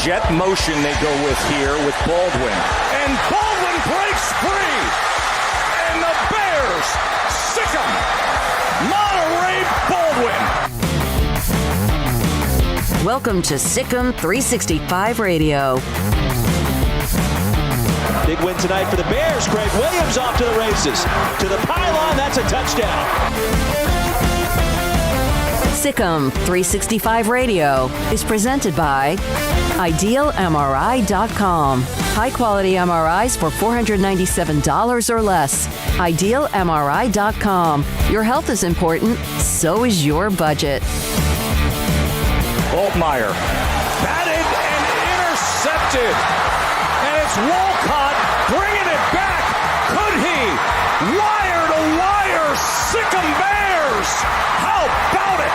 Jet motion they go with here with Baldwin. And Baldwin breaks free. And the Bears sick 'em. Monterey Baldwin. Welcome to Sick'em 365 Radio. Big win tonight for the Bears. Craig Williams off to the races. To the pylon, that's a touchdown. Sick'em 365 Radio is presented by IdealMRI.com. High-quality MRIs for $497 or less. IdealMRI.com. Your health is important, so is your budget. Altmaier batted and intercepted. And it's Walcott bringing it back. Could he? Wire to wire, sick 'em Bears. How about it?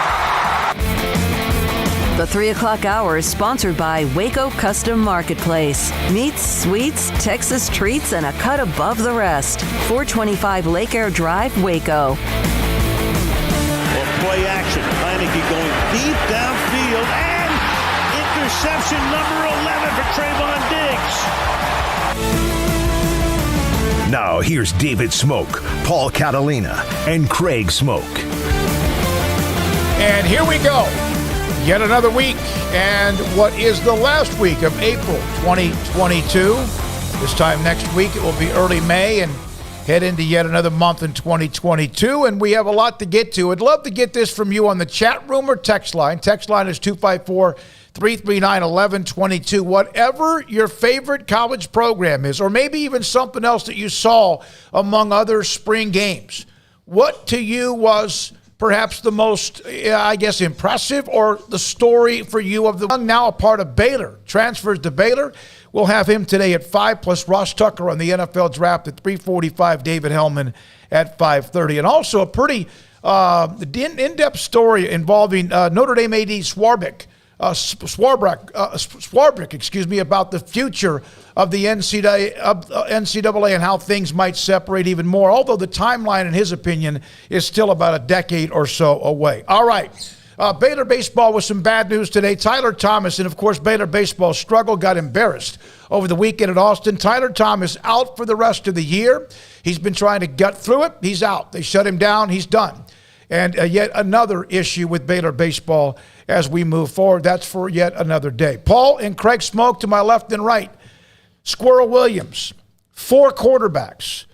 The 3 o'clock hour is sponsored by Waco Custom Marketplace. Meats, sweets, Texas treats, and a cut above the rest. 425 Lake Air Drive, Waco. Well, play action. Heineke going deep downfield, and interception number 11 for Trayvon Diggs. Now here's David Smoak, Paul Catalina, and Craig Smoak. And here we go. Yet another week, and what is the last week of April 2022. This time next week, it will be early May and head into yet another month in 2022, and we have a lot to get to. I'd love to get this from you on the chat room or text line. Text line is 254-339-1122. Whatever your favorite college program is, or maybe even something else that you saw among other spring games. What to you was perhaps the most, impressive, or the story for you of the young, now a part of Baylor, transfers to Baylor? We'll have him today at 5, plus Ross Tucker on the NFL Draft at 3:45, David Hellman at 5:30. And also a pretty in-depth story involving Notre Dame AD Swarbrick, about the future of the NCAA and how things might separate even more, although the timeline, in his opinion, is still about a decade or so away. All right. Baylor baseball with some bad news today. Tyler Thomas, and of course Baylor baseball struggled, got embarrassed over the weekend at Austin. Tyler Thomas out for the rest of the year. He's been trying to gut through it. He's out. They shut him down. He's done. And yet another issue with Baylor baseball as we move forward. That's for yet another day. Paul and Craig Smoak to my left and right. Squirrel Williams, 4 quarterbacks,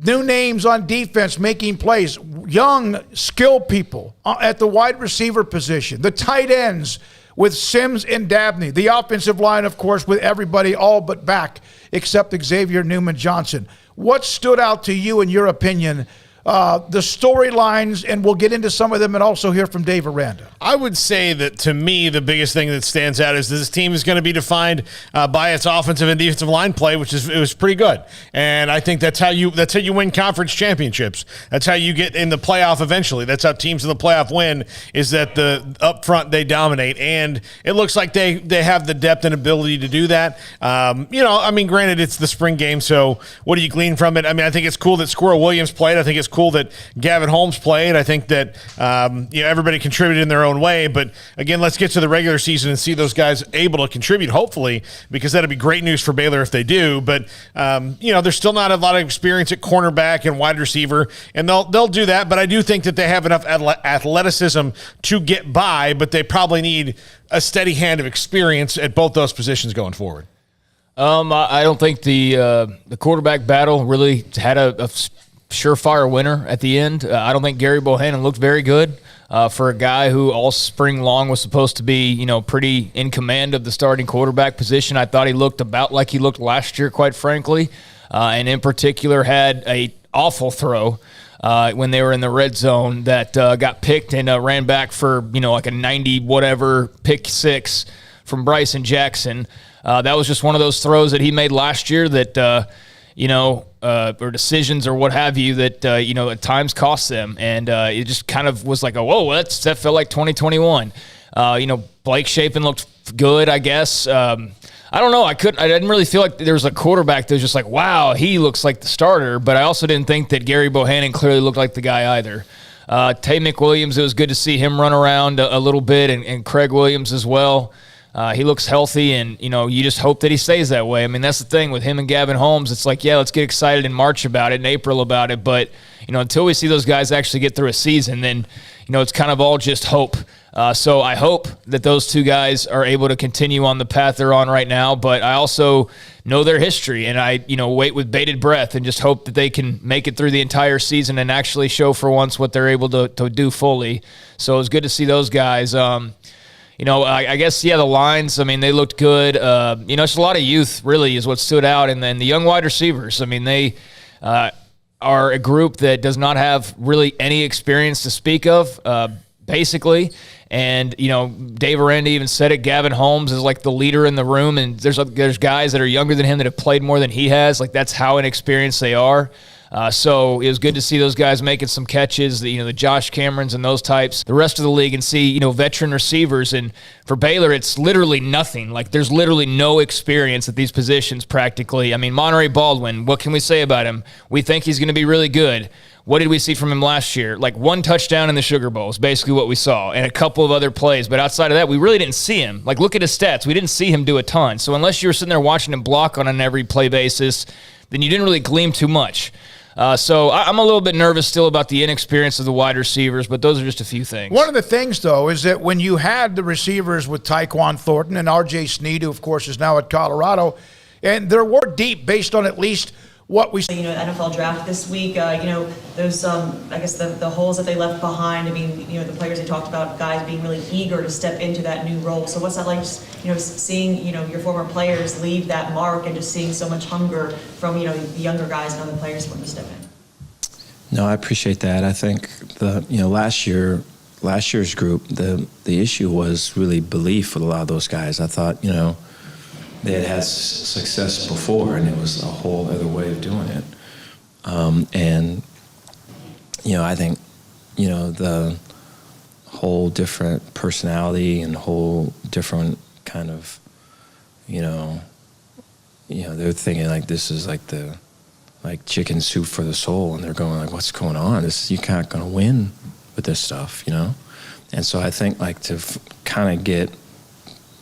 new names on defense making plays, young, skilled people at the wide receiver position, the tight ends with Sims and Dabney, the offensive line, of course, with everybody all but back except Xavier Newman-Johnson. What stood out to you, in your opinion, the storylines, and we'll get into some of them and also hear from Dave Aranda. I would say that, to me, the biggest thing that stands out is this team is going to be defined by its offensive and defensive line play, which it was pretty good. And I think that's how you win conference championships. That's how you get in the playoff eventually. That's how teams in the playoff win, is that up front they dominate. And it looks like they have the depth and ability to do that. Granted, it's the spring game, so what do you glean from it? I mean, I think it's cool that Squirrel Williams played. I think it's cool that Gavin Holmes played. I think that everybody contributed in their own way. But again, let's get to the regular season and see those guys able to contribute, hopefully, because that'd be great news for Baylor if they do. But there's still not a lot of experience at cornerback and wide receiver, and they'll do that. But I do think that they have enough athleticism to get by, but they probably need a steady hand of experience at both those positions going forward. I don't think the quarterback battle really had a surefire winner at the end. I don't think Gary Bohannon looked very good for a guy who all spring long was supposed to be, pretty in command of the starting quarterback position. I thought he looked about like he looked last year, quite frankly, and in particular had a awful throw when they were in the red zone that got picked and ran back for, like a 90-whatever pick six from Bryson Jackson. That was just one of those throws that he made last year that, or decisions or what have you that, at times cost them. And it just kind of was like, that felt like 2021. Blake Shapen looked good, I guess. I don't know. I didn't really feel like there was a quarterback that was just like, wow, he looks like the starter. But I also didn't think that Gary Bohannon clearly looked like the guy either. Tay McWilliams, it was good to see him run around a little bit, and Craig Williams as well. He looks healthy, and, you just hope that he stays that way. I mean, that's the thing with him and Gavin Holmes. It's like, yeah, let's get excited in March about it, in April about it. But, until we see those guys actually get through a season, then, it's kind of all just hope. So I hope that those two guys are able to continue on the path they're on right now. But I also know their history, and I, wait with bated breath and just hope that they can make it through the entire season and actually show for once what they're able to do fully. So it was good to see those guys. I guess, the lines, they looked good. It's a lot of youth, really, is what stood out. And then the young wide receivers, they are a group that does not have really any experience to speak of, basically. And, Dave Aranda even said it, Gavin Holmes is like the leader in the room. And there's guys that are younger than him that have played more than he has. Like, that's how inexperienced they are. So it was good to see those guys making some catches, the Josh Camerons and those types, the rest of the league, and see, veteran receivers. And for Baylor, it's literally nothing. Like, there's literally no experience at these positions practically. Monterey Baldwin, what can we say about him? We think he's going to be really good. What did we see from him last year? Like, one touchdown in the Sugar Bowl is basically what we saw, and a couple of other plays. But outside of that, we really didn't see him. Like, look at his stats. We didn't see him do a ton. So unless you were sitting there watching him block on an every play basis, then you didn't really glean too much. So I'm a little bit nervous still about the inexperience of the wide receivers, but those are just a few things. One of the things, though, is that when you had the receivers with Tyquan Thornton and R.J. Sneed, who, of course, is now at Colorado, and there were deep based on at least what we NFL draft this week, those I guess the holes that they left behind. The players they talked about, guys being really eager to step into that new role. So what's that like, just, seeing, your former players leave that mark and just seeing so much hunger from, the younger guys and other players wanting to step in? No, I appreciate that. I think last year's group, the issue was really belief with a lot of those guys. I thought, they had success before, and it was a whole other way of doing it. I think, the whole different personality and whole different kind of, they're thinking like this is like chicken soup for the soul, and they're going like, what's going on? You're not going to win with this stuff, And so I think to kind of get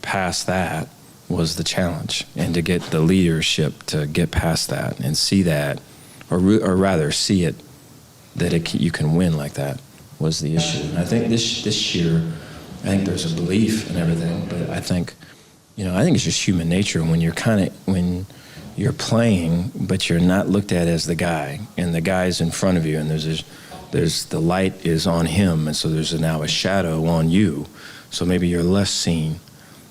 past that was the challenge, and to get the leadership to get past that and see that, or rather see it, that you can win like that was the issue. And I think this year, I think there's a belief in everything, but I think it's just human nature when you're playing, but you're not looked at as the guy, and the guy's in front of you, and there's the light is on him, and so there's now a shadow on you, so maybe you're less seen.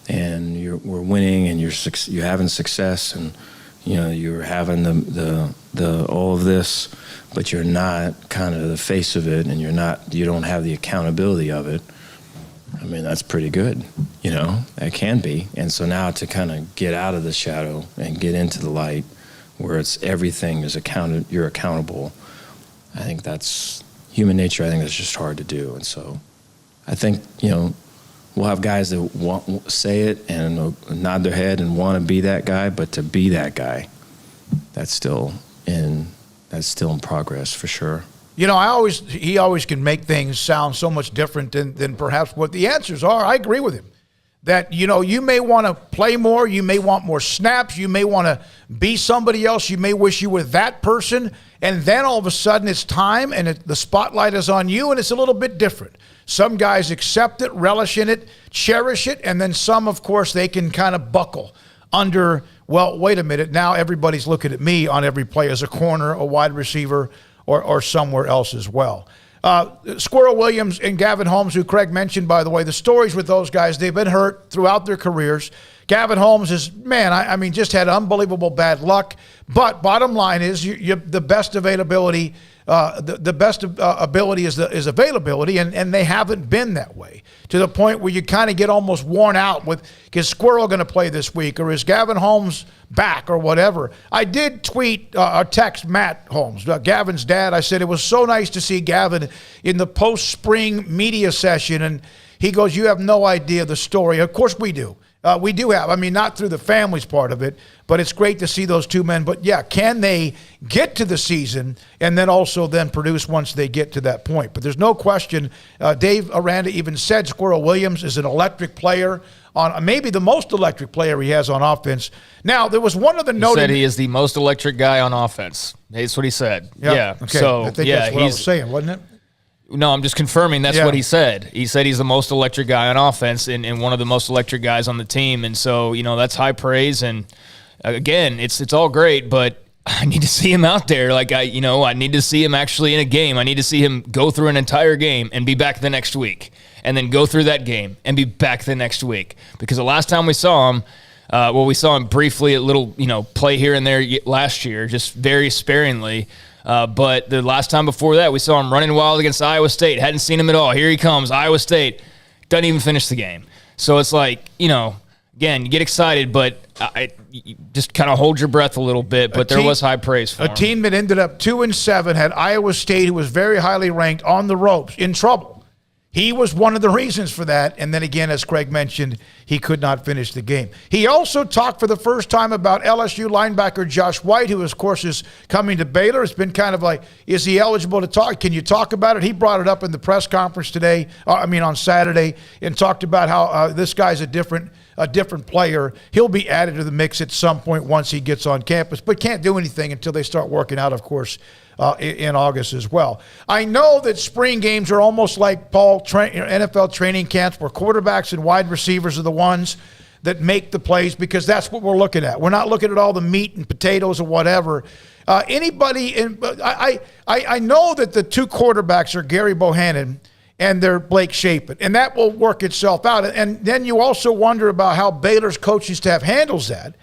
And we're winning, and you're having success, and you're having the all of this, but you're not kind of the face of it, and you don't have the accountability of it. I mean, that's pretty good, that can be. And so now to kind of get out of the shadow and get into the light where it's everything is you're accountable. I think that's human nature. I think that's just hard to do. And so I think, we'll have guys that say it and nod their head and want to be that guy, but to be that guy, that's still in progress for sure. He always can make things sound so much different than perhaps what the answers are. I agree with him that, you may want to play more. You may want more snaps. You may want to be somebody else. You may wish you were that person. And then all of a sudden it's time and the spotlight is on you, and it's a little bit different. Some guys accept it, relish in it, cherish it. And then some, of course, they can kind of buckle under, well, wait a minute. Now everybody's looking at me on every play as a corner, a wide receiver, or somewhere else as well. Squirrel Williams and Gavin Holmes, who Craig mentioned, by the way, the stories with those guys, they've been hurt throughout their careers. Gavin Holmes is, just had unbelievable bad luck. But bottom line is, the best availability, the best ability is availability, and they haven't been that way, to the point where you kind of get almost worn out with, is Squirrel going to play this week, or is Gavin Holmes back, or whatever. I did tweet or text Matt Holmes, Gavin's dad. I said it was so nice to see Gavin in the post-spring media session, and he goes, "You have no idea the story." Of course we do. We do have. Not through the family's part of it, but it's great to see those two men. But, yeah, can they get to the season and then also then produce once they get to that point? But there's no question. Dave Aranda even said Squirrel Williams is an electric player, on maybe the most electric player he has on offense. Now, there was one other note. He said he is the most electric guy on offense. That's what he said. Yeah. Okay. So, I think that's what I was saying, wasn't it? No, I'm just confirming that's what he said. He said he's the most electric guy on offense and one of the most electric guys on the team. And so, that's high praise. And again, it's all great, but I need to see him out there. Like, I need to see him actually in a game. I need to see him go through an entire game and be back the next week, and then go through that game and be back the next week. Because the last time we saw him, we saw him briefly a little, play here and there last year, just very sparingly. But the last time before that, we saw him running wild against Iowa State. Hadn't seen him at all. Here he comes, Iowa State. Doesn't even finish the game. So it's like, again, you get excited, but you just kind of hold your breath a little bit. But there was high praise for him. A team that ended up 2-7 had Iowa State, who was very highly ranked, on the ropes, in trouble. He was one of the reasons for that. And then again, as Craig mentioned, he could not finish the game. He also talked for the first time about LSU linebacker Josh White, who, of course, is coming to Baylor. It's been kind of like, is he eligible to talk? Can you talk about it? He brought it up in the press conference on Saturday, and talked about how this guy's a different player. He'll be added to the mix at some point once he gets on campus, but can't do anything until they start working out, of course, in August as well. I know that spring games are almost like NFL training camps, where quarterbacks and wide receivers are the ones that make the plays, because that's what we're looking at. We're not looking at all the meat and potatoes or whatever. I know that the two quarterbacks are Gary Bohannon and they're Blake Shapen, and that will work itself out. And then you also wonder about how Baylor's coaching staff handles that,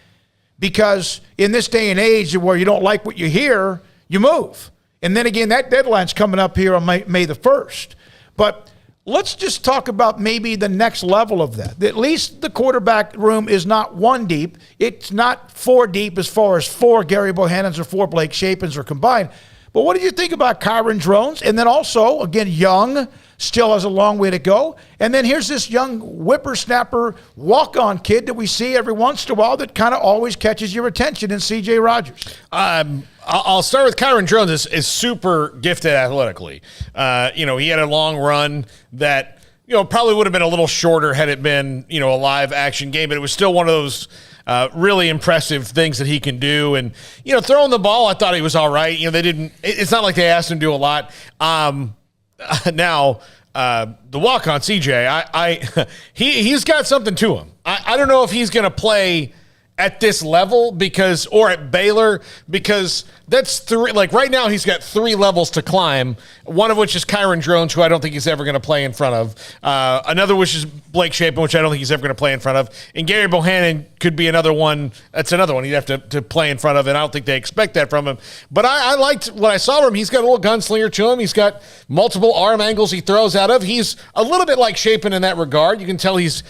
because in this day and age where you don't like what you hear, you move. And then again, that deadline's coming up here on May the 1st. But let's just talk about maybe the next level of that. At least the quarterback room is not one deep. It's not four deep as far as four Gary Bohannons or four Blake Shapens are combined. But what did you think about Kyron Drones? And then also, again, young, still has a long way to go. And then here's this young whippersnapper walk-on kid that we see every once in a while that kind of always catches your attention in C.J. Rogers. I'll start with Kyron Drones. Is super gifted athletically. He had a long run that probably would have been a little shorter had it been a live action game, but it was still one of those really impressive things that he can do. And throwing the ball, I thought he was all right. It's not like they asked him to do a lot. Now, the walk-on CJ, he's got something to him. I don't know if he's going to play at this level or at Baylor, because that's three. Like right now, he's got three levels to climb. One of which is Kyron Drones, who I don't think he's ever going to play in front of. Another which is Blake Shapen, which I don't think he's ever going to play in front of. And Gary Bohannon could be another one. That's another one he'd have to play in front of, and I don't think they expect that from him. But I liked what I saw from him. He's got a little gunslinger to him. He's got multiple arm angles he throws out of. He's a little bit like Shapen in that regard. You can tell he's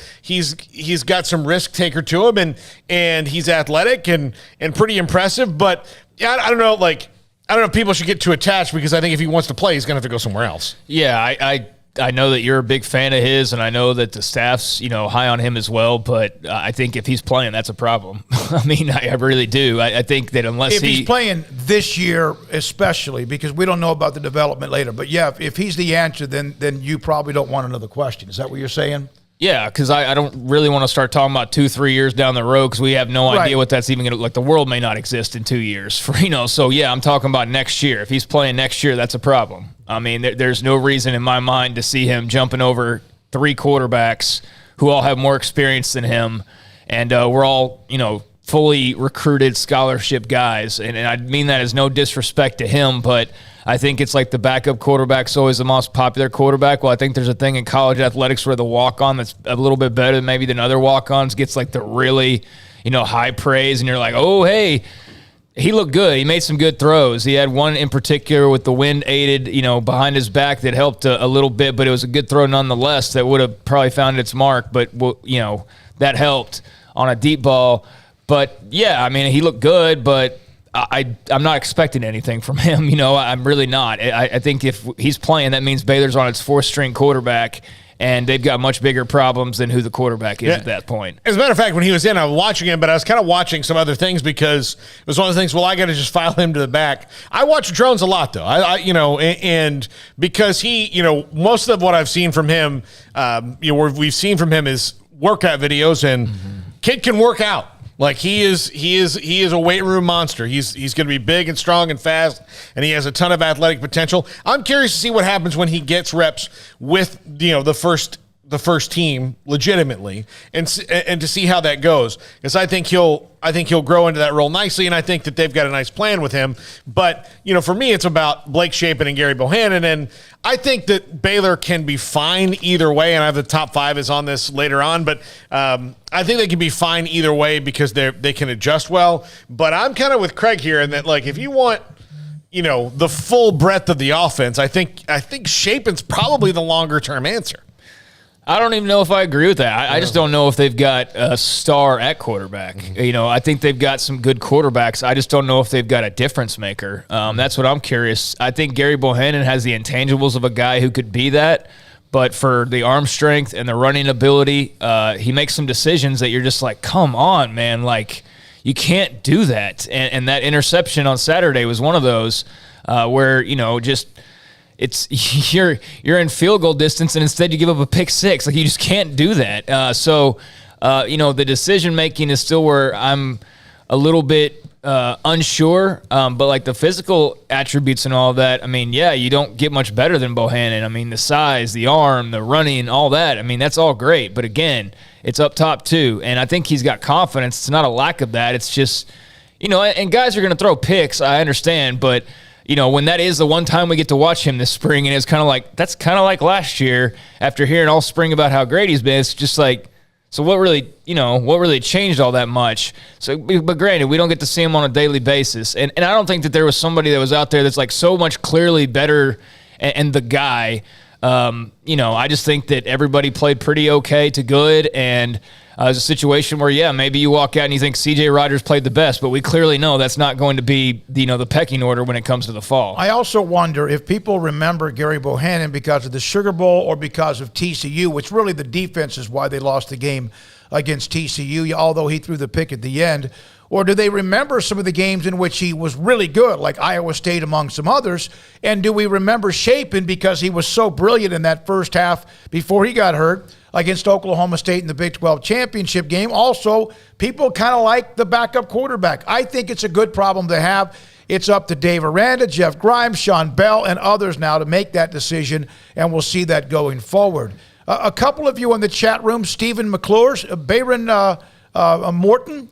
got some risk taker to him, and he's athletic and pretty impressive. But I don't know, like, I don't know if people should get too attached, because I think if he wants to play, he's going to have to go somewhere else. Yeah, I know that you're a big fan of his, and I know that the staff's, high on him as well, but I think if he's playing, that's a problem. I mean, I really do. I think that unless he's playing this year especially, because we don't know about the development later, but yeah, if he's the answer, then you probably don't want another question. Is that what you're saying? Yeah, because I don't really want to start talking about 2-3 years down the road, because we have no idea what that's even going to look like. The world may not exist in 2 years, so yeah, I'm talking about next year. If he's playing next year, that's a problem. I mean, there's no reason in my mind to see him jumping over 3 quarterbacks who all have more experience than him, and we're all, fully recruited scholarship guys, and I mean that as no disrespect to him, but I think it's like the backup quarterback's always the most popular quarterback. Well, I think there's a thing in college athletics where the walk-on that's a little bit better maybe than other walk-ons gets like the really, high praise, and you're like, oh, hey, he looked good. He made some good throws. He had one in particular with the wind aided, behind his back that helped a little bit, but it was a good throw nonetheless that would have probably found its mark, but, that helped on a deep ball. But, yeah, I mean, he looked good, but I'm not expecting anything from him. I'm really not. I think if he's playing, that means Baylor's on its 4th-string quarterback, and they've got much bigger problems than who the quarterback is at that point. As a matter of fact, when he was in, I was watching him, but I was kind of watching some other things, because it was one of the things, I got to just file him to the back. I watch Drones a lot, though. And because he, most of what I've seen from him, what we've seen from him is workout videos, and kid can work out. Like he is a weight room monster. He's going to be big and strong and fast, and he has a ton of athletic potential. I'm curious to see what happens when he gets reps with the first team legitimately, and to see how that goes, because I think he'll grow into that role nicely, and I think that they've got a nice plan with him. But for me, it's about Blake Shapen and Gary Bohannon, and I think that Baylor can be fine either way. And I have the top 5 is on this later on, but I think they can be fine either way, because they can adjust well. But I'm kind of with Craig here in that, like, if you want the full breadth of the offense, I think Shapen's probably the longer term answer. I don't even know if I agree with that. I just don't know if they've got a star at quarterback. I think they've got some good quarterbacks. I just don't know if they've got a difference maker. That's what I'm curious. I think Gary Bohannon has the intangibles of a guy who could be that, but for the arm strength and the running ability, he makes some decisions that you're just like, come on, man. Like, you can't do that. And that interception on Saturday was one of those where, just – it's you're in field goal distance, and instead you give up a pick 6. Like, you just can't do that. So the decision making is still where I'm a little bit unsure. But like the physical attributes and all that, I mean, yeah, you don't get much better than Bohannon. I mean, the size, the arm, the running, all that. I mean, that's all great. But again, it's up top too, and I think he's got confidence. It's not a lack of that. It's just and guys are going to throw picks. I understand, but. When that is the one time we get to watch him this spring, and it's kind of like, that's kind of like last year after hearing all spring about how great he's been. It's just like, so what really changed all that much? So, but granted, we don't get to see him on a daily basis. And I don't think that there was somebody that was out there that's like so much clearly better and the guy. I just think that everybody played pretty okay to good, and it was a situation where, yeah, maybe you walk out and you think C.J. Rogers played the best, but we clearly know that's not going to be, the pecking order when it comes to the fall. I also wonder if people remember Gary Bohannon because of the Sugar Bowl or because of TCU, which really the defense is why they lost the game against TCU, although he threw the pick at the end. Or do they remember some of the games in which he was really good, like Iowa State among some others? And do we remember Shapen because he was so brilliant in that first half before he got hurt against Oklahoma State in the Big 12 championship game? Also, people kind of like the backup quarterback. I think it's a good problem to have. It's up to Dave Aranda, Jeff Grimes, Sean Bell, and others now to make that decision, and we'll see that going forward. A couple of you in the chat room, Stephen McClure, Bayron Morton,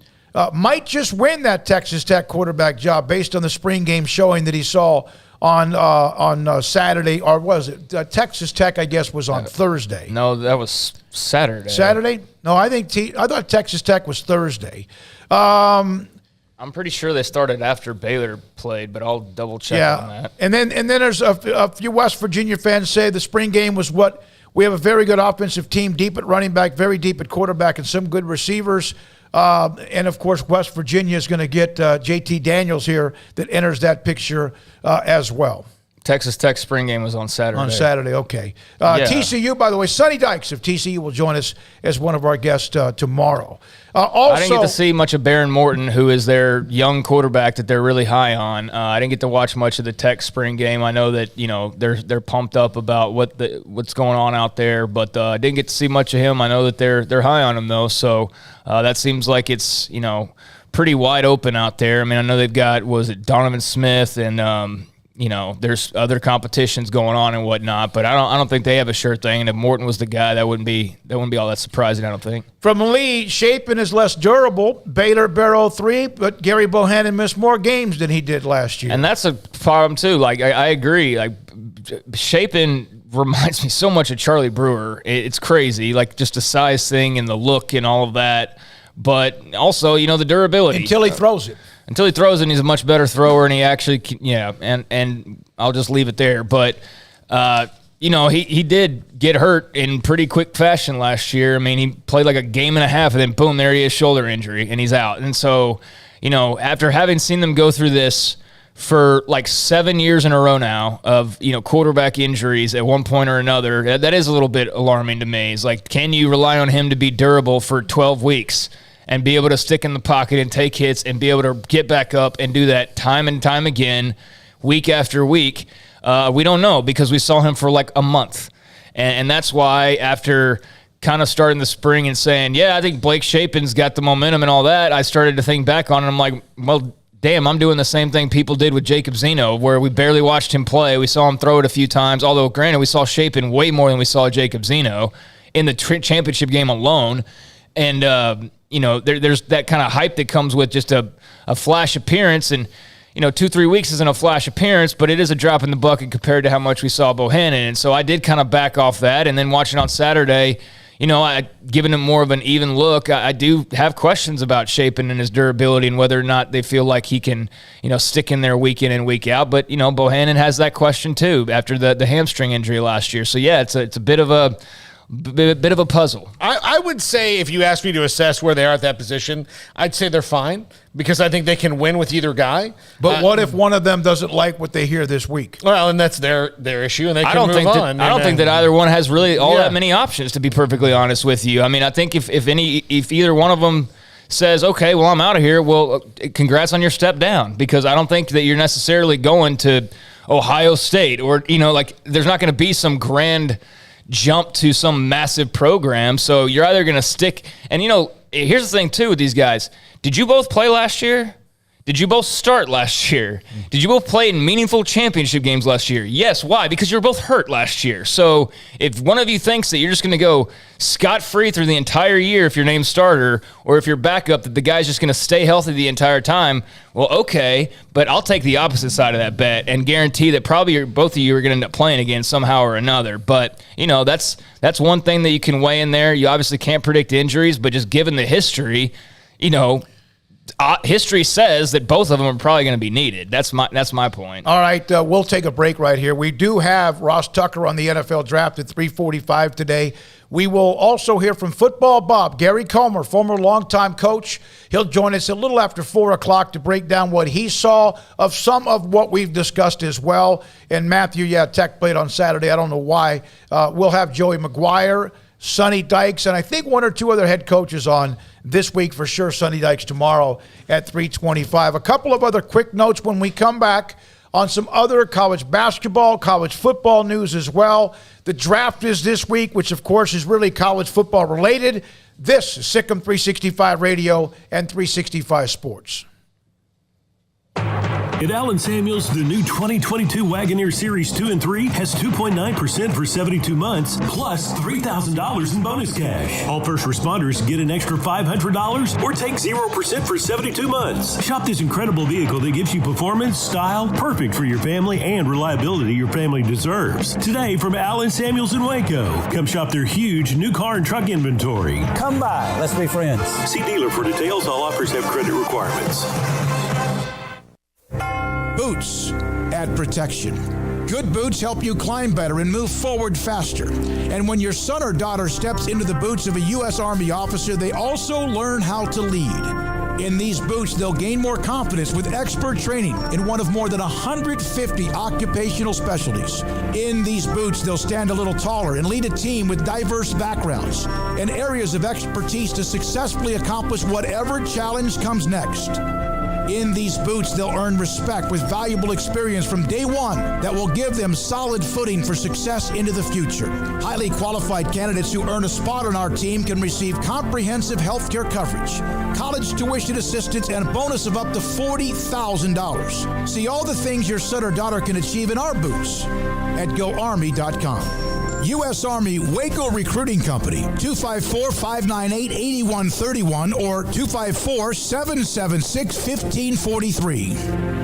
might just win that Texas Tech quarterback job based on the spring game showing that he saw on Saturday, or was it Texas Tech? I guess was on Thursday. No, that was Saturday. Saturday? No, I thought Texas Tech was Thursday. I'm pretty sure they started after Baylor played, but I'll double check on that. And then there's a few West Virginia fans say the spring game was what we have a very good offensive team, deep at running back, very deep at quarterback, and some good receivers. And of course, West Virginia is going to get JT Daniels here that enters that picture as well. Texas Tech spring game was on Saturday. On Saturday, okay. TCU, by the way, Sonny Dykes of TCU will join us as one of our guests tomorrow. Also, I didn't get to see much of Baron Morton, who is their young quarterback that they're really high on. I didn't get to watch much of the Tech spring game. I know that they're pumped up about what's going on out there, but I didn't get to see much of him. I know that they're high on him though, so that seems like it's pretty wide open out there. I mean, I know they've got Donovan Smith and. There's other competitions going on and whatnot, but I don't think they have a sure thing. And if Morton was the guy, that wouldn't be all that surprising, I don't think. From Lee, Shapen is less durable. Baylor Barrow 3, but Gary Bohannon missed more games than he did last year. And that's a problem too. Like I agree. Like Shapen reminds me so much of Charlie Brewer. It's crazy, like just the size thing and the look and all of that. But also, the durability. Until he throws it. Until he throws it, he's a much better thrower, and he actually, and I'll just leave it there. But, he did get hurt in pretty quick fashion last year. I mean, he played like a game and a half, and then boom, there he is, shoulder injury, and he's out. And so, after having seen them go through this for like 7 years in a row now of, quarterback injuries at one point or another, that is a little bit alarming to me. It's like, can you rely on him to be durable for 12 weeks? And be able to stick in the pocket and take hits and be able to get back up and do that time and time again, week after week. We don't know because we saw him for like a month. And that's why after kind of starting the spring and saying, I think Blake Shapen's got the momentum and all that, I started to think back on it. I'm like, well, damn, I'm doing the same thing people did with Jacob Zeno, where we barely watched him play. We saw him throw it a few times, although granted, we saw Shapen way more than we saw Jacob Zeno in the championship game alone. And, there's that kind of hype that comes with just a flash appearance. And, 2-3 weeks isn't a flash appearance, but it is a drop in the bucket compared to how much we saw Bohannon. And so I did kind of back off that. And then watching on Saturday, I given him more of an even look. I do have questions about Shapen and his durability and whether or not they feel like he can, stick in there week in and week out. But, Bohannon has that question too after the hamstring injury last year. So, it's a bit of a puzzle. I would say if you asked me to assess where they are at that position, I'd say they're fine because I think they can win with either guy. But what if one of them doesn't like what they hear this week? Well, and that's their issue, and they can move on. I don't think that either one has really all that many options, to be perfectly honest with you. I mean, I think if either one of them says, okay, well, I'm out of here, well, congrats on your step down, because I don't think that you're necessarily going to Ohio State or, there's not going to be some grand jump to some massive program. So you're either going to stick. And, here's the thing, too, with these guys. Did you both play last year? Did you both start last year? Did you both play in meaningful championship games last year? Yes. Why? Because you were both hurt last year. So if one of you thinks that you're just going to go scot-free through the entire year if you're named starter, or if you're backup, that the guy's just going to stay healthy the entire time, well, okay, but I'll take the opposite side of that bet and guarantee that probably both of you are going to end up playing again somehow or another. But, that's one thing that you can weigh in there. You obviously can't predict injuries, but just given the history, history says that both of them are probably going to be needed. That's my point. All right, we'll take a break right here. We do have Ross Tucker on the NFL Draft at 3:45 today. We will also hear from Football Bob, Gary Comer, former longtime coach. He'll join us a little after 4 o'clock to break down what he saw of some of what we've discussed as well. And Matthew, Tech played on Saturday. I don't know why. We'll have Joey McGuire, Sonny Dykes, and I think one or two other head coaches on this week for sure. Sonny Dykes tomorrow at 3:25. A couple of other quick notes when we come back on some other college basketball, college football news as well. The draft is this week, which of course is really college football related. This is Sikkim 365 Radio and 365 Sports. At Allen Samuels, the new 2022 Wagoneer Series 2 and 3 has 2.9% for 72 months, plus $3,000 in bonus cash. All first responders get an extra $500 or take 0% for 72 months. Shop this incredible vehicle that gives you performance, style, perfect for your family, and reliability your family deserves. Today from Allen Samuels in Waco. Come shop their huge new car and truck inventory. Come by. Let's be friends. See dealer for details. All offers have credit requirements. Boots add protection. Good boots help you climb better and move forward faster. And when your son or daughter steps into the boots of a U.S. Army officer, they also learn how to lead. In these boots, they'll gain more confidence with expert training in one of more than 150 occupational specialties. In these boots, they'll stand a little taller and lead a team with diverse backgrounds and areas of expertise to successfully accomplish whatever challenge comes next. In these boots, they'll earn respect with valuable experience from day one that will give them solid footing for success into the future. Highly qualified candidates who earn a spot on our team can receive comprehensive health care coverage, college tuition assistance, and a bonus of up to $40,000. See all the things your son or daughter can achieve in our boots at GoArmy.com. U.S. Army Waco Recruiting Company, 254-598-8131 or 254-776-1543.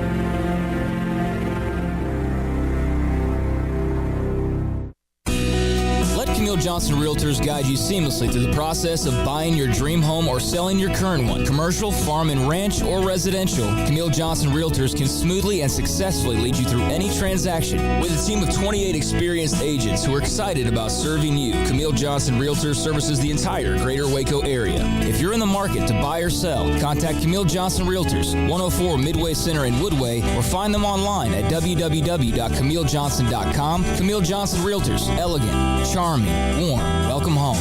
Camille Johnson Realtors guide you seamlessly through the process of buying your dream home or selling your current one. Commercial, farm and ranch, or residential, Camille Johnson Realtors can smoothly and successfully lead you through any transaction. With a team of 28 experienced agents who are excited about serving you, Camille Johnson Realtors services the entire greater Waco area. If you're in the market to buy or sell, contact Camille Johnson Realtors, 104 Midway Center in Woodway, or find them online at www.camillejohnson.com. Camille Johnson Realtors, elegant, charming, warm. Welcome home.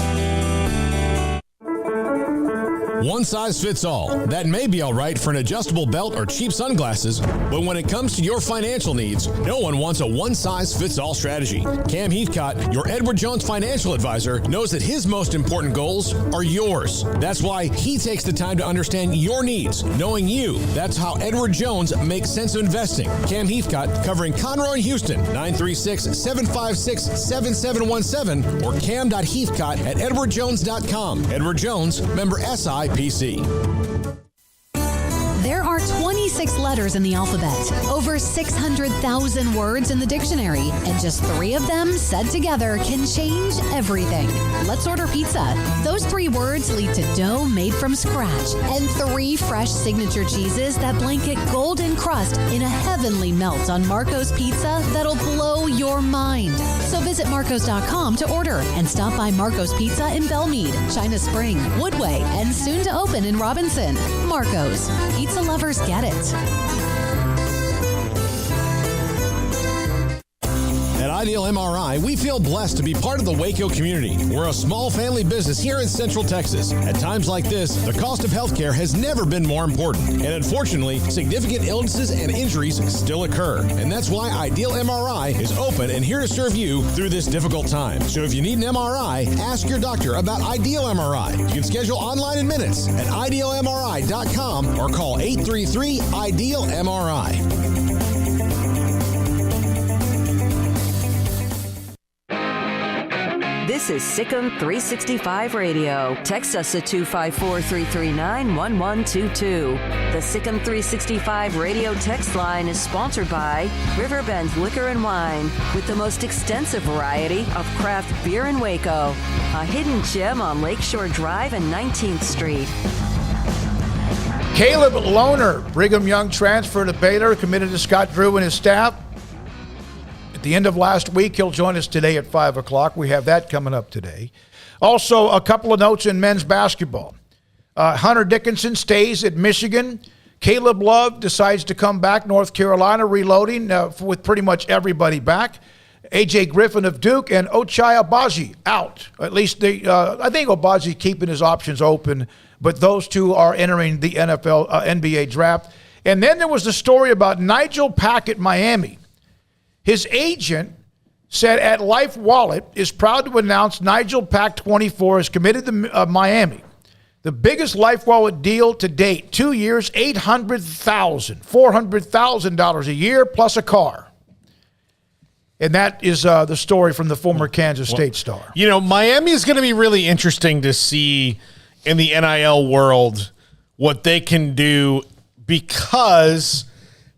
One size fits all. That may be all right for an adjustable belt or cheap sunglasses, but when it comes to your financial needs, no one wants a one-size-fits-all strategy. Cam Heathcott, your Edward Jones financial advisor, knows that his most important goals are yours. That's why he takes the time to understand your needs, knowing you. That's how Edward Jones makes sense of investing. Cam Heathcott, covering Conroe and Houston, 936-756-7717 or cam.heathcott@edwardjones.com. Edward Jones, member SIPC. There are 26 letters in the alphabet, over 600,000 words in the dictionary, and just 3 of them said together can change everything. Let's order pizza. Those 3 words lead to dough made from scratch and 3 fresh signature cheeses that blanket golden crust in a heavenly melt on Marco's Pizza that'll blow your mind. So visit marcos.com to order and stop by Marco's Pizza in Belmead, China Spring, Woodway, and soon to open in Robinson. Marco's. Pizza lovers get it. At Ideal MRI, we feel blessed to be part of the Waco community. We're a small family business here in Central Texas. At times like this, the cost of healthcare has never been more important. And unfortunately, significant illnesses and injuries still occur. And that's why Ideal MRI is open and here to serve you through this difficult time. So if you need an MRI, ask your doctor about Ideal MRI. You can schedule online in minutes at idealmri.com or call 833-IDEAL-MRI. This is Sikkim 365 Radio. Text us at 254-339-1122. The Sikkim 365 Radio text line is sponsored by Riverbend Liquor and Wine, with the most extensive variety of craft beer in Waco. A hidden gem on Lakeshore Drive and 19th Street. Caleb Lohner, Brigham Young transfer to Baylor, committed to Scott Drew and his staff. At the end of last week, he'll join us today at 5 o'clock. We have that coming up today. Also, a couple of notes in men's basketball. Hunter Dickinson stays at Michigan. Caleb Love decides to come back. North Carolina reloading with pretty much everybody back. A.J. Griffin of Duke and Ochai Agbaji out. At least I think Agbaji keeping his options open, but those two are entering the NBA draft. And then there was the story about Nigel Pack at Miami. His agent said at Life Wallet is proud to announce Nigel Pack 24 is committed to Miami. The biggest life wallet deal to date, 2 years, $800,000, $400,000 a year plus a car. And that is the story from the former Kansas State star. You know, Miami is going to be really interesting to see in the NIL world what they can do, because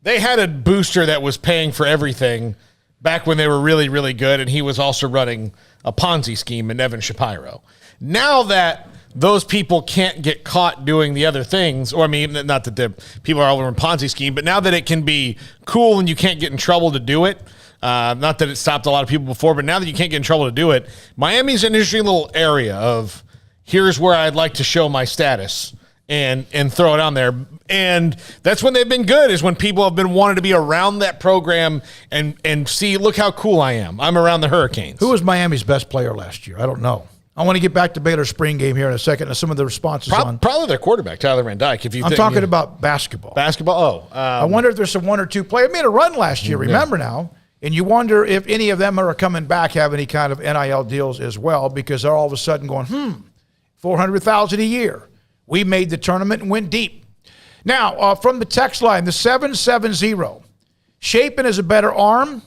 they had a booster that was paying for everything back when they were really, really good, and he was also running a Ponzi scheme in Evan Shapiro. Now that those people can't get caught doing the other things, or I mean, not that the people are all over a Ponzi scheme, but now that it can be cool and you can't get in trouble to do it, not that it stopped a lot of people before, but now that you can't get in trouble to do it, Miami's an interesting little area of here's where I'd like to show my status and throw it on there. And that's when they've been good, is when people have been wanting to be around that program and see, look how cool I am. I'm around the Hurricanes. Who was Miami's best player last year? I don't know. I want to get back to Baylor's spring game here in a second and some of the responses on. Probably their quarterback, Tyler Van Dyke. I'm talking about basketball. Basketball? I wonder if there's some one or two players. Made a run last year, remember now. And you wonder if any of them are coming back, have any kind of NIL deals as well, because they're all of a sudden going, $400,000 a year. We made the tournament and went deep. Now, from the text line, the 770, Shapen is a better arm.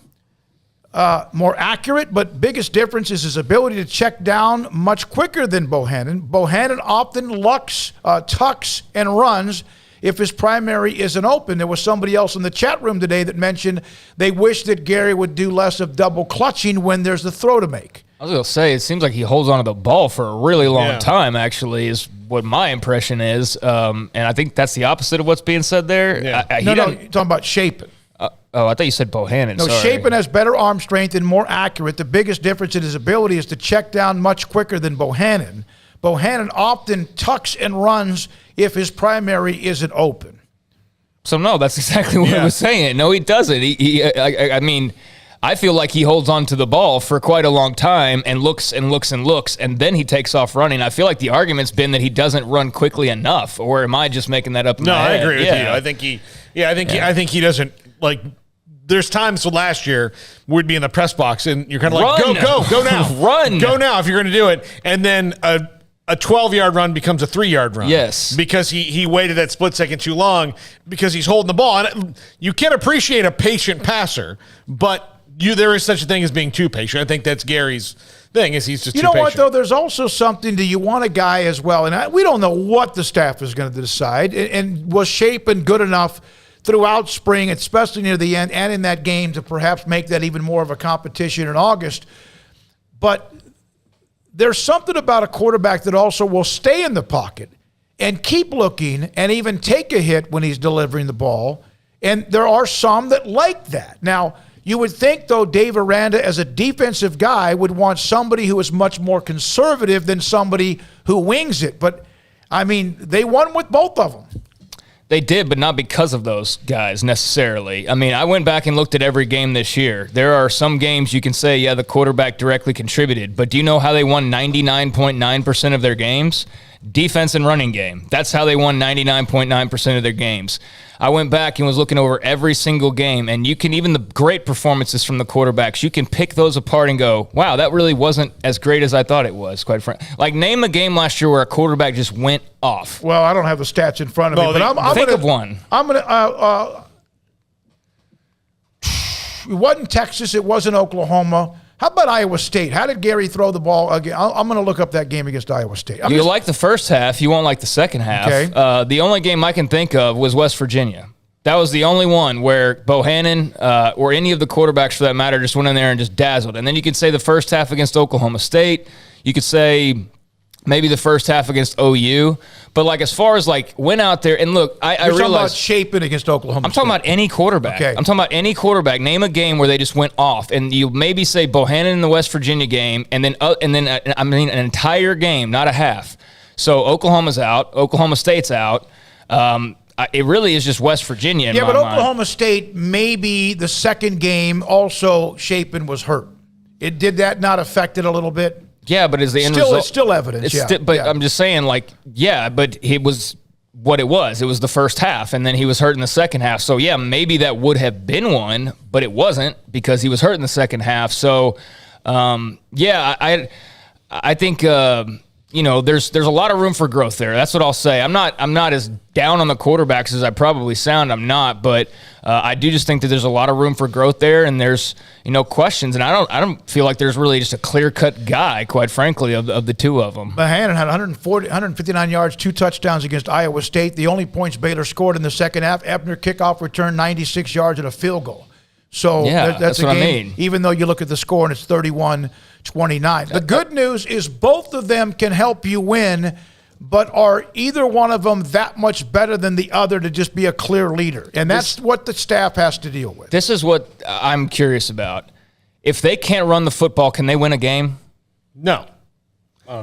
More accurate, but biggest difference is his ability to check down much quicker than Bohannon. Bohannon often tucks and runs if his primary isn't open. There was somebody else in the chat room today that mentioned they wish that Gary would do less of double clutching when there's the throw to make. I was going to say, it seems like he holds onto the ball for a really long time, actually, is what my impression is. And I think that's the opposite of what's being said there. Yeah. You're talking about Shapen. I thought you said Bohannon. No, Shapen has better arm strength and more accurate. The biggest difference in his ability is to check down much quicker than Bohannon. Bohannon often tucks and runs if his primary isn't open. So, no, that's exactly what I was saying. No, he doesn't. I mean, I feel like he holds on to the ball for quite a long time and looks, and then he takes off running. I feel like the argument's been that he doesn't run quickly enough, or am I just making that up in my head? I agree with you. I think he doesn't, like, there's times last year we'd be in the press box and you're kind of like, go now. Run. Go now if you're going to do it. And then a 12-yard run becomes a 3-yard run. Yes. Because he waited that split second too long because he's holding the ball. And you can appreciate a patient passer, but there is such a thing as being too patient. I think that's Gary's thing, is he's just too patient. You know what, though? There's also something, do you want a guy as well? And we don't know what the staff is going to decide. And was Shapen good enough throughout spring, especially near the end, and in that game to perhaps make that even more of a competition in August? But there's something about a quarterback that also will stay in the pocket and keep looking and even take a hit when he's delivering the ball. And there are some that like that. Now, you would think, though, Dave Aranda, as a defensive guy, would want somebody who is much more conservative than somebody who wings it. But, I mean, they won with both of them. They did, but not because of those guys necessarily. I mean, I went back and looked at every game this year. There are some games you can say, yeah, the quarterback directly contributed. But do you know how they won 99.9% of their games? Defense and running game. That's how they won 99.9% of their games. I went back and was looking over every single game, and you can, even the great performances from the quarterbacks, you can pick those apart and go, wow, that really wasn't as great as I thought it was, quite frankly. Like, name a game last year where a quarterback just went off. Well, I don't have the stats in front of me, but I'm think of one. I'm going to it wasn't Texas, it wasn't Oklahoma. How about Iowa State? How did Gary throw the ball again? I'm going to look up that game against Iowa State. You like the first half. You won't like the second half. Okay. The only game I can think of was West Virginia. That was the only one where Bohannon or any of the quarterbacks, for that matter, just went in there and just dazzled. And then you could say the first half against Oklahoma State. You could say maybe the first half against OU. But, like, as far as, like, went out there and look, I realize. You're talking about Shapen against Oklahoma I'm talking about any quarterback. Okay. I'm talking about any quarterback. Name a game where they just went off. And you maybe say Bohannon in the West Virginia game, and then an entire game, not a half. So Oklahoma's out. Oklahoma State's out. It really is just West Virginia in my mind. Oklahoma State, maybe the second game also Shapen was hurt. Did that not affect it a little bit? Yeah, but is the end result? It's still evidence, I'm just saying, like, yeah, but it was what it was. It was the first half, and then he was hurt in the second half. So, yeah, maybe that would have been one, but it wasn't because he was hurt in the second half. So, I think there's a lot of room for growth there. That's what I'll say. I'm not as down on the quarterbacks as I probably sound. I'm not, but I do just think that there's a lot of room for growth there, and there's questions. And I don't feel like there's really just a clear-cut guy, quite frankly, of the two of them. Bohannon had 159 yards, 2 touchdowns against Iowa State. The only points Baylor scored in the second half, Ebner kickoff return, 96 yards and a field goal. So that's a what game, I mean. even though you look at the score and it's 31-29. The good news is both of them can help you win, but are either one of them that much better than the other to just be a clear leader? And that's what the staff has to deal with. This is what I'm curious about. If they can't run the football, can they win a game? No.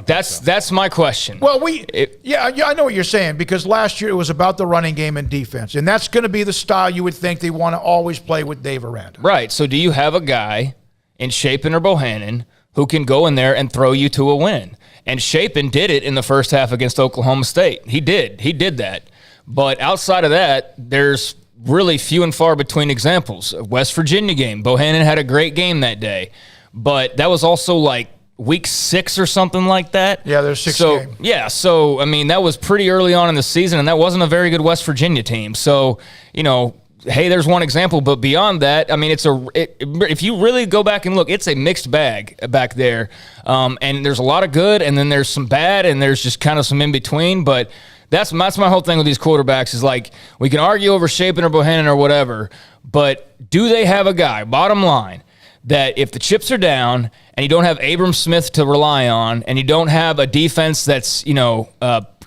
That's my question. Well, I know what you're saying, because last year it was about the running game and defense, and that's going to be the style you would think they want to always play with Dave Aranda. Right. So do you have a guy in Chapin or Bohannon who can go in there and throw you to a win? And Chapin did it in the first half against Oklahoma State. He did that. But outside of that, there's really few and far between examples. West Virginia game, Bohannon had a great game that day, but that was also like week 6 or something like that. Yeah, there's 6 games. Yeah, so, I mean, that was pretty early on in the season, and that wasn't a very good West Virginia team. So, hey, there's one example, but beyond that, I mean, if you really go back and look, it's a mixed bag back there. And there's a lot of good, and then there's some bad, and there's just kind of some in between. But that's my whole thing with these quarterbacks is, like, we can argue over Chapin or Bohannon or whatever, but do they have a guy, bottom line, that if the chips are down and you don't have Abram Smith to rely on and you don't have a defense that's,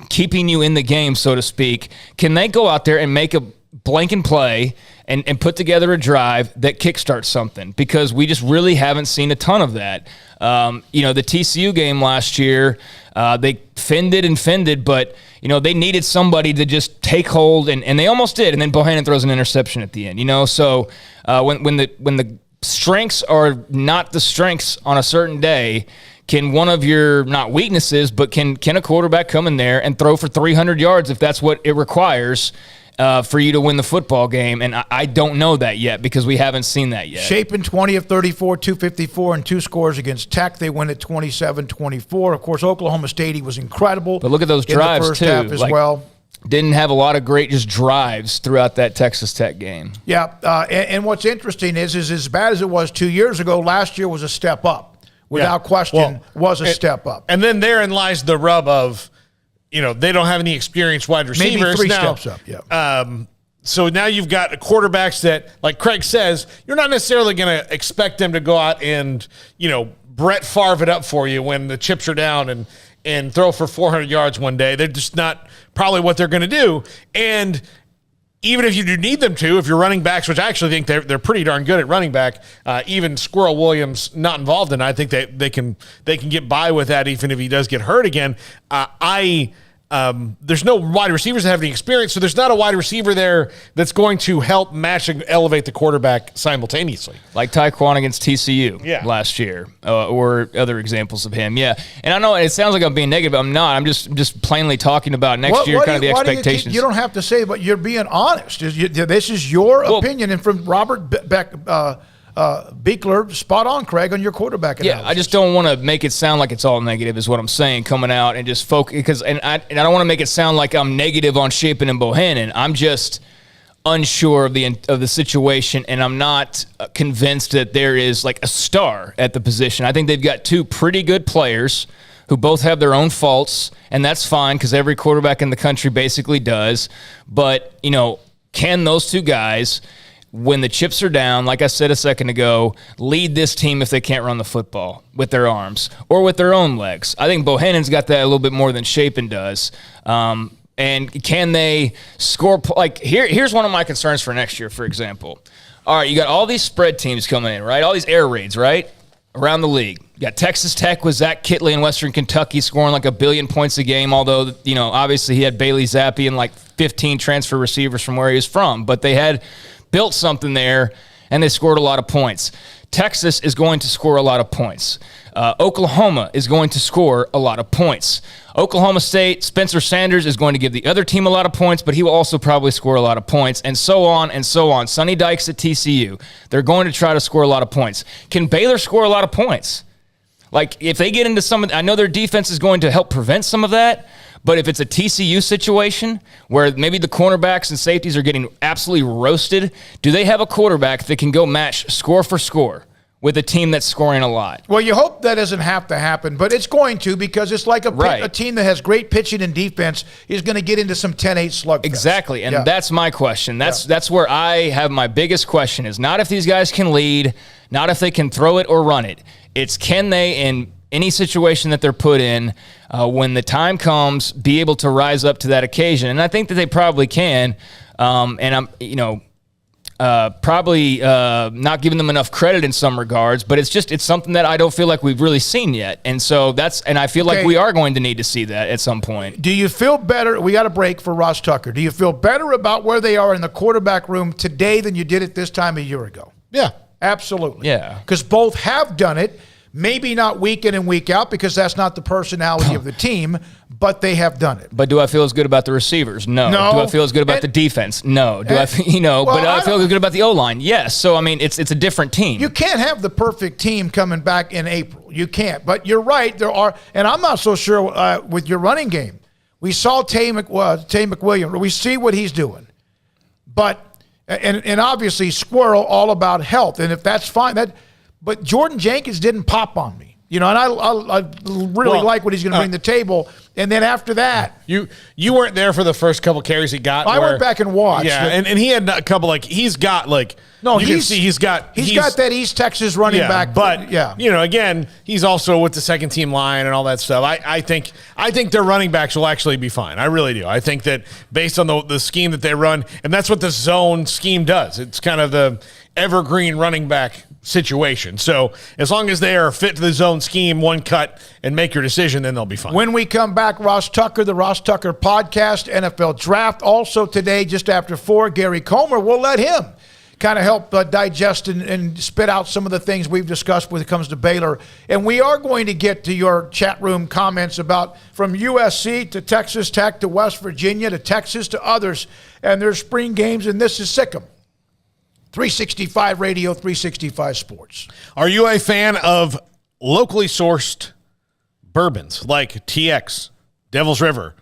keeping you in the game, so to speak, can they go out there and make a blank and play and put together a drive that kickstarts something? Because we just really haven't seen a ton of that. The TCU game last year, they fended, but they needed somebody to just take hold, and they almost did. And then Bohannon throws an interception at the end. So when the strengths are not the strengths on a certain day, can one of your, not weaknesses, but can a quarterback come in there and throw for 300 yards if that's what it requires for you to win the football game? And I don't know that yet because we haven't seen that yet. Chapin 20 of 34, 254, and 2 scores against Tech. They win at 27-24. Of course, Oklahoma State, he was incredible. But look at those drives, in the first too. half as well. Didn't have a lot of great just drives throughout that Texas Tech game. Yeah, and what's interesting is as bad as it was 2 years ago, last year was a step up. Without question, was a step up. And then therein lies the rub of, they don't have any experienced wide receivers. Maybe 3 now, steps up, yeah. So now you've got quarterbacks that, like Craig says, you're not necessarily going to expect them to go out and, Brett Favre it up for you when the chips are down and throw for 400 yards one day. They're just not probably what they're going to do. And even if you do need them to, if you're running backs, which I actually think they're pretty darn good at running back, even Squirrel Williams not involved in it, I think they can get by with that even if he does get hurt again. There's no wide receivers that have any experience, so there's not a wide receiver there that's going to help match and elevate the quarterback simultaneously. Like Tyquan against TCU last year, or other examples of him. Yeah, and I know it sounds like I'm being negative. I'm not. I'm just plainly talking about next year, kind of the expectations. You don't have to say, but you're being honest. This is your opinion, and from Robert Beekler, spot on, Craig, on your quarterback analysis. Yeah, I just don't want to make it sound like it's all negative is what I'm saying, coming out and just focus, because I don't want to make it sound like I'm negative on Chapin and Bohannon. I'm just unsure of the situation, and I'm not convinced that there is like a star at the position. I think they've got 2 pretty good players who both have their own faults, and that's fine because every quarterback in the country basically does. But, can those 2 guys, when the chips are down, like I said a second ago, lead this team if they can't run the football with their arms or with their own legs? I think Bohannon's got that a little bit more than Chapin does. And can they score? Like, here's one of my concerns for next year, for example. All right, you got all these spread teams coming in, right? All these air raids, right? Around the league. You got Texas Tech with Zach Kitley in Western Kentucky scoring like 1 billion points a game, although, obviously he had Bailey Zappi and like 15 transfer receivers from where he was from. But they had built something there, and they scored a lot of points. Texas is going to score a lot of points. Oklahoma is going to score a lot of points. Oklahoma State, Spencer Sanders is going to give the other team a lot of points, but he will also probably score a lot of points, and so on and so on. Sonny Dykes at TCU, they're going to try to score a lot of points. Can Baylor score a lot of points? Like, if they get into some of, I know their defense is going to help prevent some of that, but if it's a TCU situation where maybe the cornerbacks and safeties are getting absolutely roasted, do they have a quarterback that can go match score for score with a team that's scoring a lot? Well, you hope that doesn't have to happen, but it's going to, because it's like a team that has great pitching and defense is going to get into some 10-8 slugfest. Exactly, and that's my question. That's where I have my biggest question is not if these guys can lead, not if they can throw it or run it. It's can they, in any situation that they're put in, when the time comes, be able to rise up to that occasion. And I think that they probably can. And I'm, probably not giving them enough credit in some regards, but it's something that I don't feel like we've really seen yet. And so I feel like we are going to need to see that at some point. Do you feel better? We got a break for Ross Tucker. Do you feel better about where they are in the quarterback room today than you did at this time a year ago? Yeah. Absolutely. Yeah. Because both have done it. Maybe not week in and week out because that's not the personality of the team, but they have done it. But do I feel as good about the receivers? No. Do I feel as good about the defense? No. Do I feel, but I feel good about the O-line? Yes. So, I mean, it's a different team. You can't have the perfect team coming back in April. You can't. But you're right. There are, and I'm not so sure with your running game. We saw Tay McWilliams. We see what he's doing. But, and obviously Squirrel all about health. And if that's fine, but Jordan Jenkins didn't pop on me, and I really like what he's going to bring to the table. And then after that, you weren't there for the first couple carries he got. I went back and watched. Yeah, and he had a couple he's got he's got that East Texas running back. But again, he's also with the second team line and all that stuff. I think their running backs will actually be fine. I really do. I think that based on the scheme that they run, and that's what the zone scheme does. It's kind of the evergreen running back situation. So as long as they are fit to the zone scheme, one cut, and make your decision, then they'll be fine. When we come back, Ross Tucker, the Ross Tucker Podcast, NFL Draft. Also today, just after 4, Gary Comer. We'll let him kind of help digest and spit out some of the things we've discussed when it comes to Baylor. And we are going to get to your chat room comments about from USC to Texas Tech to West Virginia to Texas to others and their spring games. And this is Sikkim. 365 Radio, 365 Sports. Are you a fan of locally sourced bourbons like TX, Devil's River,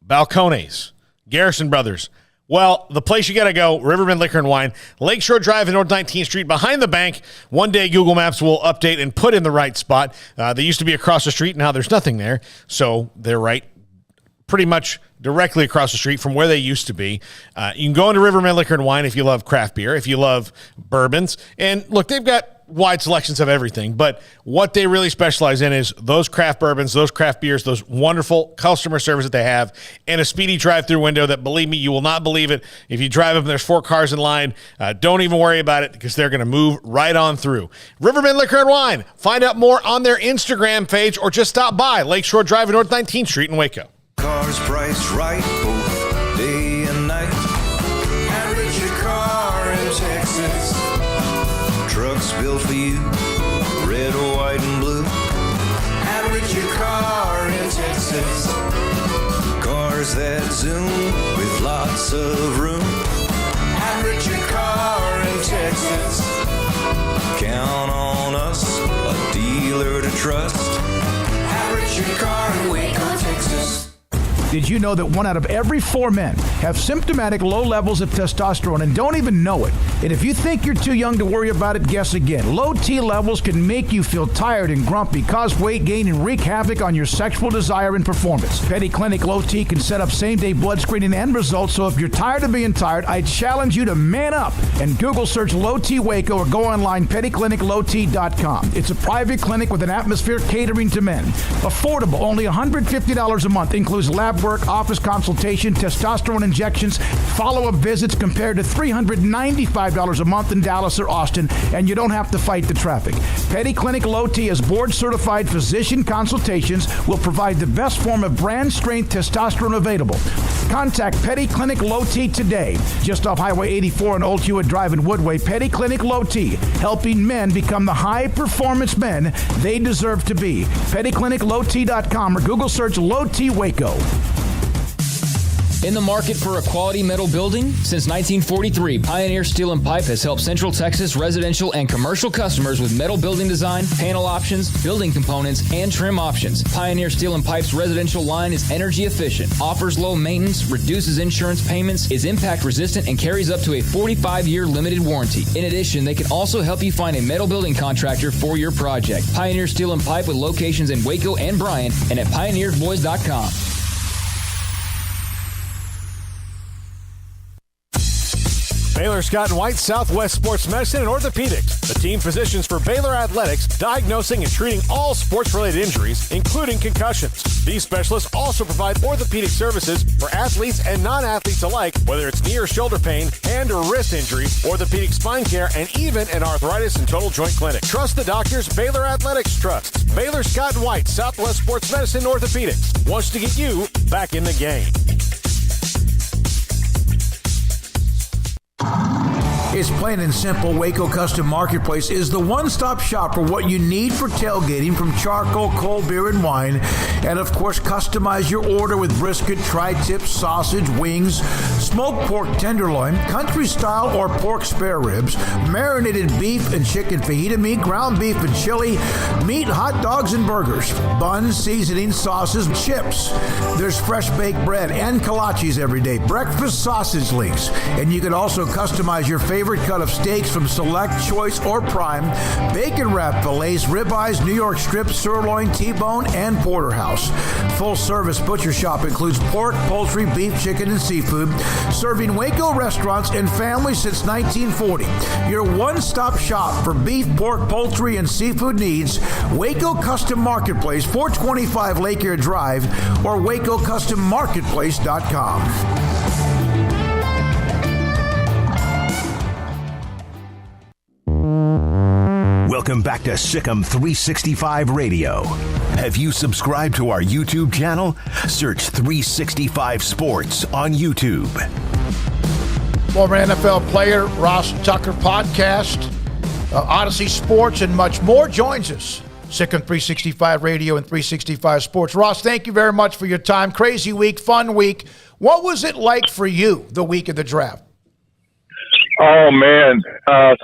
Balcones, Garrison Brothers? Well, the place you got to go, Riverbend Liquor and Wine, Lakeshore Drive and North 19th Street, behind the bank. One day Google Maps will update and put in the right spot. They used to be across the street. Now there's nothing there, so they're right pretty much directly across the street from where they used to be. You can go into Riverbend Liquor and Wine if you love craft beer, if you love bourbons. And look, they've got wide selections of everything, but what they really specialize in is those craft bourbons, those craft beers, those wonderful customer service that they have, and a speedy drive-through window that, believe me, you will not believe it. If you drive up and there's 4 cars in line, don't even worry about it because they're going to move right on through. Riverbend Liquor and Wine. Find out more on their Instagram page or just stop by Lakeshore Drive and North 19th Street in Waco. Cars priced right both day and night. At Richard Car in Texas. Trucks built for you, red, white, and blue. At Richard Car in Texas. Cars that zoom with lots of room. At Richard Car in Texas. Count on us, a dealer to trust. At Richard Car in Waco, Texas. Did you know that 1 out of every 4 men have symptomatic low levels of testosterone and don't even know it? And if you think you're too young to worry about it, guess again. Low T levels can make you feel tired and grumpy, cause weight gain, and wreak havoc on your sexual desire and performance. Petty Clinic Low T can set up same-day blood screening and results, so if you're tired of being tired, I challenge you to man up and Google search Low T Waco or go online pettycliniclowt.com. It's a private clinic with an atmosphere catering to men. Affordable, only $150 a month, includes lab work, office consultation, testosterone injections, follow-up visits compared to $395 a month in Dallas or Austin, and you don't have to fight the traffic. Petty Clinic Low T as board-certified physician consultations will provide the best form of brand-strength testosterone available. Contact Petty Clinic Low T today, just off Highway 84 and Old Hewitt Drive in Woodway. Petty Clinic Low T, helping men become the high-performance men they deserve to be. PettyClinicLowT.com or Google search Low T Waco. In the market for a quality metal building? Since 1943, Pioneer Steel and Pipe has helped Central Texas residential and commercial customers with metal building design, panel options, building components, and trim options. Pioneer Steel and Pipe's residential line is energy efficient, offers low maintenance, reduces insurance payments, is impact resistant, and carries up to a 45-year limited warranty. In addition, they can also help you find a metal building contractor for your project. Pioneer Steel and Pipe with locations in Waco and Bryan and at pioneersboys.com. Baylor Scott & White, Southwest Sports Medicine and Orthopedics, the team physicians for Baylor Athletics, diagnosing and treating all sports-related injuries, including concussions. These specialists also provide orthopedic services for athletes and non-athletes alike, whether it's knee or shoulder pain, hand or wrist injury, orthopedic spine care, and even an arthritis and total joint clinic. Trust the doctors Baylor Athletics trusts. Baylor Scott & White, Southwest Sports Medicine and Orthopedics wants to get you back in the game. It's plain and simple. Waco Custom Marketplace is the one-stop shop for what you need for tailgating, from charcoal, cold beer, and wine. And, of course, customize your order with brisket, tri-tip, sausage, wings, smoked pork tenderloin, country-style or pork spare ribs, marinated beef and chicken fajita meat, ground beef and chili, meat, hot dogs, and burgers, buns, seasoning, sauces, chips. There's fresh baked bread and kolaches every day, breakfast sausage links. And you can also customize your favorite cut of steaks from Select, Choice, or Prime, bacon wrap fillets, ribeyes, New York strip, sirloin, T-bone, and porterhouse. Full service butcher shop includes pork, poultry, beef, chicken, and seafood, serving Waco restaurants and families since 1940. Your one-stop shop for beef, pork, poultry, and seafood needs. Waco Custom Marketplace, 425 Lake Air Drive, or WacoCustomMarketplace.com. Welcome back to Sikkim 365 Radio. Have you subscribed to our YouTube channel? Search 365 Sports on YouTube. Former NFL player, Ross Tucker podcast, Odyssey Sports, and much more joins us. Sikkim 365 Radio and 365 Sports. Ross, thank you very much for your time. Crazy week, fun week. What was it like for you the week of the draft? Oh, man,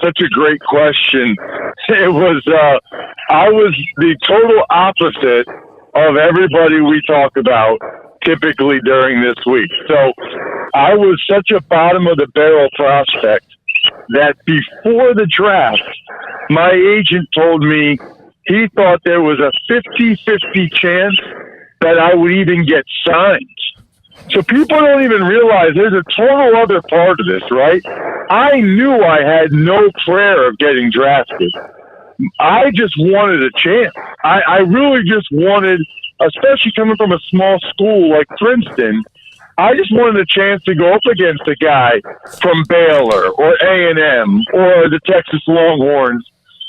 such a great question. It was, I was the total opposite of everybody we talk about typically during this week. So I was such a bottom of the barrel prospect that before the draft, my agent told me he thought there was a 50-50 chance that I would even get signed. So people don't even realize there's a total other part of this, right? I knew I had no prayer of getting drafted. I just wanted a chance. I really just wanted, especially coming from a small school like Princeton, I just wanted a chance to go up against a guy from Baylor or A&M or the Texas Longhorns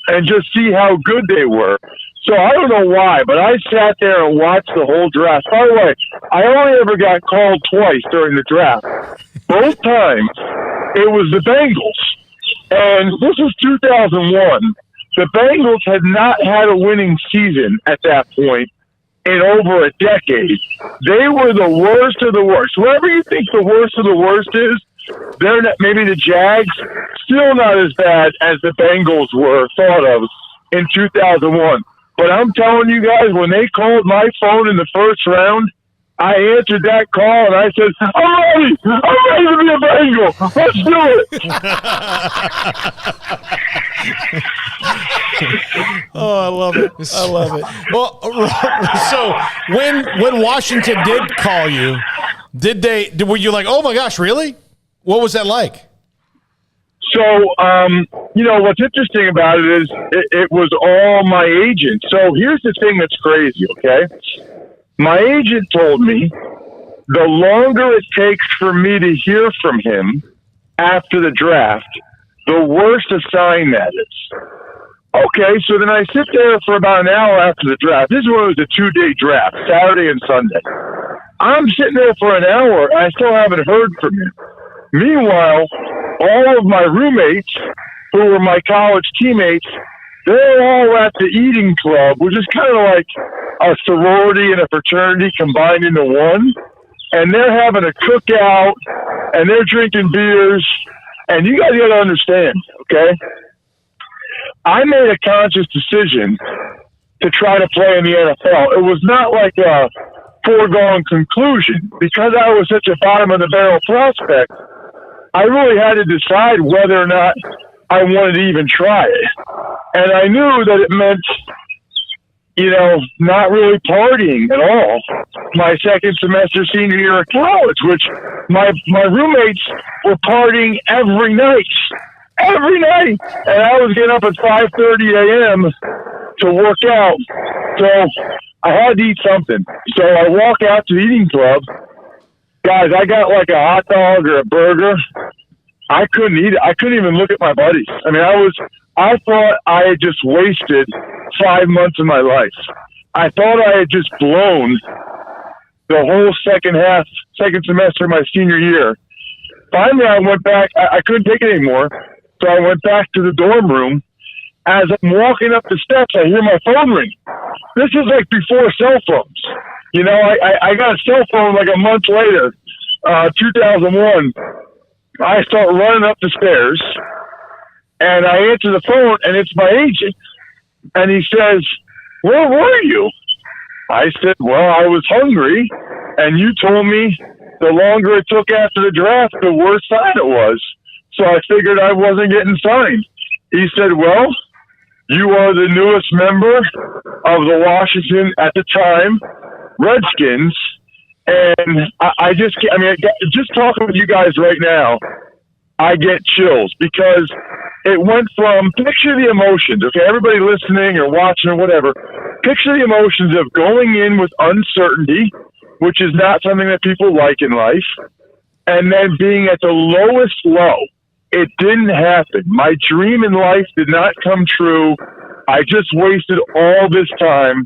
and just see how good they were. So I don't know why, but I sat there and watched the whole draft. By the way, I only ever got called twice during the draft. Both times, it was the Bengals. And this is 2001. The Bengals had not had a winning season at that point in over a decade. They were the worst of the worst. Whoever you think the worst of the worst is, they're not, maybe the Jags, still not as bad as the Bengals were thought of in 2001. But I'm telling you guys, when they called my phone in the first round, I answered that call and I said, I'm ready to be a Bengal. Let's do it. Oh, I love it. I love it. Well, so when Washington did call you, were you like, oh my gosh, really? What was that like? So, what's interesting about it is it was all my agent. So here's the thing that's crazy, okay? My agent told me the longer it takes for me to hear from him after the draft, the worse a sign that is. Okay, so then I sit there for about an hour after the draft. This is when it was a 2-day draft, Saturday and Sunday. I'm sitting there for an hour, and I still haven't heard from him. Meanwhile, all of my roommates, who were my college teammates, they're all at the eating club, which is kind of like a sorority and a fraternity combined into one. and they're having a cookout, and they're drinking beers, and you guys got to understand, okay? I made a conscious decision to try to play in the NFL. It was not like a foregone conclusion. Because I was such a bottom-of-the-barrel prospect, I really had to decide whether or not I wanted to even try it. And I knew that it meant, not really partying at all. My second semester senior year of college, which my roommates were partying every night. Every night. And I was getting up at 5:30 a.m. to work out. So I had to eat something. So I walk out to the eating club. Guys, I got like a hot dog or a burger. I couldn't eat it. I couldn't even look at my buddies. I mean, I thought I had just wasted 5 months of my life. I thought I had just blown the whole second semester of my senior year. Finally, I went back. I couldn't take it anymore. So I went back to the dorm room. As I'm walking up the steps, I hear my phone ring. This is like before cell phones. I got a cell phone like a month later, 2001. I start running up the stairs, and I answer the phone, and it's my agent. And he says, "Where were you?" I said, "Well, I was hungry, and you told me the longer it took after the draft, the worse sign it was. So I figured I wasn't getting signed." He said, "Well, you are the newest member of the Washington, at the time, Redskins." And just talking with you guys right now, I get chills because it went from, picture the emotions, okay? Everybody listening or watching or whatever, picture the emotions of going in with uncertainty, which is not something that people like in life, and then being at the lowest low. It didn't happen. My dream in life did not come true. I just wasted all this time.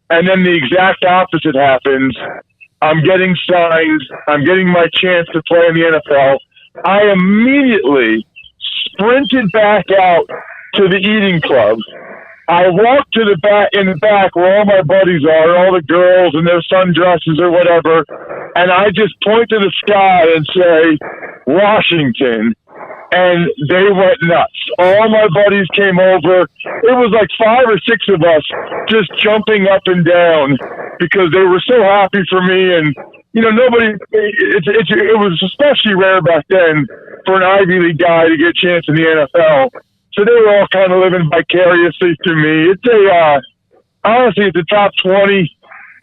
And then the exact opposite happens. I'm getting signed. I'm getting my chance to play in the NFL. I immediately sprinted back out to the eating club. I walked to the back, in the back where all my buddies are, all the girls in their sundresses or whatever, and I just point to the sky and say, "Washington." And they went nuts. All my buddies came over. It was like 5 or 6 of us just jumping up and down because they were so happy for me. And, nobody, it was especially rare back then for an Ivy League guy to get a chance in the NFL. So they were all kind of living vicariously through me. Honestly, it's a top 20,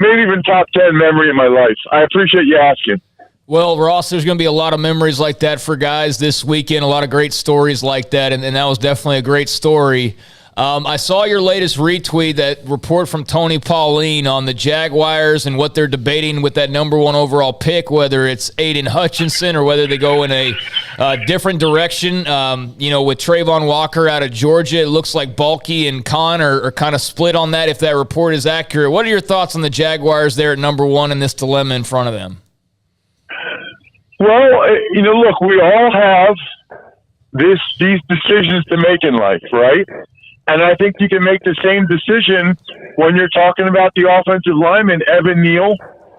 maybe even top 10 memory in my life. I appreciate you asking. Well, Ross, there's going to be a lot of memories like that for guys this weekend, a lot of great stories like that, and that was definitely a great story. I saw your latest retweet, that report from Tony Pauline on the Jaguars and what they're debating with that number 1 overall pick, whether it's Aiden Hutchinson or whether they go in a different direction. With Trayvon Walker out of Georgia, it looks like Balky and Khan are kind of split on that, if that report is accurate. What are your thoughts on the Jaguars there at number 1 and this dilemma in front of them? Well, look, we all have these decisions to make in life, right? And I think you can make the same decision when you're talking about the offensive linemen, Evan Neal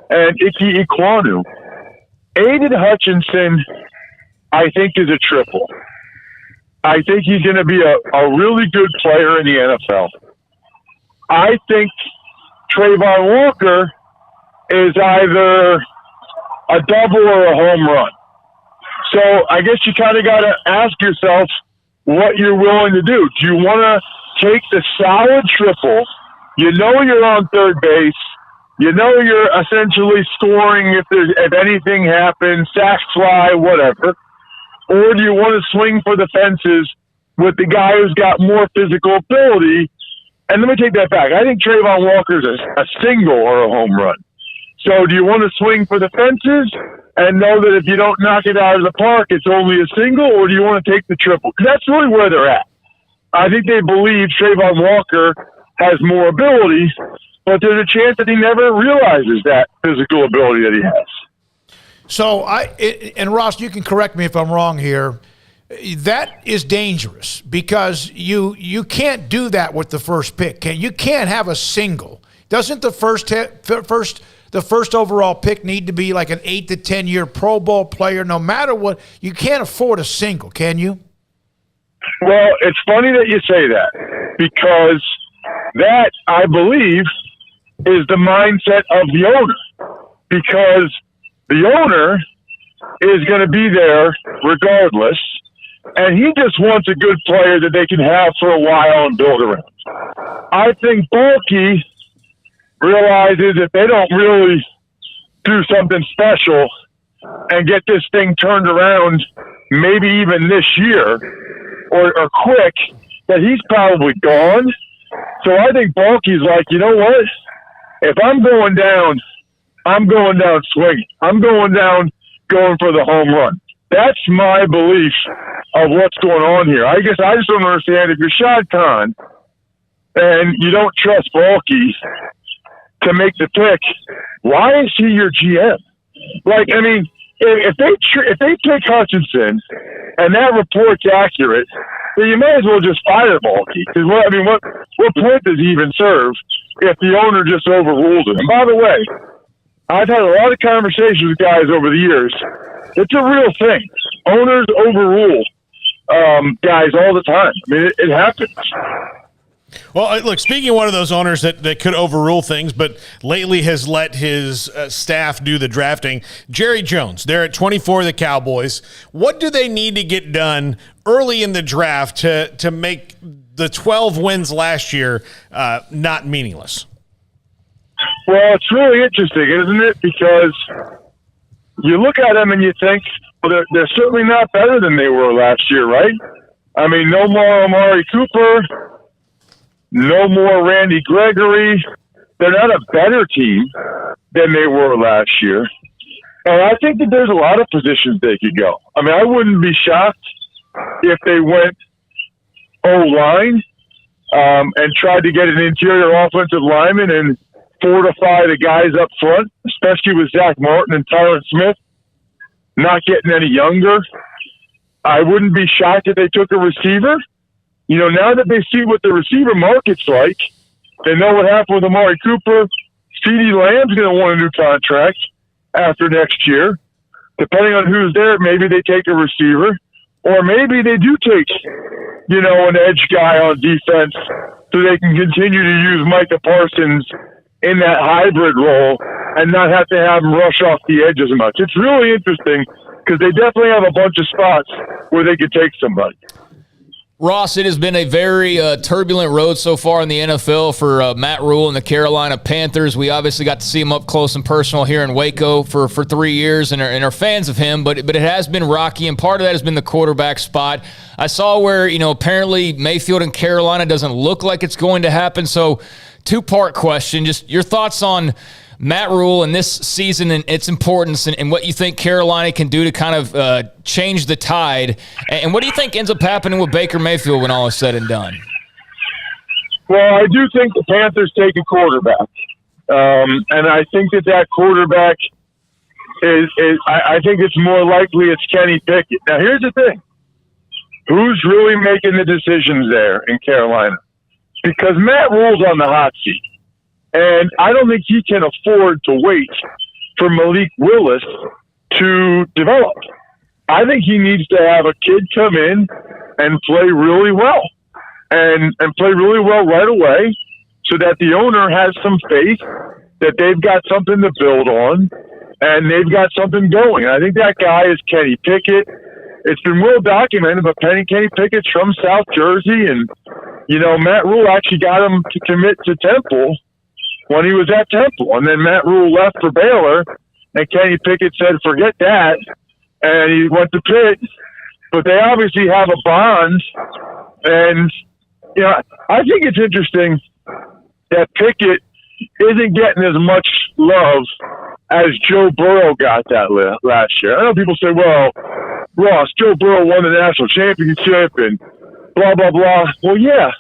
and Ike Ekwonu. Aiden Hutchinson, I think, is a triple. I think he's going to be a really good player in the NFL. I think Trayvon Walker is either a double or a home run. So I guess you kind of got to ask yourself what you're willing to do. Do you want to take the solid triple? You're on third base. You're essentially scoring if anything happens, sacks fly, whatever. Or do you want to swing for the fences with the guy who's got more physical ability? And let me take that back. I think Trayvon Walker's a single or a home run. So do you want to swing for the fences and know that if you don't knock it out of the park, it's only a single, or do you want to take the triple? Because that's really where they're at. I think they believe Trayvon Walker has more ability, but there's a chance that he never realizes that physical ability that he has. So and Ross, you can correct me if I'm wrong here. That is dangerous because you can't do that with the first pick. You can't have a single. Doesn't the first overall pick need to be like an 8 to 10 year Pro Bowl player? No matter what, you can't afford a single, can you? Well, it's funny that you say that, because that, I believe, is the mindset of the owner, because the owner is going to be there regardless, and he just wants a good player that they can have for a while and build around. I think Balky realizes if they don't really do something special and get this thing turned around, maybe even this year or quick, that he's probably gone. So I think Balky's like, you know what? If I'm going down, I'm going down swinging. I'm going down going for the home run. That's my belief of what's going on here. I guess I just don't understand, if you're Shad Khan and you don't trust Balky to make the pick, why is he your GM? Like, I mean, if they pick Hutchinson and that report's accurate, then you may as well just fire Balky. Because what point does he even serve if the owner just overruled him? And by the way, I've had a lot of conversations with guys over the years. It's a real thing. Owners overrule guys all the time. I mean, it happens. Well, look, speaking of one of those owners that could overrule things, but lately has let his staff do the drafting, Jerry Jones. They're at 24, the Cowboys. What do they need to get done early in the draft to make the 12 wins last year not meaningless? Well, it's really interesting, isn't it? Because you look at them and you think, well, they're certainly not better than they were last year, right? I mean, no more Amari Cooper. No more Randy Gregory. They're not a better team than they were last year. And I think that there's a lot of positions they could go. I mean, I wouldn't be shocked if they went O-line and tried to get an interior offensive lineman and fortify the guys up front, especially with Zach Martin and Tyron Smith not getting any younger. I wouldn't be shocked if they took a receiver. You know, now that they see what the receiver market's like, they know what happened with Amari Cooper. CeeDee Lamb's going to want a new contract after next year. Depending on who's there, maybe they take a receiver, or maybe they do take, you know, an edge guy on defense so they can continue to use Micah Parsons in that hybrid role and not have to have him rush off the edge as much. It's really interesting because they definitely have a bunch of spots where they could take somebody. Ross, it has been a very turbulent road so far in the NFL for Matt Rule and the Carolina Panthers. We obviously got to see him up close and personal here in Waco for 3 years and are fans of him, but it has been rocky, and part of that has been the quarterback spot. I saw where, you know, apparently Mayfield in Carolina doesn't look like it's going to happen. So, two-part question, just your thoughts on Matt Rule and this season and its importance and what you think Carolina can do to kind of change the tide. And what do you think ends up happening with Baker Mayfield when all is said and done? Well, I do think the Panthers take a quarterback. And I think that quarterback I think it's more likely it's Kenny Pickett. Now, here's the thing. Who's really making the decisions there in Carolina? Because Matt Rule's on the hot seat. And I don't think he can afford to wait for Malik Willis to develop. I think he needs to have a kid come in and play really well and play really well right away so that the owner has some faith that they've got something to build on and they've got something going. I think that guy is Kenny Pickett. It's been well documented, but Kenny Pickett's from South Jersey, and, you know, Matt Rule actually got him to commit to Temple when he was at Temple. And then Matt Rule left for Baylor, and Kenny Pickett said, forget that, and he went to Pitt. But they obviously have a bond, and, you know, I think it's interesting that Pickett isn't getting as much love as Joe Burrow got that last year. I know people say, well, Ross, Joe Burrow won the national championship and blah, blah, blah. Well, yeah.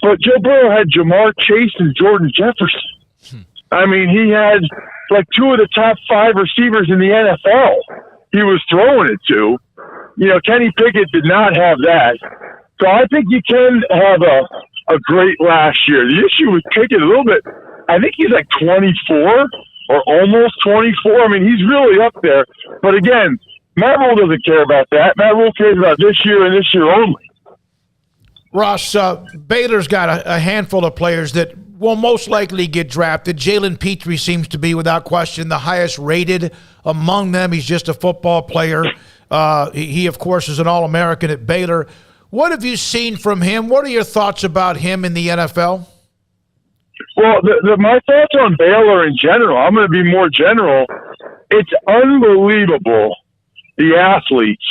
But Joe Burrow had Jamar Chase and Jordan Jefferson. I mean, he had like two of the top 5 receivers in the NFL he was throwing it to. You know, Kenny Pickett did not have that. So I think you can have a great last year. The issue with Pickett a little bit I think he's like 24 or almost 24. I mean, he's really up there. But again, Matt Rule doesn't care about that. Matt Rule cares about this year and this year only. Ross, Baylor's got a handful of players that will most likely get drafted. Jalen Petrie seems to be, without question, the highest rated among them. He's just a football player. He, of course, is an All-American at Baylor. What have you seen from him? What are your thoughts about him in the NFL? Well, my thoughts on Baylor in general, I'm going to be more general. It's unbelievable the athletes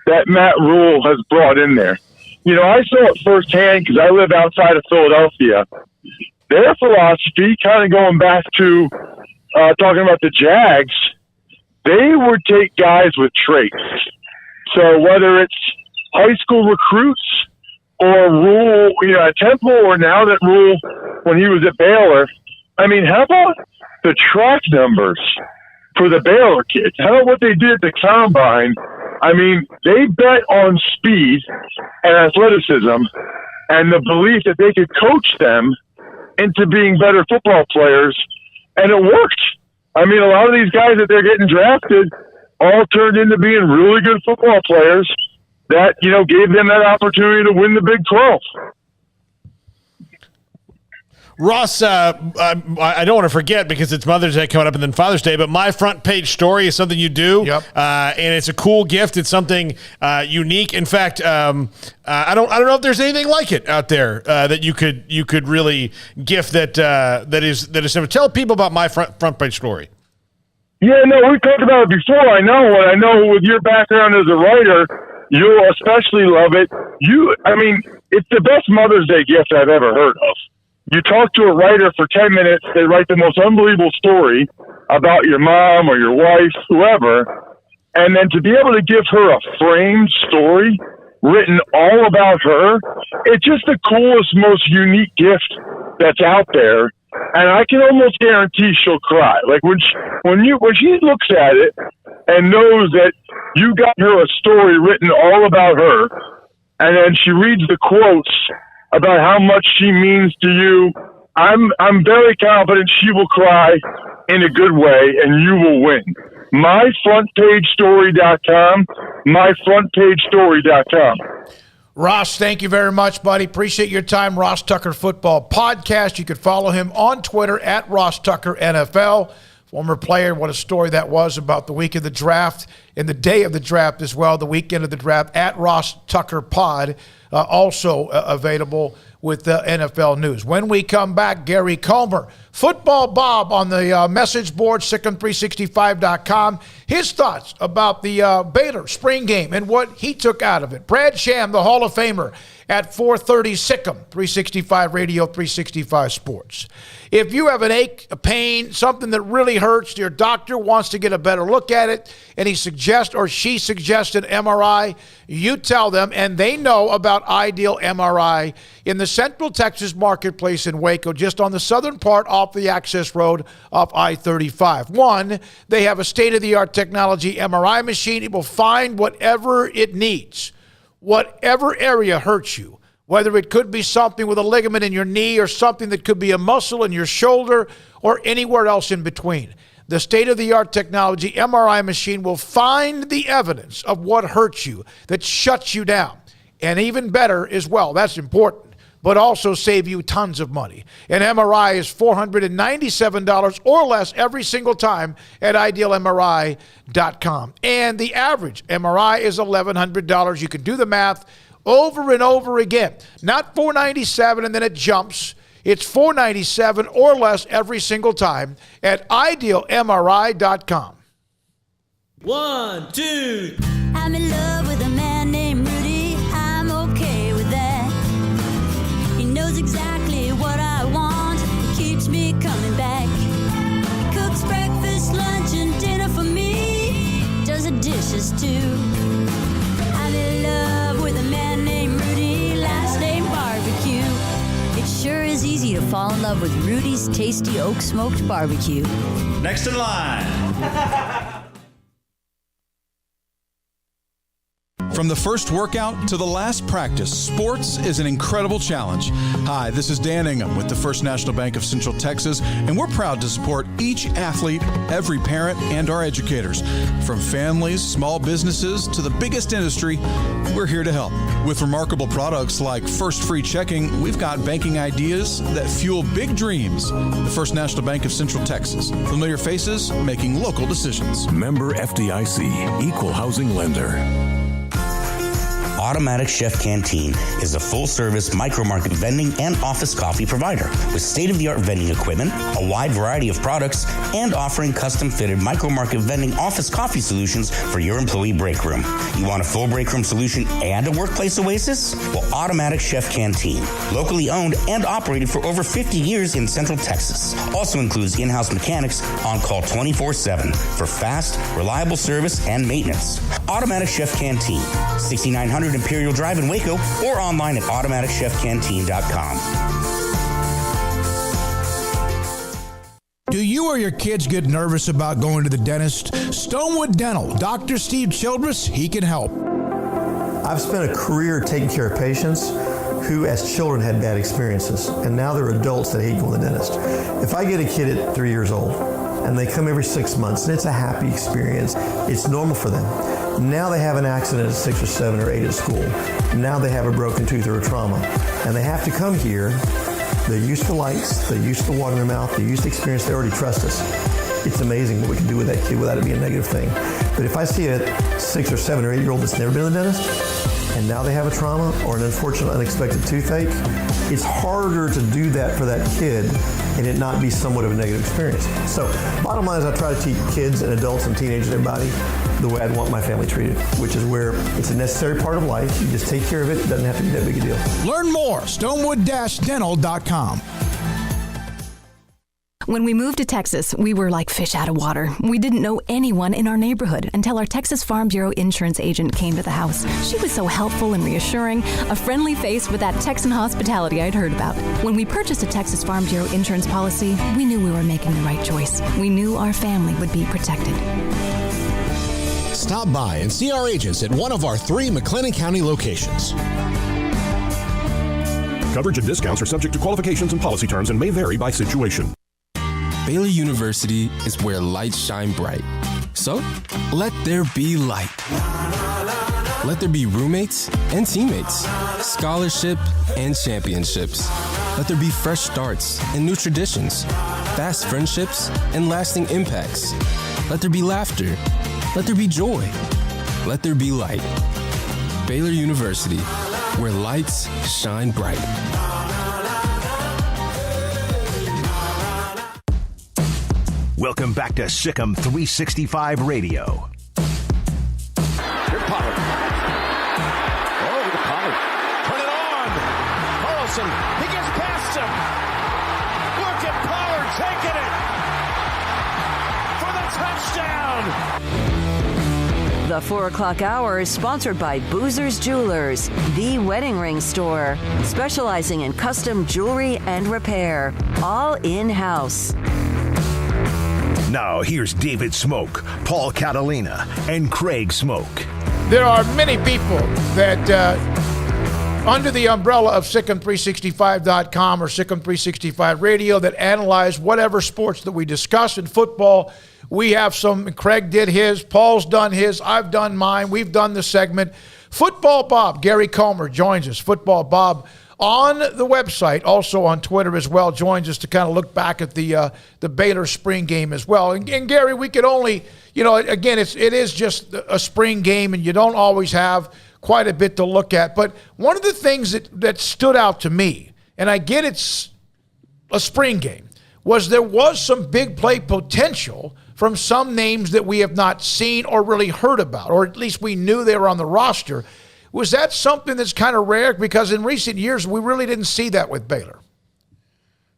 that Matt Rule has brought in there. You know, I saw it firsthand because I live outside of Philadelphia. Their philosophy, kind of going back to talking about the Jags, they would take guys with traits. So whether it's high school recruits or Rule, at Temple, or now that Rule when he was at Baylor, I mean, how about the track numbers for the Baylor kids? How about what they did at the Combine? I mean, they bet on speed and athleticism and the belief that they could coach them into being better football players, and it worked. I mean, a lot of these guys that they're getting drafted all turned into being really good football players that, gave them that opportunity to win the Big 12. Ross, I don't want to forget because it's Mother's Day coming up and then Father's Day, but my front page story is something you do, and it's a cool gift. It's something unique. In fact, I don't know if there's anything like it out there that you could really gift that is similar. Tell people about my front page story. Yeah, no, we've talked about it before. I know with your background as a writer, you'll especially love it. It's the best Mother's Day gift I've ever heard of. You talk to a writer for 10 minutes, they write the most unbelievable story about your mom or your wife, whoever, and then to be able to give her a framed story written all about her, it's just the coolest, most unique gift that's out there. And I can almost guarantee she'll cry. Like when she looks at it and knows that you got her a story written all about her, and then she reads the quotes about how much she means to you, I'm very confident she will cry in a good way and you will win. MyFrontPageStory.com, MyFrontPageStory.com. Ross, thank you very much, buddy. Appreciate your time. Ross Tucker Football Podcast. You could follow him on Twitter at Ross Tucker NFL. Former player, what a story that was about the week of the draft and the day of the draft as well, the weekend of the draft at Ross Tucker Pod, also available with NFL news. When we come back, Gary Comer, Football Bob on the message board, Sikkim365.com, his thoughts about the Baylor spring game and what he took out of it. Brad Sham, the Hall of Famer, at 4:30 Sikkim, 365 Radio, 365 Sports. If you have an ache, a pain, something that really hurts, your doctor wants to get a better look at it, and he suggests or she suggests an MRI, you tell them, and they know about Ideal MRI in the Central Texas Marketplace in Waco, just on the southern part off the access road off I-35. One, they have a state-of-the-art technology MRI machine. It will find whatever it needs, whatever area hurts you, whether it could be something with a ligament in your knee or something that could be a muscle in your shoulder or anywhere else in between. The state-of-the-art technology MRI machine will find the evidence of what hurts you, that shuts you down. And even better as well, that's important, but also save you tons of money. An MRI is $497 or less every single time at idealmri.com. And the average MRI is $1,100. You can do the math over and over again. Not $497 and then it jumps. It's $497 or less every single time at idealmri.com. 1, 2. I'm in love with a man named Rudy. I'm okay with that. He knows exactly what I want. He keeps me coming back. He cooks breakfast, lunch, and dinner for me. Does the dishes too. I'm in love with a man named Rudy. Last name Barbecue. It sure is easy to fall in love with Rudy's Tasty Oak Smoked Barbecue. Next in line. From the first workout to the last practice, sports is an incredible challenge. Hi, this is Dan Ingham with the First National Bank of Central Texas, and we're proud to support each athlete, every parent, and our educators. From families, small businesses, to the biggest industry, we're here to help. With remarkable products like First Free Checking, we've got banking ideas that fuel big dreams. The First National Bank of Central Texas. Familiar faces making local decisions. Member FDIC, Equal Housing Lender. Automatic Chef Canteen is a full-service micro-market vending and office coffee provider with state-of-the-art vending equipment, a wide variety of products, and offering custom-fitted micro-market vending office coffee solutions for your employee break room. You want a full break room solution and a workplace oasis? Well, Automatic Chef Canteen, locally owned and operated for over 50 years in Central Texas, also includes in-house mechanics on call 24/7 for fast, reliable service and maintenance. Automatic Chef Canteen, 6900 Imperial Drive in Waco, or online at automaticchefcanteen.com. Do you or your kids get nervous about going to the dentist? Stonewood Dental, Dr. Steve Childress, he can help. I've spent a career taking care of patients who as children had bad experiences, and now they're adults that hate going to the dentist. If I get a kid at 3 years old and they come every 6 months and it's a happy experience, it's normal for them. Now they have an accident at 6 or 7 or 8 at school. Now they have a broken tooth or a trauma. And they have to come here. They're used to lights. They're used to water in their mouth. They're used to experience. They already trust us. It's amazing what we can do with that kid without it being a negative thing. But if I see a 6 or 7 or 8 year old that's never been to the dentist, and now they have a trauma or an unfortunate unexpected toothache, it's harder to do that for that kid and it not be somewhat of a negative experience. So bottom line is I try to teach kids and adults and teenagers and everybody the way I'd want my family treated, which is where it's a necessary part of life. You just take care of it. It doesn't have to be that big a deal. Learn more, stonewood-dental.com. When we moved to Texas, we were like fish out of water. We didn't know anyone in our neighborhood until our Texas Farm Bureau insurance agent came to the house. She was so helpful and reassuring, a friendly face with that Texan hospitality I'd heard about. When we purchased a Texas Farm Bureau insurance policy, we knew we were making the right choice. We knew our family would be protected. Stop by and see our agents at one of our 3 McLennan County locations. Coverage and discounts are subject to qualifications and policy terms and may vary by situation. Baylor University is where lights shine bright. So, let there be light. Let there be roommates and teammates, scholarship and championships. Let there be fresh starts and new traditions, fast friendships and lasting impacts. Let there be laughter. Let there be joy. Let there be light. Baylor University, where lights shine bright. Welcome back to Sikkim 365 Radio. Here's Pollard. Over to Pollard. Turn it on. Carlson. He gets past him. Look at Pollard taking it for the touchdown. The 4 o'clock hour is sponsored by Boozer's Jewelers, the wedding ring store, specializing in custom jewelry and repair, all in-house. Now, here's David Smoak, Paul Catalina, and Craig Smoak. There are many people that, under the umbrella of Sikkim365.com or Sikkim365 Radio, that analyze whatever sports that we discuss in football. We have some, Craig did his, Paul's done his, I've done mine, we've done the segment. Football Bob, Gary Comer joins us. Football Bob on the website, also on Twitter as well, joins us to kind of look back at the Baylor spring game as well. And Gary, we could only, again, it is just a spring game, and you don't always have quite a bit to look at. But one of the things that stood out to me, and I get it's a spring game, was there was some big play potential from some names that we have not seen or really heard about, or at least we knew they were on the roster. Was that something that's kind of rare? Because in recent years, we really didn't see that with Baylor.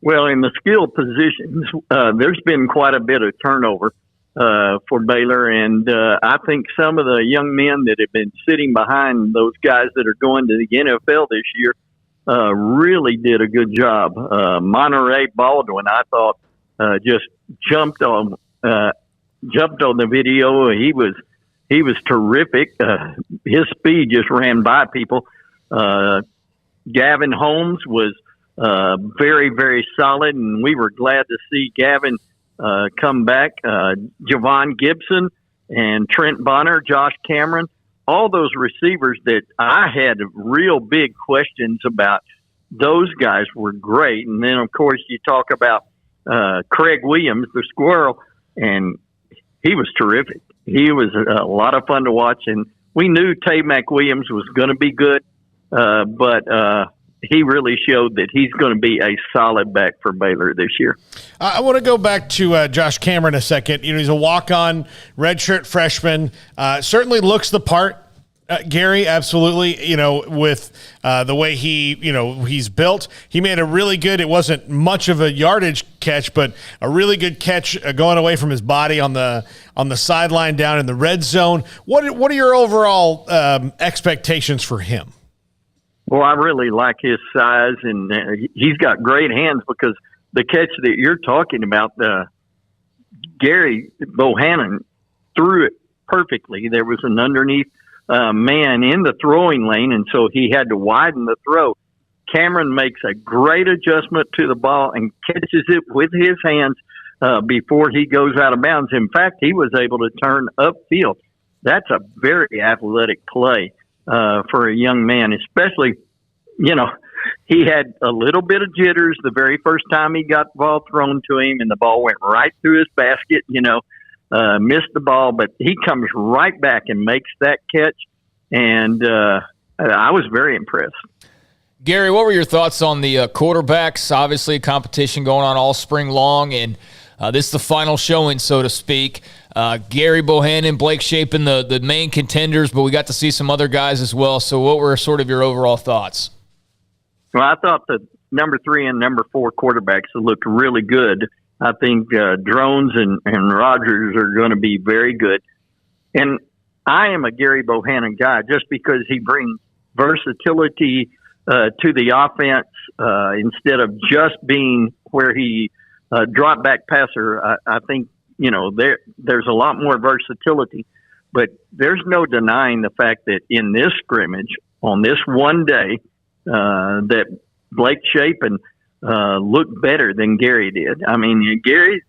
Well, in the skill positions, there's been quite a bit of turnover for Baylor. And I think some of the young men that have been sitting behind those guys that are going to the NFL this year really did a good job. Monterey Baldwin, I thought, just jumped on the video. he was terrific. His speed just ran by people. Gavin Holmes was very, very solid, and we were glad to see Gavin come back. Javon Gibson and Trent Bonner, Josh Cameron, all those receivers that I had real big questions about, those guys were great. And then, of course, you talk about Craig Williams, the squirrel, and he was terrific. He was a lot of fun to watch, and we knew Tay-Mac Williams was going to be good, but he really showed that he's going to be a solid back for Baylor this year. I want to go back to Josh Cameron a second. You know, he's a walk-on redshirt freshman. Certainly looks the part. Gary, absolutely. You know, with the way he's built, he made a really good. It wasn't much of a yardage catch, but a really good catch going away from his body on the sideline down in the red zone. What are your overall expectations for him? Well, I really like his size, and he's got great hands, because the catch that you're talking about, Gary Bohannon threw it perfectly. There was an underneath man in the throwing lane, and so he had to widen the throw. Cameron makes a great adjustment to the ball and catches it with his hands before he goes out of bounds. In fact, he was able to turn upfield. That's a very athletic play for a young man, especially, you know, he had a little bit of jitters the very first time he got the ball thrown to him, and the ball went right through his basket, missed the ball, but he comes right back and makes that catch, and I was very impressed. Gary, what were your thoughts on the quarterbacks? Obviously, a competition going on all spring long, and this is the final showing, so to speak. Gary Bohannon, Blake Shapen, the main contenders, but we got to see some other guys as well. So what were sort of your overall thoughts? Well, I thought the number 3 and number 4 quarterbacks looked really good. I think Drones and Rogers are going to be very good. And I am a Gary Bohannon guy just because he brings versatility to the offense instead of just being where he drop back passer. I think, there's a lot more versatility. But there's no denying the fact that in this scrimmage, on this one day, that Blake Shapen looked better than Gary did. I mean, Gary's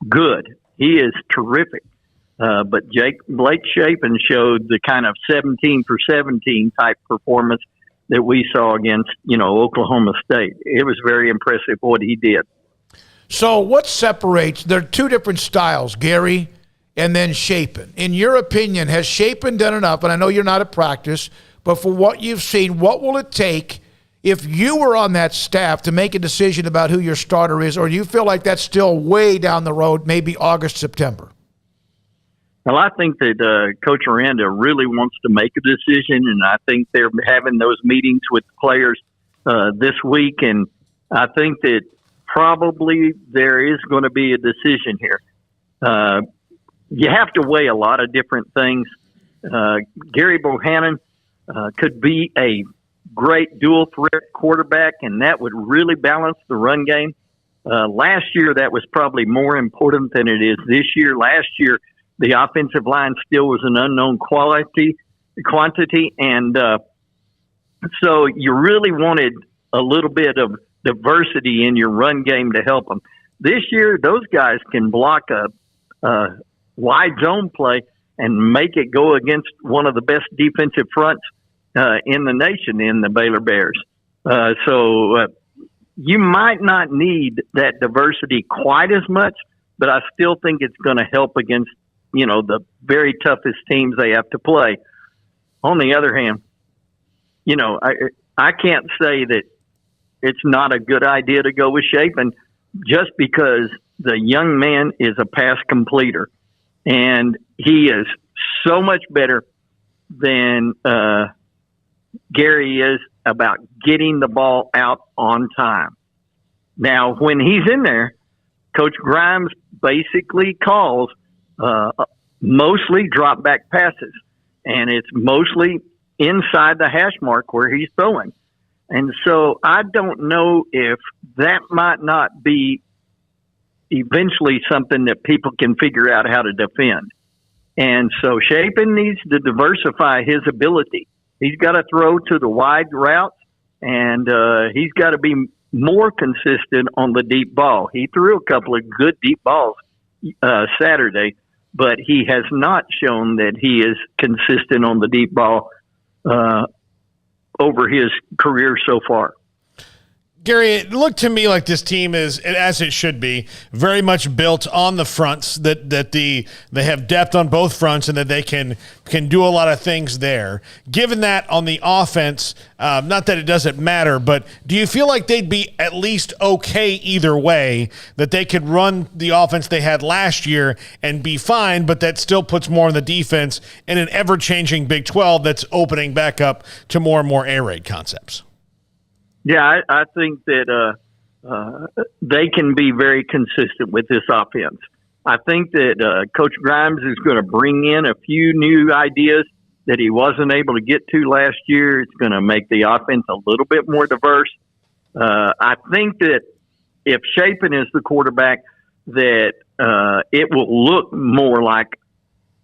good. He is terrific. But Blake Shapen showed the kind of 17 for 17 type performance that we saw against, Oklahoma State. It was very impressive what he did. So what separates, there are two different styles, Gary and then Shapen. In your opinion, has Shapen done enough? And I know you're not at practice, but for what you've seen, what will it take if you were on that staff to make a decision about who your starter is, or do you feel like that's still way down the road, maybe August, September? Well, I think that Coach Aranda really wants to make a decision, and I think they're having those meetings with players this week, and I think that probably there is going to be a decision here. You have to weigh a lot of different things. Gary Bohannon could be a great dual threat quarterback, and that would really balance the run game. Last year, that was probably more important than it is this year. Last year, the offensive line still was an unknown quantity, and so you really wanted a little bit of diversity in your run game to help them. This year, those guys can block a wide zone play and make it go against one of the best defensive fronts in the nation in the Baylor Bears. So you might not need that diversity quite as much, but I still think it's going to help against, the very toughest teams they have to play. On the other hand, I can't say that it's not a good idea to go with Shapen just because the young man is a pass completer, and he is so much better than Gary is about getting the ball out on time. Now, when he's in there, Coach Grimes basically calls mostly drop back passes, and it's mostly inside the hash mark where he's throwing. And so I don't know if that might not be eventually something that people can figure out how to defend. And so Shapen needs to diversify his ability. He's got to throw to the wide routes, and he's got to be more consistent on the deep ball. He threw a couple of good deep balls Saturday, but he has not shown that he is consistent on the deep ball over his career so far. Gary, it looked to me like this team is, as it should be, very much built on the fronts, that they have depth on both fronts and that they can do a lot of things there. Given that on the offense, not that it doesn't matter, but do you feel like they'd be at least okay either way, that they could run the offense they had last year and be fine, but that still puts more on the defense in an ever-changing Big 12 that's opening back up to more and more air raid concepts? Yeah, I think that they can be very consistent with this offense. I think that Coach Grimes is going to bring in a few new ideas that he wasn't able to get to last year. It's going to make the offense a little bit more diverse. I think that if Shapen is the quarterback, that it will look more like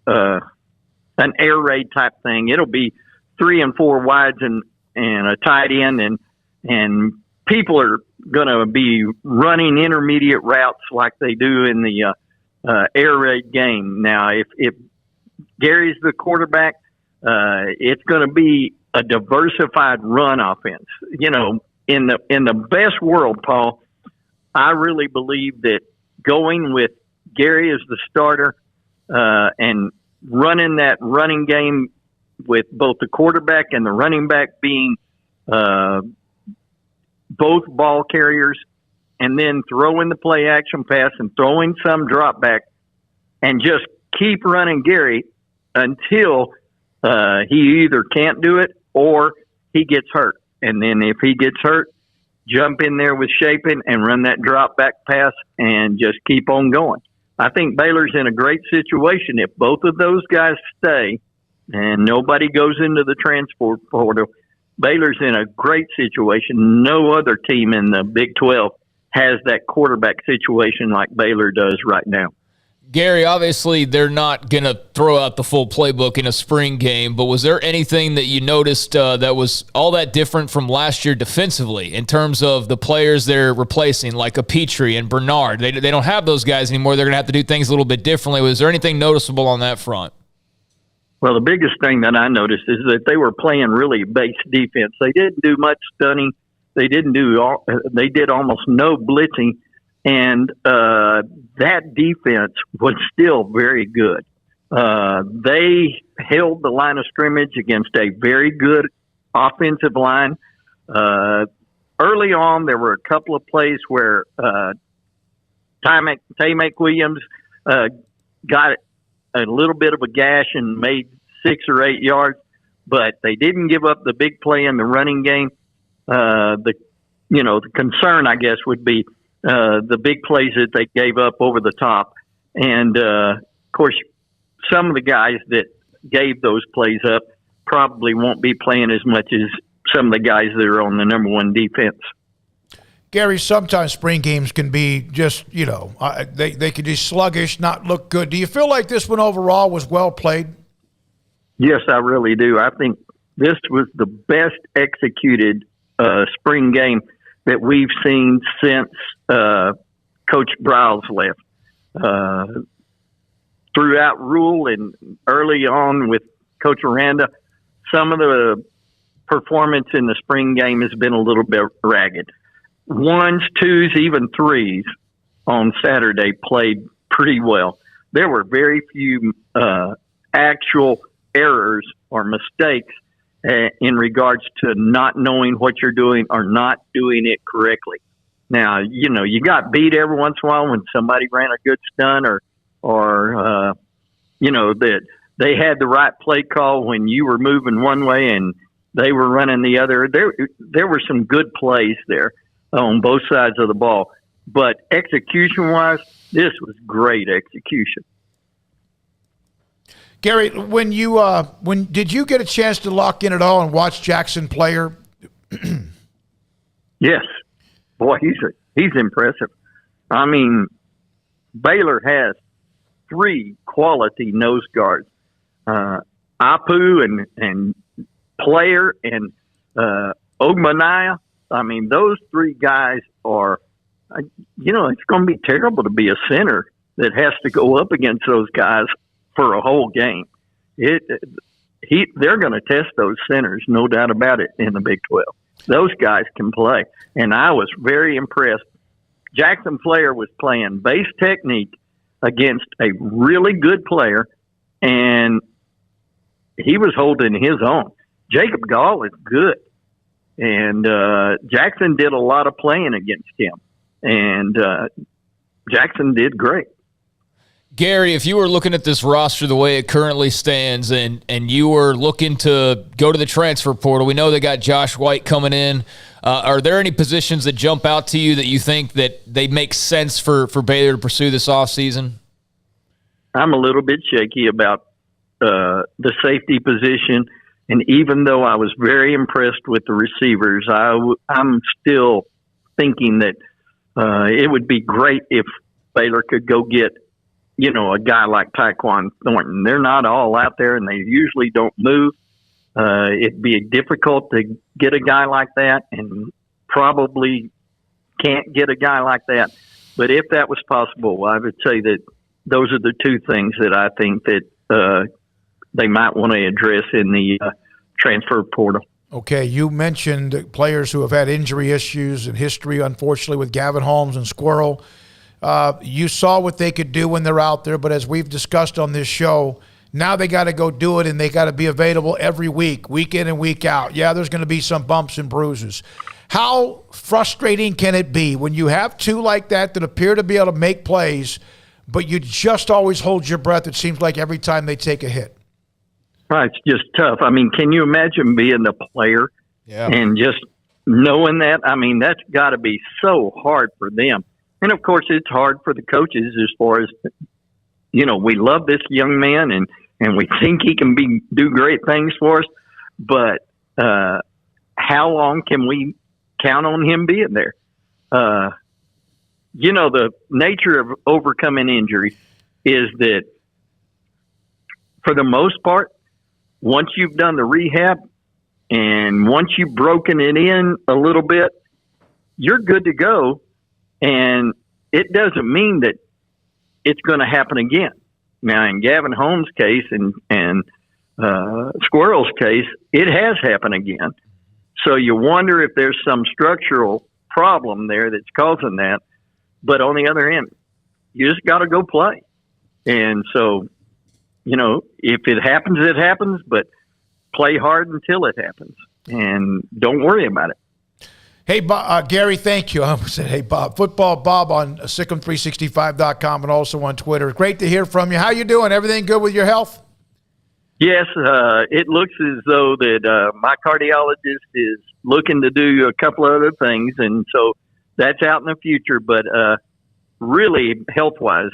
an air raid type thing. It'll be 3 and 4 wides and a tight end, and people are going to be running intermediate routes like they do in the air raid game. Now, if Gary's the quarterback, it's going to be a diversified run offense. You know, in the best world, Paul, I really believe that going with Gary as the starter and running that running game with both the quarterback and the running back being both ball carriers, and then throw in the play action pass and throw in some drop back and just keep running Gary until he either can't do it or he gets hurt. And then if he gets hurt, jump in there with Shapen and run that drop back pass and just keep on going. I think Baylor's in a great situation. If both of those guys stay and nobody goes into the transfer portal, Baylor's in a great situation. No other team in the Big 12 has that quarterback situation like Baylor does right now. Gary, obviously they're not going to throw out the full playbook in a spring game, but was there anything that you noticed that was all that different from last year defensively in terms of the players they're replacing, like a Petrie and Bernard? They don't have those guys anymore. They're going to have to do things a little bit differently. Was there anything noticeable on that front? Well, the biggest thing that I noticed is that they were playing really base defense. They didn't do much stunning. They did almost no blitzing, and that defense was still very good. They held the line of scrimmage against a very good offensive line. Early on, there were a couple of plays where Tay-Make Williams got a little bit of a gash and made 6 or 8 yards, but they didn't give up the big play in the running game. The concern, I guess, would be the big plays that they gave up over the top. And, of course, some of the guys that gave those plays up probably won't be playing as much as some of the guys that are on the number one defense. Gary, sometimes spring games can be just, they can be sluggish, not look good. Do you feel like this one overall was well played? Yes, I really do. I think this was the best executed spring game that we've seen since Coach Briles left. Throughout Rule and early on with Coach Aranda, some of the performance in the spring game has been a little bit ragged. 1s, 2s, even 3s on Saturday played pretty well. There were very few actual errors or mistakes in regards to not knowing what you're doing or not doing it correctly. Now, you got beat every once in a while when somebody ran a good stunt or that they had the right play call when you were moving one way and they were running the other. There were some good plays there on both sides of the ball. But execution-wise, this was great execution. Gary, when did you get a chance to lock in at all and watch Jackson Player? Yes. Boy, he's impressive. I mean, Baylor has three quality nose guards. Apu and Player and Ogmanaya. I mean, those three guys are, it's going to be terrible to be a center that has to go up against those guys for a whole game. They're going to test those centers, no doubt about it, in the Big 12. Those guys can play. And I was very impressed. Jackson Player was playing base technique against a really good player, and he was holding his own. Jacob Gall is good. And Jackson did a lot of playing against him. And Jackson did great. Gary, if you were looking at this roster the way it currently stands and you were looking to go to the transfer portal, we know they got Josh White coming in. Are there any positions that jump out to you that you think that they make sense for Baylor to pursue this offseason? I'm a little bit shaky about the safety position. And even though I was very impressed with the receivers, I'm still thinking that it would be great if Baylor could go get, a guy like Tyquan Thornton. They're not all out there, and they usually don't move. It'd be difficult to get a guy like that, and probably can't get a guy like that. But if that was possible, I would say that those are the two things that I think that they might want to address in the transfer portal. Okay, you mentioned players who have had injury issues and history, unfortunately, with Gavin Holmes and Squirrel. You saw what they could do when they're out there, but as we've discussed on this show, now they got to go do it, and they got to be available every week in and week out. Yeah, there's going to be some bumps and bruises. How frustrating can it be when you have two like that appear to be able to make plays, but you just always hold your breath, it seems like, every time they take a hit? Right, it's just tough. I mean, can you imagine being the player and just knowing that? I mean, that's got to be so hard for them. And, of course, it's hard for the coaches as far as, we love this young man and we think he can do great things for us. But how long can we count on him being there? The nature of overcoming injury is that, for the most part, once you've done the rehab and once you've broken it in a little bit, you're good to go. And it doesn't mean that it's going to happen again. Now, in Gavin Holmes' case and Squirrel's case, it has happened again. So you wonder if there's some structural problem there that's causing that. But on the other hand, you just got to go play. And so, if it happens, it happens, but play hard until it happens. And don't worry about it. Hey, Gary, thank you. I almost said, hey, Bob. Football Bob on Sikkim365.com and also on Twitter. Great to hear from you. How you doing? Everything good with your health? Yes, it looks as though that my cardiologist is looking to do a couple of other things, and so that's out in the future. But really, health-wise,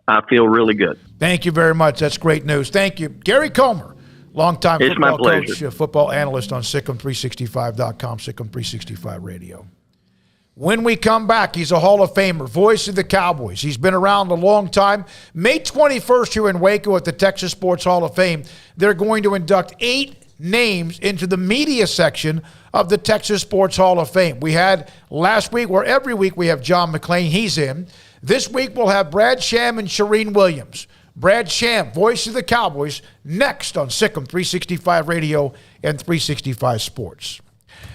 I feel really good. Thank you very much. That's great news. Thank you. Gary Comer. Longtime football coach, football analyst on Sikkim365.com, Sikkim365 Radio. When we come back, he's a Hall of Famer, voice of the Cowboys. He's been around a long time. May 21st here in Waco at the Texas Sports Hall of Fame, they're going to induct 8 names into the media section of the Texas Sports Hall of Fame. We had last week, where every week we have John McClain. He's in. This week we'll have Brad Sham and Shireen Williams. Brad Sham, voice of the Cowboys, next on Sikkim 365 Radio and 365 Sports.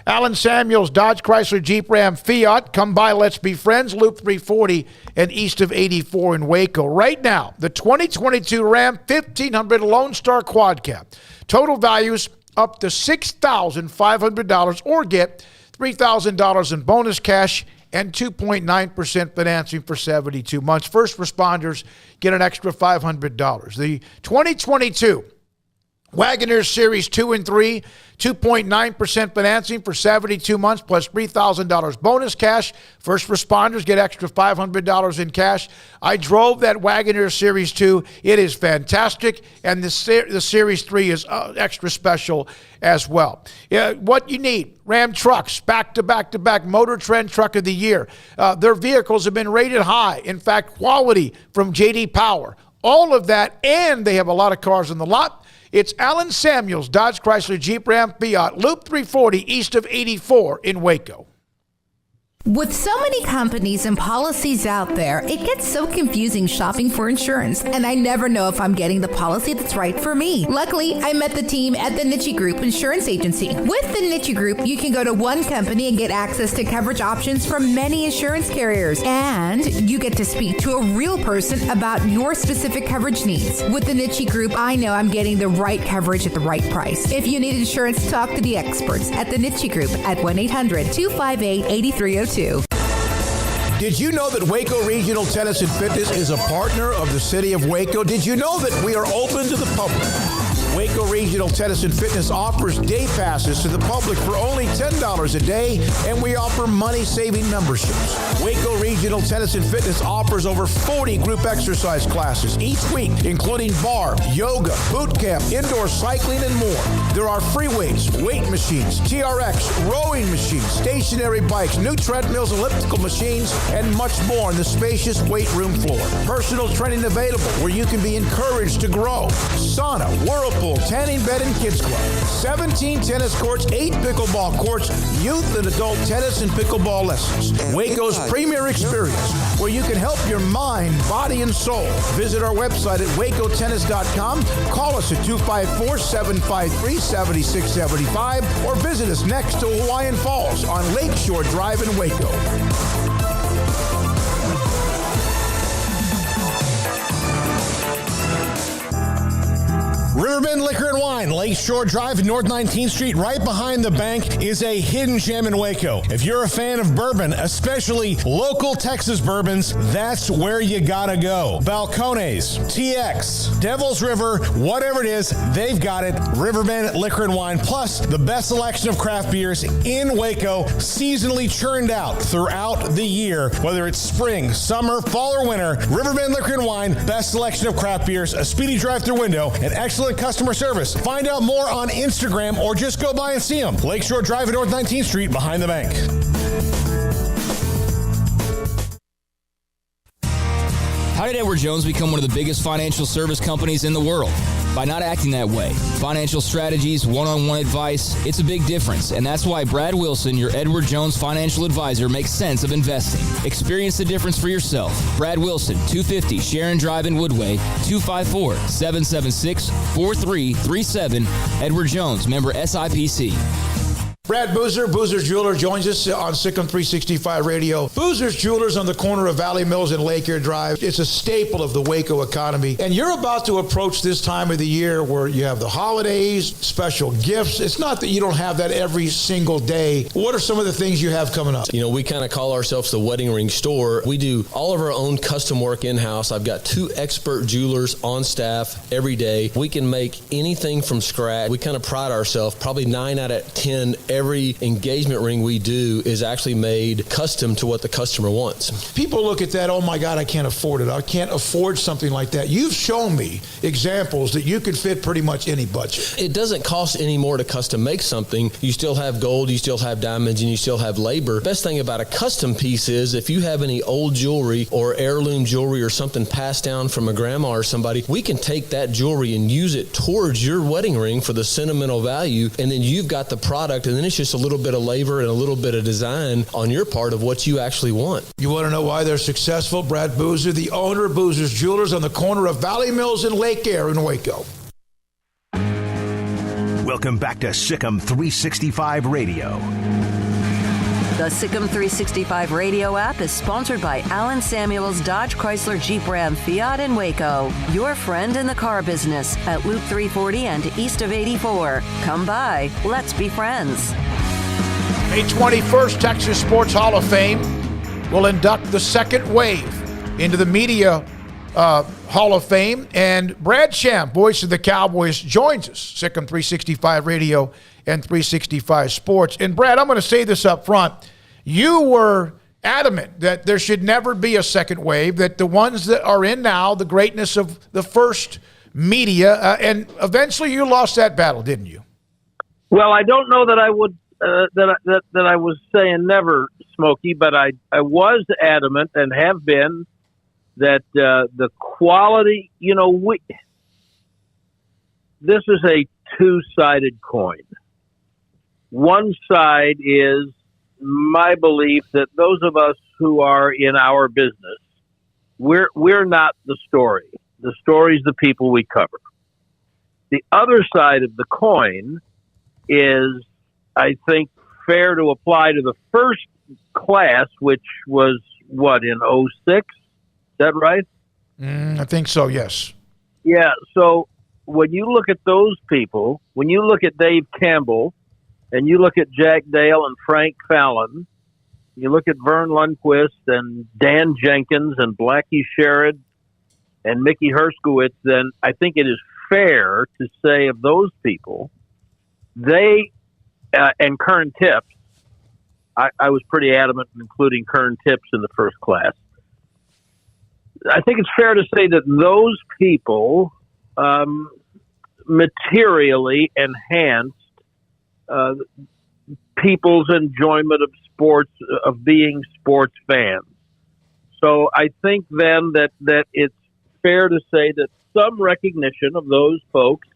Alan Samuels, Dodge Chrysler Jeep Ram Fiat. Come by, let's be friends. Loop 340 and east of 84 in Waco. Right now, the 2022 Ram 1500 Lone Star Quad Cab. Total values up to $6,500 or get $3,000 in bonus cash and 2.9% financing for 72 months. First responders get an extra $500. The 2022 Wagoneer Series 2 and 3, 2.9% financing for 72 months plus $3,000 bonus cash. First responders get extra $500 in cash. I drove that Wagoneer Series 2. It is fantastic, and the Series 3 is extra special as well. What you need, Ram trucks, back-to-back Motor Trend Truck of the Year. Their vehicles have been rated high. In fact, quality from J.D. Power. all of that, and they have a lot of cars on the lot. It's Alan Samuels, Dodge, Chrysler, Jeep, Ram, Fiat, Loop 340 east of 84 in Waco. With so many companies and policies out there, it gets so confusing shopping for insurance, and I never know if I'm getting the policy that's right for me. Luckily, I met the team at the Niche Group Insurance Agency. With the Niche Group, you can go to one company and get access to coverage options from many insurance carriers, and you get to speak to a real person about your specific coverage needs. With the Niche Group, I know I'm getting the right coverage at the right price. If you need insurance, talk to the experts at the Niche Group at 1-800-258-8302. Did you know that Waco Regional Tennis and Fitness is a partner of the City of Waco? Did you know that we are open to the public? Waco Regional Tennis and Fitness offers day passes to the public for only $10 a day, and we offer money-saving memberships. Waco Regional Tennis and Fitness offers over 40 group exercise classes each week, including bar, yoga, boot camp, indoor cycling, and more. There are free weights, weight machines, TRX, rowing machines, stationary bikes, new treadmills, elliptical machines, and much more on the spacious weight room floor. Personal training available where you can be encouraged to grow. Sauna, whirlpool, tanning bed, and kids club. 17 tennis courts, 8 pickleball courts, youth and adult tennis and pickleball lessons. Waco's premier experience, where you can help your mind, body, and soul. Visit our website at wacotennis.com. Call us at 254-753-7675 or visit us next to Hawaiian Falls on Lakeshore Drive in Waco. Riverbend Liquor and Wine, Lakeshore Drive, North 19th Street, right behind the bank, is a hidden gem in Waco. If you're a fan of bourbon, especially local Texas bourbons, that's where you gotta go. Balcones, TX, Devil's River, whatever it is, they've got it. Riverbend Liquor and Wine, plus the best selection of craft beers in Waco, seasonally churned out throughout the year, whether it's spring, summer, fall, or winter. Riverbend Liquor and Wine, best selection of craft beers, a speedy drive-through window, and excellent customer service. Find out more on Instagram or just go by and see them. Lakeshore Drive at North 19th Street behind the bank. How did Edward Jones become one of the biggest financial service companies in the world? By not acting that way. Financial strategies, one-on-one advice, it's a big difference. And that's why Brad Wilson, your Edward Jones financial advisor, makes sense of investing. Experience the difference for yourself. Brad Wilson, 250 Sharon Drive in Woodway, 254-776-4337. Edward Jones, member SIPC. Brad Boozer, Boozer's Jeweler, joins us on Sikkim 365 Radio. Boozer's Jewelers on the corner of Valley Mills and Lake Air Drive. It's a staple of the Waco economy. And you're about to approach this time of the year where you have the holidays, special gifts. It's not that you don't have that every single day. What are some of the things you have coming up? You know, we kind of call ourselves the wedding ring store. We do all of our own custom work in-house. I've got 2 expert jewelers on staff every day. We can make anything from scratch. We kind of pride ourselves. Probably 9 out of 10 every engagement ring we do is actually made custom to what the customer wants. People look at that, oh my God, I can't afford it. I can't afford something like that. You've shown me examples that you could fit pretty much any budget. It doesn't cost any more to custom make something. You still have gold, you still have diamonds, and you still have labor. Best thing about a custom piece is if you have any old jewelry or heirloom jewelry or something passed down from a grandma or somebody, we can take that jewelry and use it towards your wedding ring for the sentimental value, and then you've got the product, and then it's just a little bit of labor and a little bit of design on your part of what you actually want. You want to know why they're successful? Brad Boozer, the owner of Boozer's Jewelers on the corner of Valley Mills and Lake Air in Waco. Welcome back to Sikkim 365 Radio. The Sikkim 365 Radio app is sponsored by Alan Samuels Dodge Chrysler Jeep Ram Fiat in Waco. Your friend in the car business at Loop 340 and east of 84. Come by. Let's be friends. May 21st, Texas Sports Hall of Fame will induct the second wave into the Media Hall of Fame. And Brad Sham, voice of the Cowboys, joins us. Sikkim 365 Radio and 365 Sports. And Brad, I'm going to say this up front. You were adamant that there should never be a second wave, that the ones that are in now, the greatness of the first media, and eventually you lost that battle, didn't you? Well, I don't know that I would that I was saying never, Smokey, but I was adamant and have been that the quality, this is a two-sided coin. One side is my belief that those of us who are in our business, we're not the story. The story is the people we cover. The other side of the coin is, I think, fair to apply to the first class, which was what, in 06? Is that right? I think so, yes. Yeah, so when you look at those people, when you look at Dave Campbell, and you look at Jack Dale and Frank Fallon, you look at Vern Lundquist and Dan Jenkins and Blackie Sherrod and Mickey Herskowitz, then I think it is fair to say of those people, they and Kern Tips, I was pretty adamant in including Kern Tips in the first class. I think it's fair to say that those people materially enhanced people's enjoyment of sports, of being sports fans. So I think then that it's fair to say that some recognition of those folks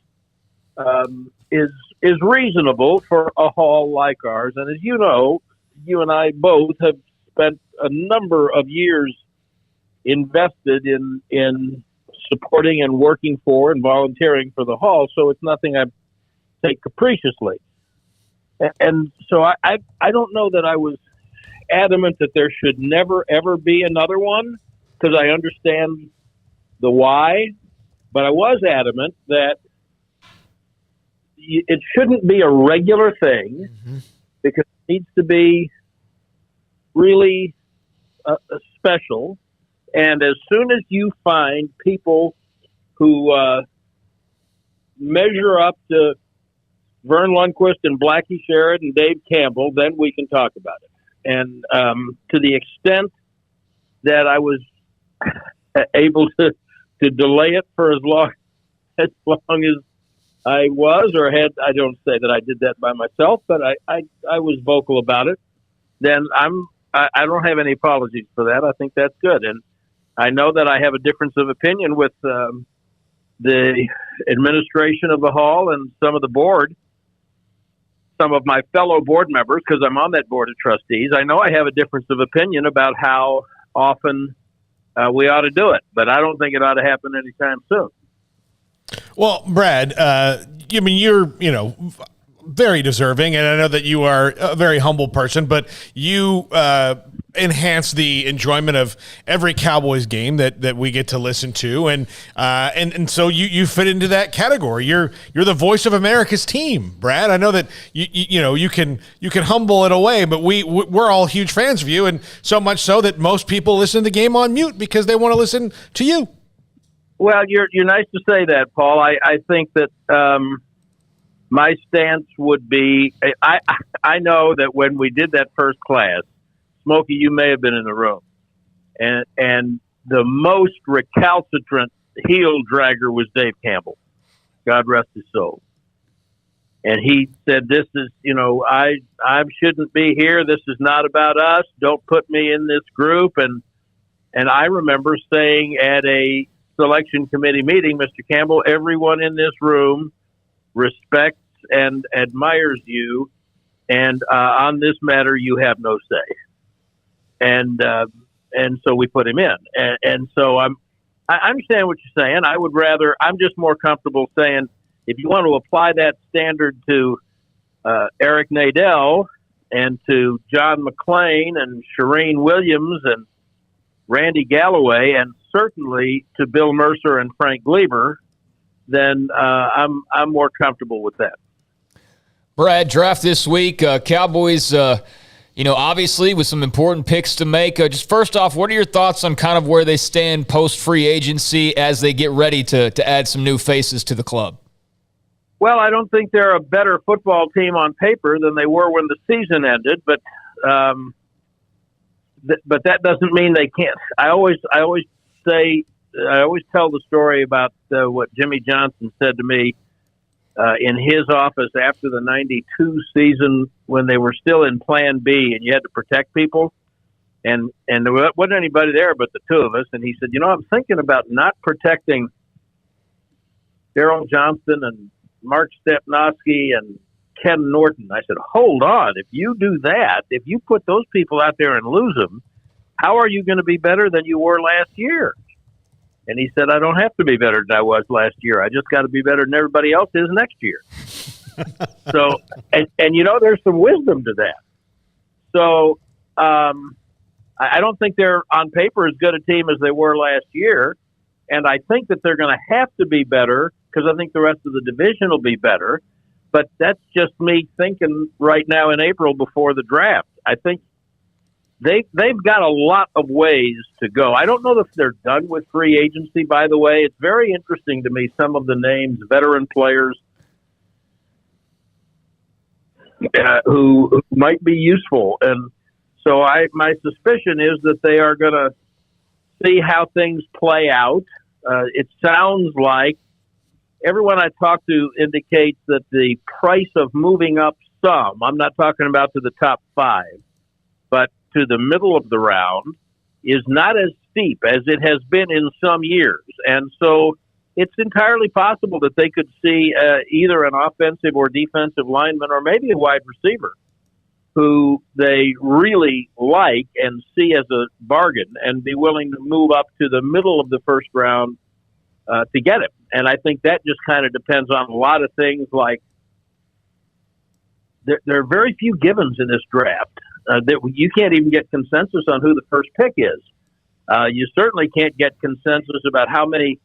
is reasonable for a hall like ours. And as you know, you and I both have spent a number of years invested in supporting and working for and volunteering for the hall. So it's nothing I take capriciously. And so I don't know that I was adamant that there should never, ever be another one, because I understand the why, but I was adamant that it shouldn't be a regular thing, because it needs to be really special. And as soon as you find people who measure up to Vern Lundquist and Blackie Sherrod and Dave Campbell, then we can talk about it. And to the extent that I was able to delay it for as long as I was, or had, I don't say that I did that by myself, but I was vocal about it, then I don't have any apologies for that. I think that's good. And I know that I have a difference of opinion with the administration of the hall and some of the board, some of my fellow board members, because I'm on that board of trustees. I know I have a difference of opinion about how often we ought to do it, but I don't think it ought to happen anytime soon. Well, Brad, you're very deserving, and I know that you are a very humble person, but you enhance the enjoyment of every Cowboys game that we get to listen to, and so you fit into that category. You're the voice of America's team, Brad. I know that you can humble it away, but we're all huge fans of you, and so much so that most people listen to the game on mute because they want to listen to you. Well, you're nice to say that, Paul. I think that my stance would be, I know that when we did that first class, Smokey, you may have been in the room, and the most recalcitrant heel dragger was Dave Campbell, God rest his soul. And he said, "This is, I shouldn't be here. This is not about us. Don't put me in this group." And I remember saying at a selection committee meeting, "Mr. Campbell, everyone in this room respects and admires you, and on this matter, you have no say." And so we put him in. And so I understand what you're saying. I'm just more comfortable saying, if you want to apply that standard to Eric Nadel and to John McClain and Shireen Williams and Randy Galloway, and certainly to Bill Mercer and Frank Gleber, then I'm more comfortable with that. Brad, draft this week. Cowboys, obviously with some important picks to make. Just first off, what are your thoughts on kind of where they stand post-free agency as they get ready to add some new faces to the club? Well, I don't think they're a better football team on paper than they were when the season ended, but that doesn't mean they can't. I always tell the story about what Jimmy Johnson said to me in his office after the 92 season when they were still in Plan B and you had to protect people. and there wasn't anybody there but the two of us. And he said, I'm thinking about not protecting Daryl Johnston and Mark Stepnoski and Ken Norton. I said, hold on. If you do that, if you put those people out there and lose them, how are you going to be better than you were last year? And he said, I don't have to be better than I was last year. I just got to be better than everybody else is next year. So, and there's some wisdom to that. So, I don't think they're on paper as good a team as they were last year. And I think that they're going to have to be better because I think the rest of the division will be better. But that's just me thinking right now in April before the draft. I think they've got a lot of ways to go. I don't know if they're done with free agency, by the way. It's very interesting to me, some of the names, veteran players who might be useful. And so my suspicion is that they are going to see how things play out. It sounds like everyone I talk to indicates that the price of moving up some, I'm not talking about to the top 5, but to the middle of the round, is not as steep as it has been in some years. And so it's entirely possible that they could see either an offensive or defensive lineman or maybe a wide receiver who they really like and see as a bargain and be willing to move up to the middle of the first round to get him. And I think that just kind of depends on a lot of things, like there are very few givens in this draft. That you can't even get consensus on who the first pick is. You certainly can't get consensus about how many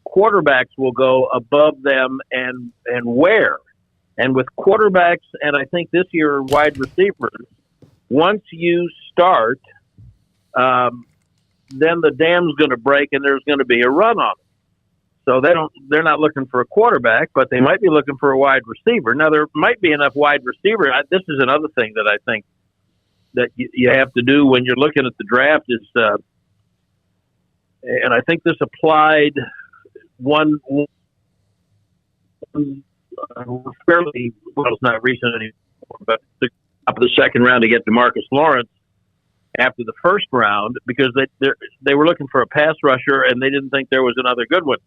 quarterbacks will go above them and where. And with quarterbacks, and I think this year wide receivers, once you start, then the dam's going to break and there's going to be a run on it. So they're not looking for a quarterback, but they might be looking for a wide receiver. Now, there might be enough wide receiver. This is another thing that I think that you have to do when you're looking at the draft is, and I think this applied one fairly, well, it's not recent anymore, but the top of the second round to get DeMarcus Lawrence after the first round because they were looking for a pass rusher and they didn't think there was another good one.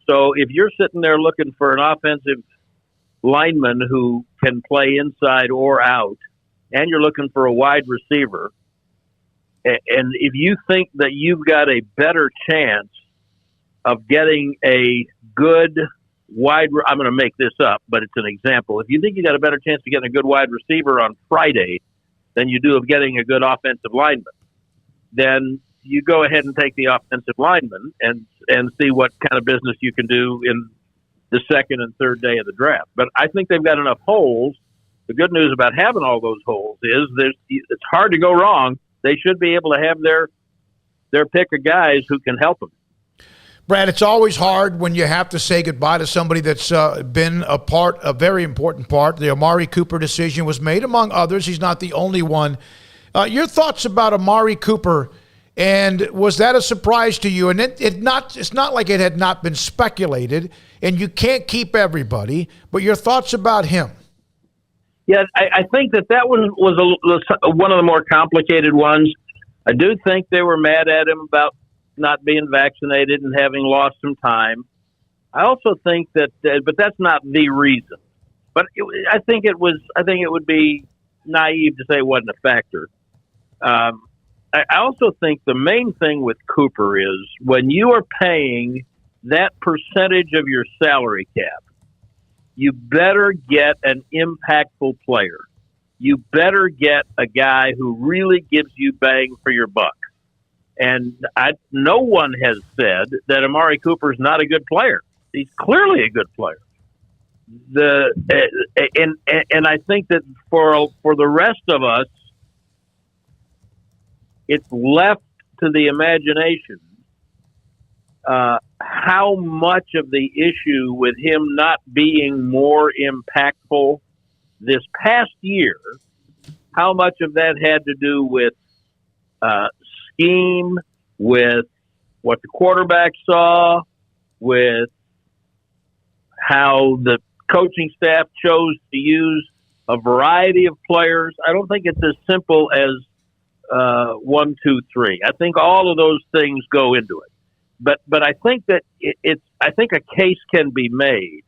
So if you're sitting there looking for an offensive lineman who can play inside or out, and you're looking for a wide receiver, and if you think that you've got a better chance of getting a good I'm going to make this up, but it's an example. If you think you got a better chance of getting a good wide receiver on Friday than you do of getting a good offensive lineman, then you go ahead and take the offensive lineman and see what kind of business you can do in the second and third day of the draft. But I think they've got enough holes. The good news about having all those holes is it's hard to go wrong. They should be able to have their pick of guys who can help them. Brad, it's always hard when you have to say goodbye to somebody that's been a very important part. The Amari Cooper decision was made, among others. He's not the only one. Your thoughts about Amari Cooper, and was that a surprise to you? And it's not like it had not been speculated, and you can't keep everybody, but your thoughts about him. Yeah, I think that was one of the more complicated ones. I do think they were mad at him about not being vaccinated and having lost some time. I also think that, but that's not the reason. But I think it would be naive to say it wasn't a factor. I also think the main thing with Cooper is when you are paying that percentage of your salary cap, you better get an impactful player. You better get a guy who really gives you bang for your buck. And no one has said that Amari Cooper is not a good player. He's clearly a good player. And I think that for the rest of us, it's left to the imagination how much of the issue with him not being more impactful this past year, how much of that had to do with scheme, with what the quarterback saw, with how the coaching staff chose to use a variety of players. I don't think it's as simple as 1, 2, 3. I think all of those things go into it. But I think that I think a case can be made.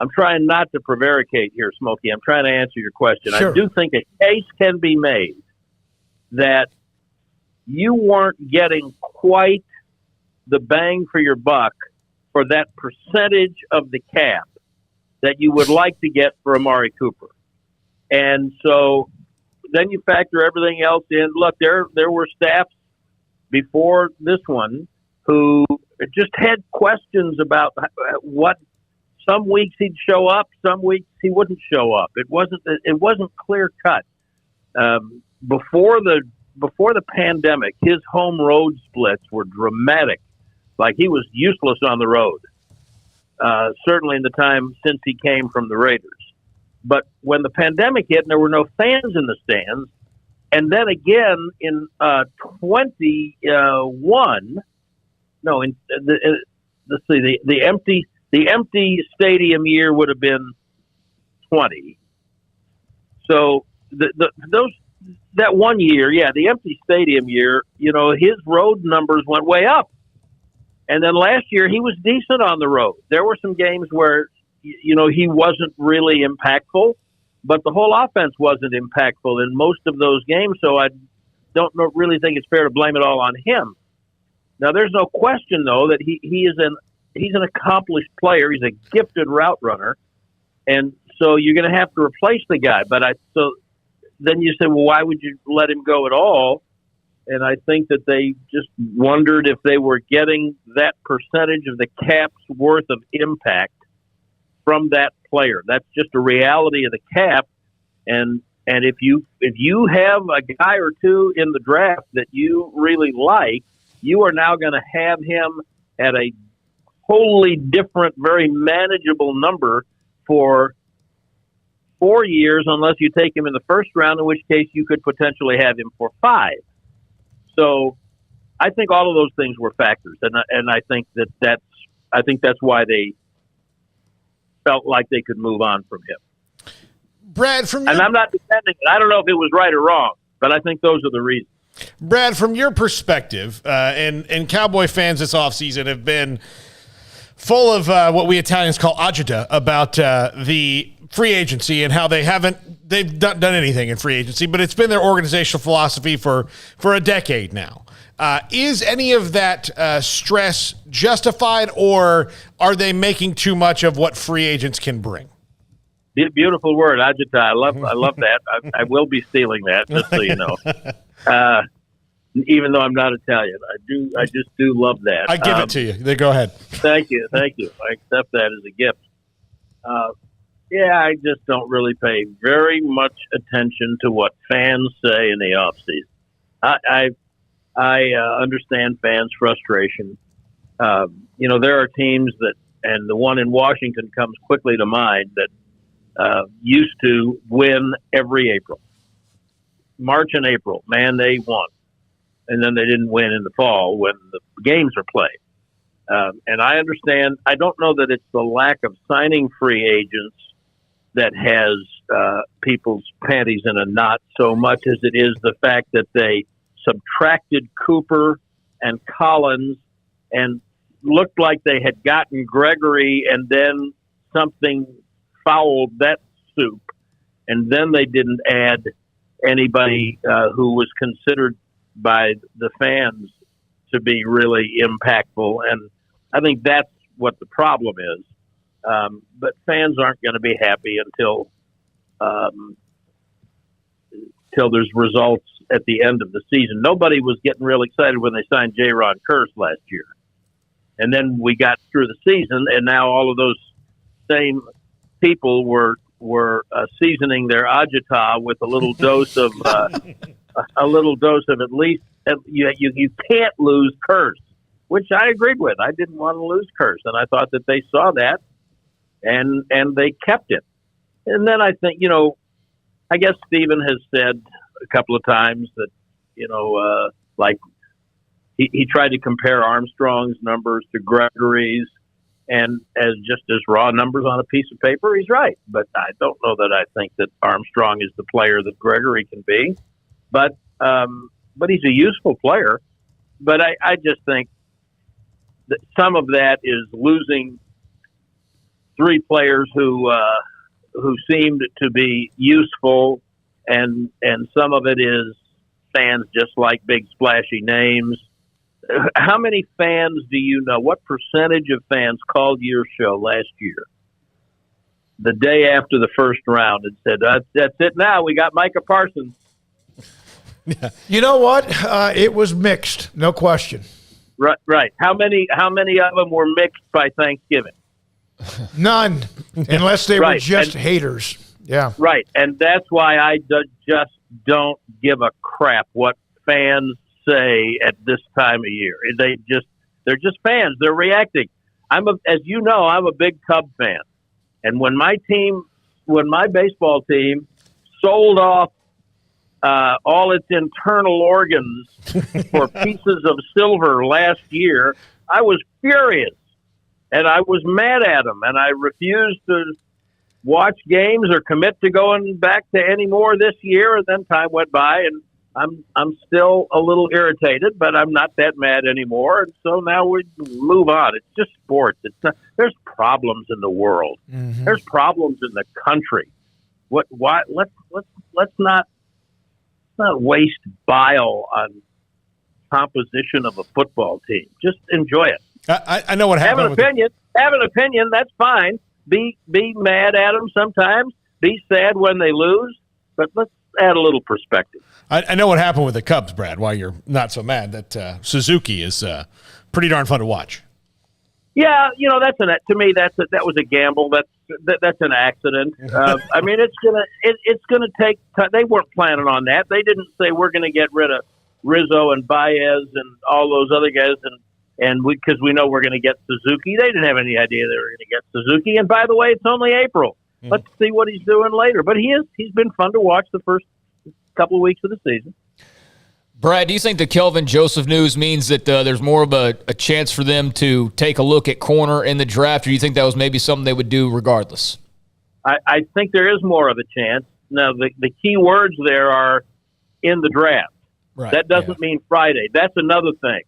I'm trying not to prevaricate here, Smokey. I'm trying to answer your question. Sure. I do think a case can be made that you weren't getting quite the bang for your buck for that percentage of the cap that you would like to get for Amari Cooper. And so then you factor everything else in. Look, there were staffs before this one who just had questions about what. Some weeks he'd show up, some weeks he wouldn't show up. It wasn't clear cut. Before the pandemic, his home road splits were dramatic. Like he was useless on the road. Certainly in the time since he came from the Raiders. But when the pandemic hit and there were no fans in the stands, and then again in 21, let's see, the empty stadium year would have been 20. So that 1 year, the empty stadium year, his road numbers went way up. And then last year he was decent on the road. There were some games where, he wasn't really impactful, but the whole offense wasn't impactful in most of those games. So I don't really think it's fair to blame it all on him. Now, there's no question, though, that he's an accomplished player. He's a gifted route runner. And so you're going to have to replace the guy. So then you say, well, why would you let him go at all? And I think that they just wondered if they were getting that percentage of the cap's worth of impact from that player. That's just a reality of the cap. And if you have a guy or two in the draft that you really like, you are now going to have him at a wholly different, very manageable number for 4 years, unless you take him in the first round, in which case you could potentially have him for 5. So I think all of those things were factors, and I think that's why they felt like they could move on from him. Brad, and I'm not defending it. I don't know if it was right or wrong, but I think those are the reasons. Brad, from your perspective, and Cowboy fans this offseason have been full of what we Italians call agita about the free agency and how they've not done anything in free agency, but it's been their organizational philosophy for a decade now. Is any of that stress justified, or are they making too much of what free agents can bring? Beautiful word, agita. I love that. I will be stealing that, just so you know. Even though I'm not Italian, I just do love that. I give it to you. Then go ahead. Thank you. I accept that as a gift. I just don't really pay very much attention to what fans say in the offseason. I understand fans' frustration. There are teams that, and the one in Washington comes quickly to mind, that used to win every April. March and April, man, they won. And then they didn't win in the fall when the games are played. And I understand. I don't know that it's the lack of signing free agents that has people's panties in a knot so much as it is the fact that they subtracted Cooper and Collins and looked like they had gotten Gregory, and then something fouled that soup. And then they didn't add anybody who was considered by the fans to be really impactful. And I think that's what the problem is. But fans aren't going to be happy until there's results at the end of the season. Nobody was getting real excited when they signed J-Ron Curse last year. And then we got through the season, and now all of those same people were seasoning their agita with a little dose of at least you can't lose Curse, which I agreed with. I didn't want to lose Curse, and I thought that they saw that and they kept it. And then I think, I guess Steven has said a couple of times that, like he tried to compare Armstrong's numbers to Gregory's, and as raw numbers on a piece of paper, he's right. But I don't know that I think that Armstrong is the player that Gregory can be. But but he's a useful player. But I just think that some of that is losing three players who seemed to be useful, and some of it is fans just like big splashy names. How many fans do you know? What percentage of fans called your show last year the day after the first round and said, "That's it now. We got Micah Parsons." You know what? It was mixed, no question. Right. How many of them were mixed by Thanksgiving? None, unless they were just and, haters. Yeah. Right, and that's why I just don't give a crap what fans say at this time of year. They're just fans. They're reacting. As you know, I'm a big Cub fan, and when my baseball team sold off all its internal organs for pieces of silver last year, I was furious, and I was mad at them, and I refused to watch games or commit to going back to any more this year. And then time went by, and I'm still a little irritated, but I'm not that mad anymore. And so now we move on. It's just sports. There's problems in the world. Mm-hmm. There's problems in the country. Why? Let's not waste bile on composition of a football team. Just enjoy it. I know what happened. Have an opinion. That's fine. Be mad at them sometimes. Be sad when they lose. But let's add a little perspective. I know what happened with the Cubs, Brad. Why you're not so mad that Suzuki is pretty darn fun to watch. Yeah, to me that was a gamble. That's an accident. I mean, it's gonna take. They weren't planning on that. They didn't say we're going to get rid of Rizzo and Baez and all those other guys, and because we know we're going to get Suzuki. They didn't have any idea they were going to get Suzuki. And by the way, it's only April. Let's see what he's doing later. But he's been fun to watch the first couple of weeks of the season. Brad, do you think the Kelvin Joseph news means that there's more of a chance for them to take a look at corner in the draft, or do you think that was maybe something they would do regardless? I think there is more of a chance. Now, the key words there are in the draft. Right, that doesn't mean Friday. That's another thing.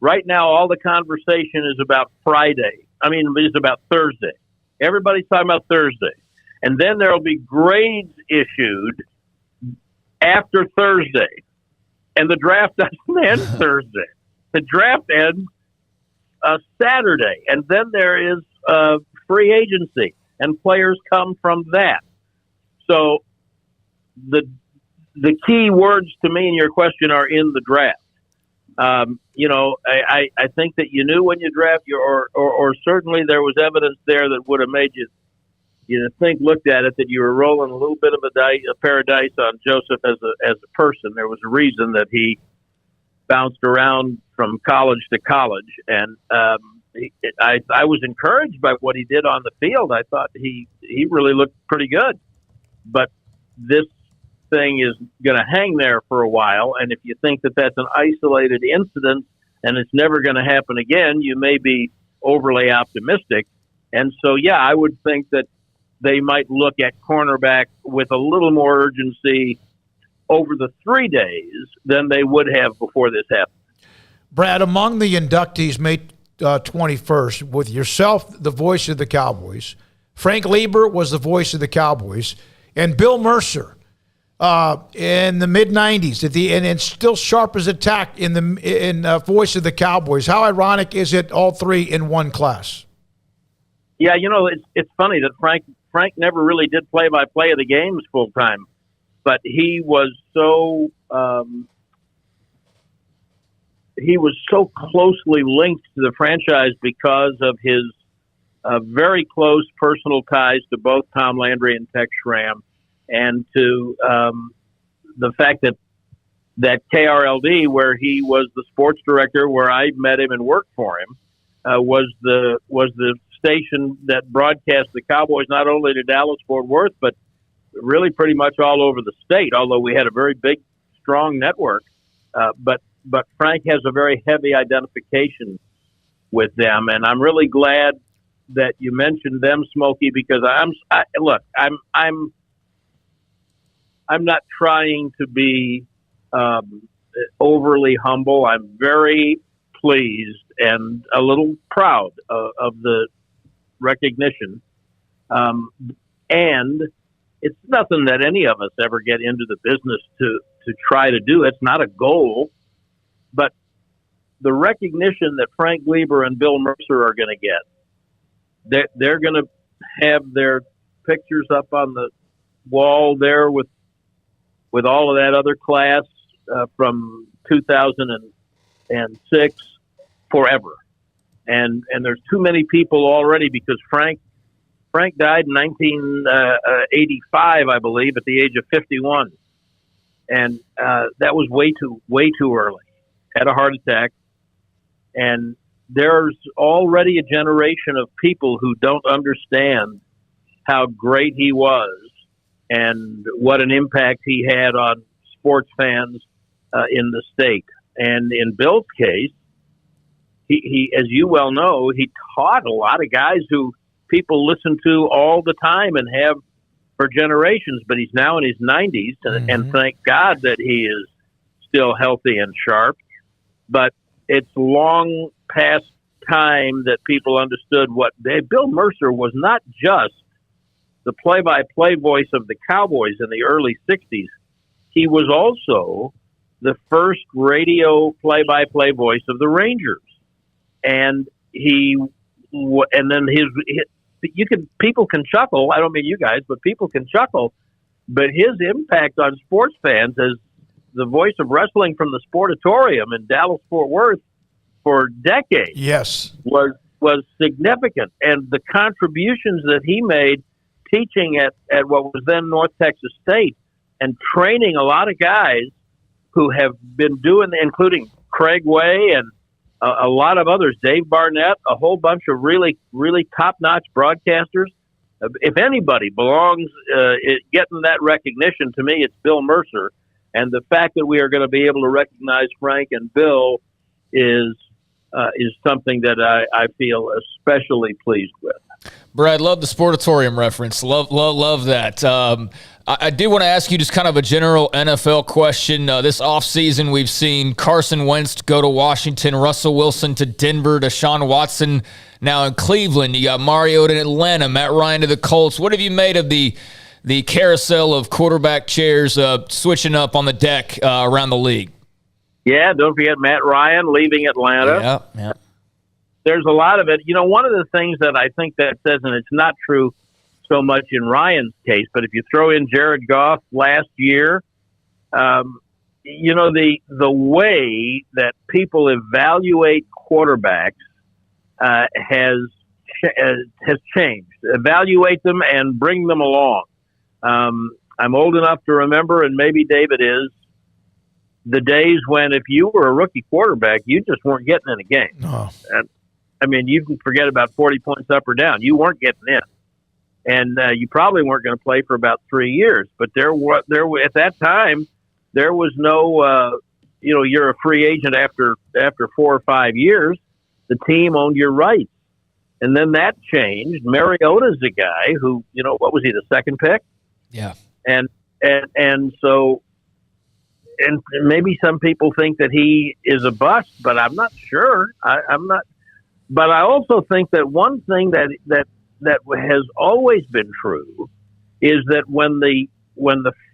Right now, all the conversation is about Friday. It's about Thursday. Everybody's talking about Thursday. And then there will be grades issued after Thursday. And the draft doesn't end Thursday. The draft ends Saturday. And then there is free agency. And players come from that. So the key words to me in your question are in the draft. I think that you knew when you draft or certainly there was evidence there that would have made you looked at it, that you were rolling a little bit of a pair of dice on Joseph as a person. There was a reason that he bounced around from college to college, and I was encouraged by what he did on the field. I thought he really looked pretty good, but this thing is going to hang there for a while. And if you think that that's an isolated incident and it's never going to happen again, you may be overly optimistic. And so, yeah, I would think that they might look at cornerback with a little more urgency over the 3 days than they would have before this happened. Brad, among the inductees May 21st, with yourself, the voice of the Cowboys, Frank Lieber was the voice of the Cowboys, and Bill Mercer in the mid-'90s and still sharp as a tack in voice of the Cowboys. How ironic is it, all three in one class? Yeah, it's funny that Frank never really did play-by-play of the games full-time, but he was so closely linked to the franchise because of his very close personal ties to both Tom Landry and Tex Schramm, and to the fact that KRLD, where he was the sports director, where I met him and worked for him, was the station that broadcast the Cowboys not only to Dallas-Fort Worth, but really pretty much all over the state, although we had a very big, strong network. But Frank has a very heavy identification with them, and I'm really glad that you mentioned them, Smokey, because I'm not trying to be overly humble. I'm very pleased and a little proud of the recognition. And it's nothing that any of us ever get into the business to try to do. It's not a goal, but the recognition that Frank Gleber and Bill Mercer are going to get, they're going to have their pictures up on the wall there with all of that other class from 2006 forever. And there's too many people already, because Frank died in 1985, I believe, at the age of 51. And that was way too early. Had a heart attack. And there's already a generation of people who don't understand how great he was and what an impact he had on sports fans in the state. And in Bill's case, he, as you well know, he taught a lot of guys who people listen to all the time and have for generations, but he's now in his 90s, and thank God that he is still healthy and sharp. But it's long past time that people understood Bill Mercer was not just the play-by-play voice of the Cowboys in the early 60s. He was also the first radio play-by-play voice of the Rangers. And people can chuckle. I don't mean you guys, but people can chuckle. But his impact on sports fans as the voice of wrestling from the Sportatorium in Dallas-Fort Worth for decades, yes, was significant. And the contributions that he made teaching at what was then North Texas State and training a lot of guys who have been doing, including Craig Way and a lot of others, Dave Barnett, a whole bunch of really, really top-notch broadcasters. If anybody belongs getting that recognition, to me, it's Bill Mercer. And the fact that we are going to be able to recognize Frank and Bill is something that I feel especially pleased with. Brad, love the Sportatorium reference. Love that. I do want to ask you just kind of a general NFL question. This offseason, we've seen Carson Wentz go to Washington, Russell Wilson to Denver, Deshaun Watson now in Cleveland. You got Mariota in Atlanta, Matt Ryan to the Colts. What have you made of the carousel of quarterback chairs switching up on the deck around the league? Yeah, don't forget Matt Ryan leaving Atlanta. Yeah. There's a lot of it. You know, one of the things that I think that says, and it's not true so much in Ryan's case, but if you throw in Jared Goff last year, you know, the way that people evaluate quarterbacks has changed. Evaluate them and bring them along. I'm old enough to remember, and maybe David is, the days when if you were a rookie quarterback, you just weren't getting in a game. No. I mean, you can forget about 40 points up or down. You weren't getting in. And you probably weren't going to play for about 3 years. But there at that time, there was no, you're a free agent after 4 or 5 years. The team owned your rights. And then that changed. Mariota's a guy who, what was he, the second pick? Yeah. And so, and maybe some people think that he is a bust, but I'm not sure. I'm not. But I also think that one thing that has always been true is that when the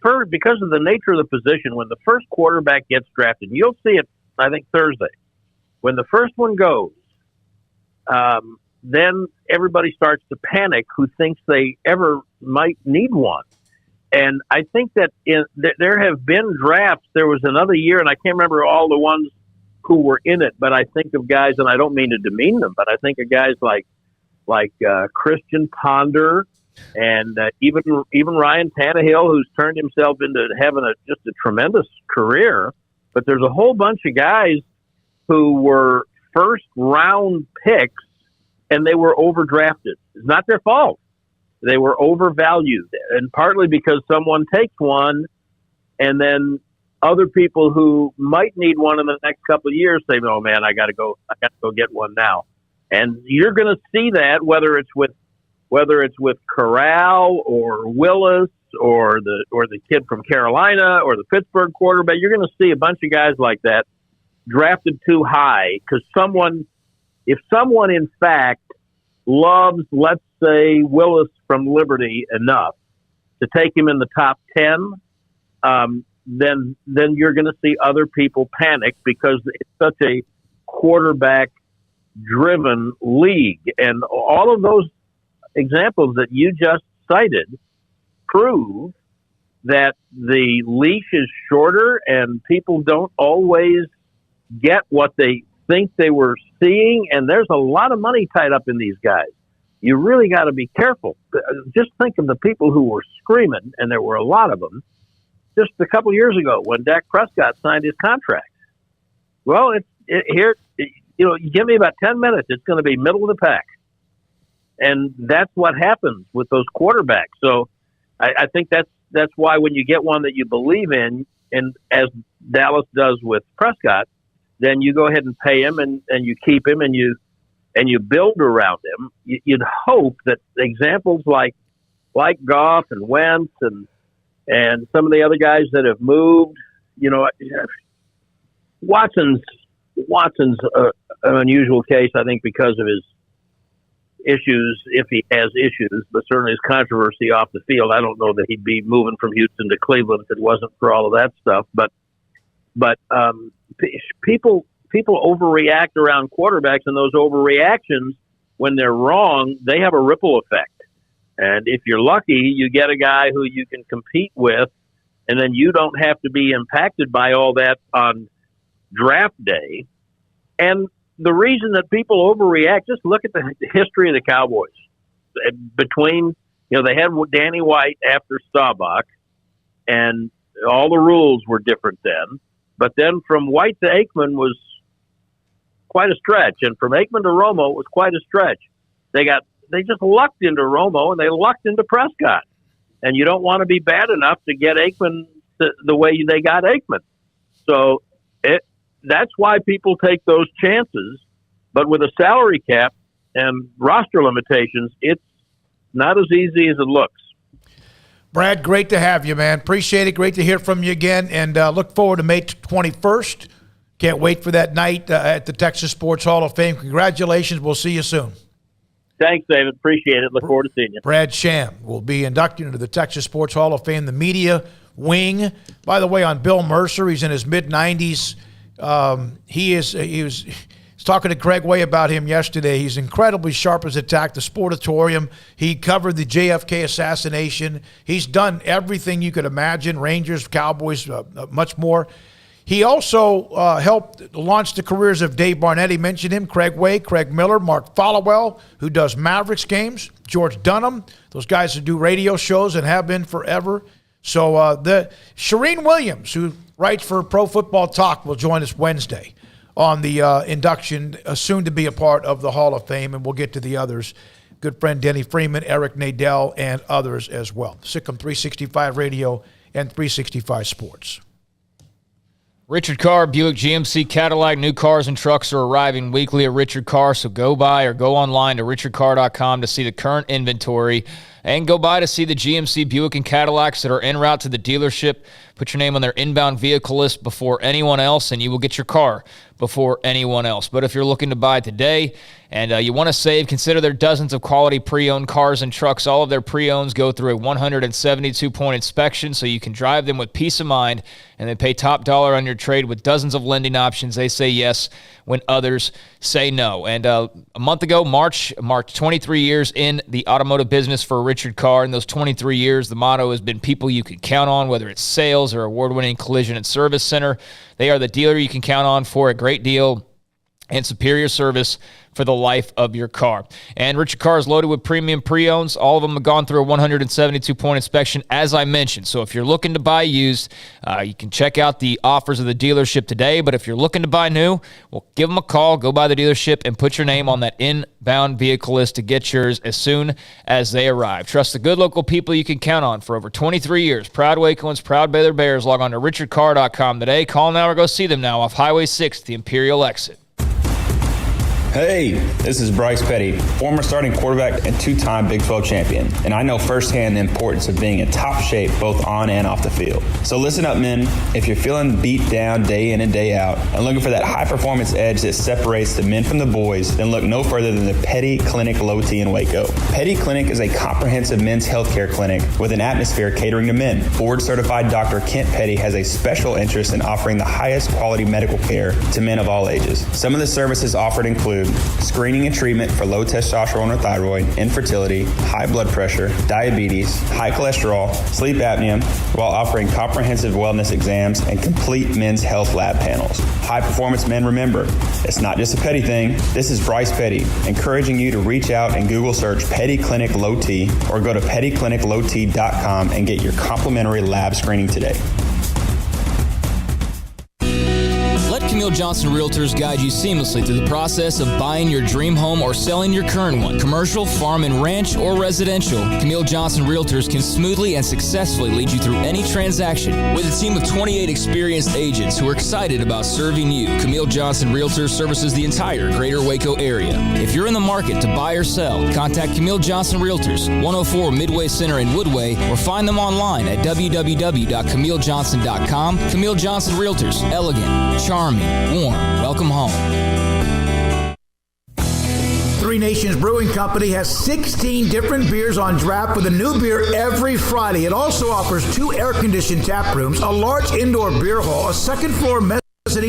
first, because of the nature of the position, when the first quarterback gets drafted, you'll see it, I think, Thursday, when the first one goes, then everybody starts to panic who thinks they ever might need one. And I think that there have been drafts. There was another year, and I can't remember all the ones who were in it, but I think of guys, and I don't mean to demean them, but I think of guys like Christian Ponder and even Ryan Tannehill, who's turned himself into having just a tremendous career. But there's a whole bunch of guys who were first-round picks, and they were overdrafted. It's not their fault. They were overvalued, and partly because someone takes one, and then other people who might need one in the next couple of years say, "Oh man, I got to go get one now." And you're going to see that whether it's with Corral or Willis or the kid from Carolina or the Pittsburgh quarterback. You're going to see a bunch of guys like that drafted too high because if someone in fact loves, let's say, Willis from Liberty enough to take him in the top 10, then you're going to see other people panic because it's such a quarterback-driven league. And all of those examples that you just cited prove that the leash is shorter and people don't always get what they think they were seeing, and there's a lot of money tied up in these guys. You really got to be careful. Just think of the people who were screaming, and there were a lot of them, just a couple years ago when Dak Prescott signed his contract. Well, you give me about 10 minutes, it's going to be middle of the pack. And that's what happens with those quarterbacks. So I think that's why when you get one that you believe in, and as Dallas does with Prescott, then you go ahead and pay him and you keep him and you build around him. You'd hope that examples like Goff and Wentz and some of the other guys that have moved, Watson's an unusual case, I think, because of his issues, if he has issues, but certainly his controversy off the field. I don't know that he'd be moving from Houston to Cleveland if it wasn't for all of that stuff. But people overreact around quarterbacks, and those overreactions, when they're wrong, they have a ripple effect. And if you're lucky, you get a guy who you can compete with, and then you don't have to be impacted by all that on draft day. And the reason that people overreact, just look at the history of the Cowboys. Between, they had Danny White after Staubach, and all the rules were different then. But then from White to Aikman was quite a stretch, and from Aikman to Romo was quite a stretch. They just lucked into Romo, and they lucked into Prescott. And you don't want to be bad enough to get Aikman the way they got Aikman. So that's why people take those chances. But with a salary cap and roster limitations, it's not as easy as it looks. Brad, great to have you, man. Appreciate it. Great to hear from you again, and look forward to May 21st. Can't wait for that night at the Texas Sports Hall of Fame. Congratulations. We'll see you soon. Thanks, David. Appreciate it. Look forward to seeing you. Brad Sham will be inducted into the Texas Sports Hall of Fame, the media wing. By the way, on Bill Mercer, he's in his mid-90s. He was talking to Craig Way about him yesterday. He's incredibly sharp as attack, the Sportatorium. He covered the JFK assassination. He's done everything you could imagine, Rangers, Cowboys, much more. He also helped launch the careers of Dave Barnett. He mentioned him, Craig Way, Craig Miller, Mark Followell, who does Mavericks games, George Dunham, those guys who do radio shows and have been forever. So the Shireen Williams, who writes for Pro Football Talk, will join us Wednesday on the induction, soon to be a part of the Hall of Fame, and we'll get to the others. Good friend Denny Freeman, Eric Nadel, and others as well. Sikkim 365 Radio and 365 Sports. Richard Carr, Buick GMC Cadillac, new cars and trucks are arriving weekly at Richard Carr, so go by or go online to richardcarr.com to see the current inventory, and go by to see the GMC Buick and Cadillacs that are en route to the dealership. Put your name on their inbound vehicle list before anyone else, and you will get your car before anyone else. But if you're looking to buy today and you want to save, consider their dozens of quality pre-owned cars and trucks. All of their pre-owns go through a 172-point inspection, so you can drive them with peace of mind, and they pay top dollar on your trade with dozens of lending options. They say yes when others say no. And a month ago, March marked 23 years in the automotive business for Richard Carr. In those 23 years, the motto has been people you can count on, whether it's sales or award-winning collision and service center. They are the dealer you can count on for a great deal and superior service for the life of your car. And Richard Carr is loaded with premium pre-owns. All of them have gone through a 172-point inspection, as I mentioned. So if you're looking to buy used, you can check out the offers of the dealership today. But if you're looking to buy new, well, give them a call, go by the dealership, and put your name on that inbound vehicle list to get yours as soon as they arrive. Trust the good local people you can count on for over 23 years. Proud Wacoans, proud Baylor Bears. Log on to richardcarr.com today. Call now or go see them now off Highway 6, the Imperial exit. Hey, this is Bryce Petty, former starting quarterback and two-time Big 12 champion, and I know firsthand the importance of being in top shape both on and off the field. So listen up, men. If you're feeling beat down day in and day out and looking for that high-performance edge that separates the men from the boys, then look no further than the Petty Clinic Low T in Waco. Petty Clinic is a comprehensive men's healthcare clinic with an atmosphere catering to men. Board-certified Dr. Kent Petty has a special interest in offering the highest quality medical care to men of all ages. Some of the services offered include screening and treatment for low testosterone or thyroid, infertility, high blood pressure, diabetes, high cholesterol, sleep apnea, while offering comprehensive wellness exams and complete men's health lab panels. High performance men, remember, it's not just a Petty thing. This is Bryce Petty, encouraging you to reach out and Google search Petty Clinic Low T or go to pettycliniclowt.com and get your complimentary lab screening today. Let Camille Johnson Realtors guide you seamlessly through the process of buying your dream home or selling your current one. Commercial, farm and ranch, or residential, Camille Johnson Realtors can smoothly and successfully lead you through any transaction. With a team of 28 experienced agents who are excited about serving you, Camille Johnson Realtors services the entire greater Waco area. If you're in the market to buy or sell, contact Camille Johnson Realtors, 104 Midway Center in Woodway, or find them online at www.camillejohnson.com. Camille Johnson Realtors, elegant, charming, warm. Welcome home. Three Nations Brewing Company has 16 different beers on draft with a new beer every Friday. It also offers 2 air-conditioned tap rooms, a large indoor beer hall, a second-floor mezzanine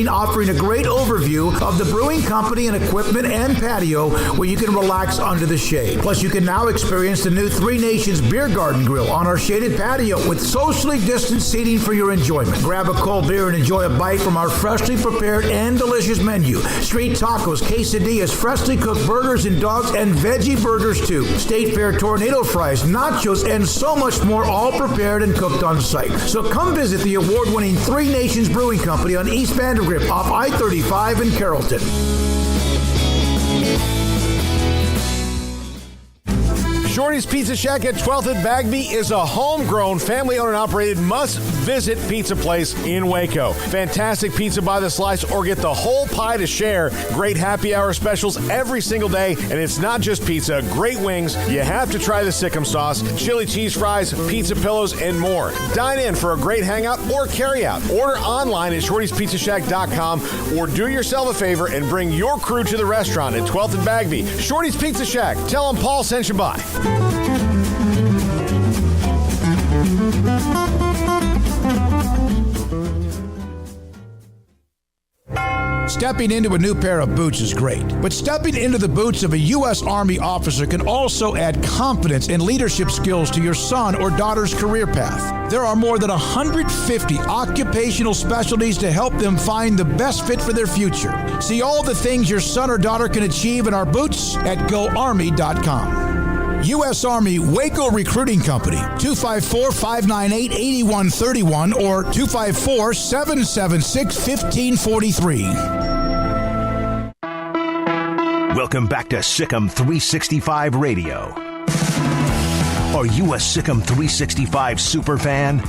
offering a great overview of the brewing company and equipment and patio where you can relax under the shade. Plus, you can now experience the new Three Nations Beer Garden Grill on our shaded patio with socially distanced seating for your enjoyment. Grab a cold beer and enjoy a bite from our freshly prepared and delicious menu. Street tacos, quesadillas, freshly cooked burgers and dogs, and veggie burgers too. State Fair tornado fries, nachos, and so much more, all prepared and cooked on site. So come visit the award-winning Three Nations Brewing Company on East Vandergrift off I-35 in Carrollton. Shorty's Pizza Shack at 12th and Bagby is a homegrown, family-owned and operated must-visit pizza place in Waco. Fantastic pizza by the slice or get the whole pie to share. Great happy hour specials every single day, and it's not just pizza. Great wings. You have to try the Sikkim sauce, chili cheese fries, pizza pillows, and more. Dine in for a great hangout or carry-out. Order online at shortyspizzashack.com or do yourself a favor and bring your crew to the restaurant at 12th and Bagby. Shorty's Pizza Shack. Tell them Paul sent you by. Stepping into a new pair of boots is great, but stepping into the boots of a U.S. Army officer can also add confidence and leadership skills to your son or daughter's career path. There are more than 150 occupational specialties to help them find the best fit for their future. See all the things your son or daughter can achieve in our boots at GoArmy.com. U.S. Army Waco Recruiting Company, 254-598-8131 or 254-776-1543. Welcome back to Sikkim 365 Radio. Are you a Sikkim 365 superfan?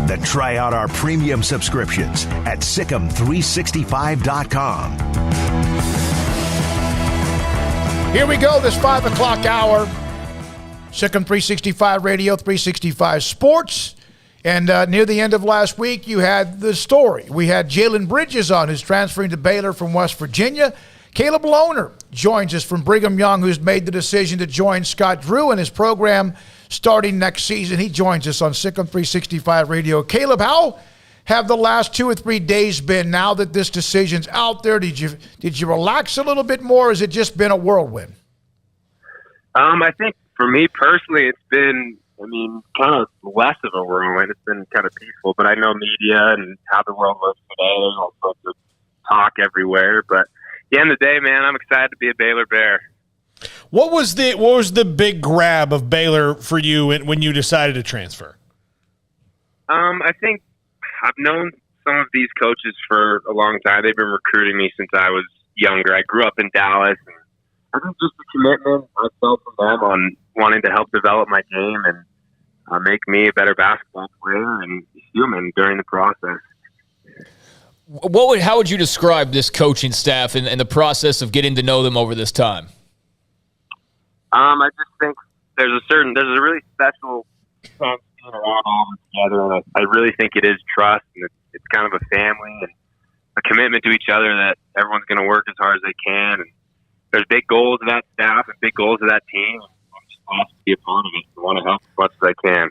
Then try out our premium subscriptions at Sikkim365.com. Here we go, this 5 o'clock hour. Sikkim 365 Radio, 365 Sports. And near the end of last week, you had the story. We had Jalen Bridges on, who's transferring to Baylor from West Virginia. Caleb Lohner joins us from Brigham Young, who's made the decision to join Scott Drew in his program starting next season. He joins us on Sikkim 365 Radio. Caleb, how have the last 2 or 3 days been now that this decision's out there? Did you relax a little bit more, or has it just been a whirlwind? I think for me personally, it's been, kind of less of a whirlwind. It's been kind of peaceful, but I know media and how the world looks today, there's all sorts of talk everywhere. But at the end of the day, man, I'm excited to be a Baylor Bear. What was the big grab of Baylor for you when you decided to transfer? I think I've known some of these coaches for a long time. They've been recruiting me since I was younger. I grew up in Dallas, and I think just the commitment I felt from them on wanting to help develop my game and make me a better basketball player and human during the process. How would you describe this coaching staff and the process of getting to know them over this time? I just think there's a really special sense being around all of them together, and I really think it is trust, and it's kind of a family and a commitment to each other that everyone's going to work as hard as they can. And there's big goals of that staff and big goals of that team. I'm just glad to be a part of it. I want to help as much as I can.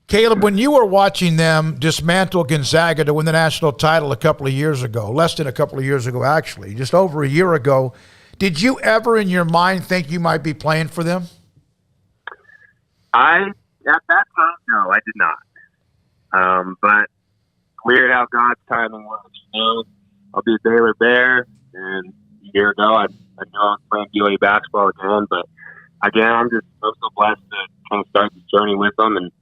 Caleb, when you were watching them dismantle Gonzaga to win the national title a couple of years ago, less than a couple of years ago, actually, just over a year ago, did you ever in your mind think you might be playing for them? At that time, no, I did not. But weird how God's timing works. You know, I'll be a Baylor Bear, and a year ago, I knew I was playing BYU basketball again. But again, I'm so blessed to kind of start this journey with them, and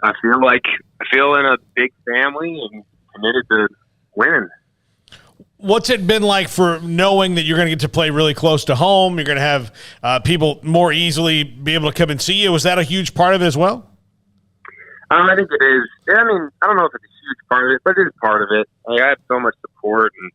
I feel in a big family and committed to winning. What's it been like for knowing that you're going to get to play really close to home? You're going to have people more easily be able to come and see you. Was that a huge part of it as well? I think it is. I mean, I don't know if it's a huge part of it, but it is part of it. I have so much support and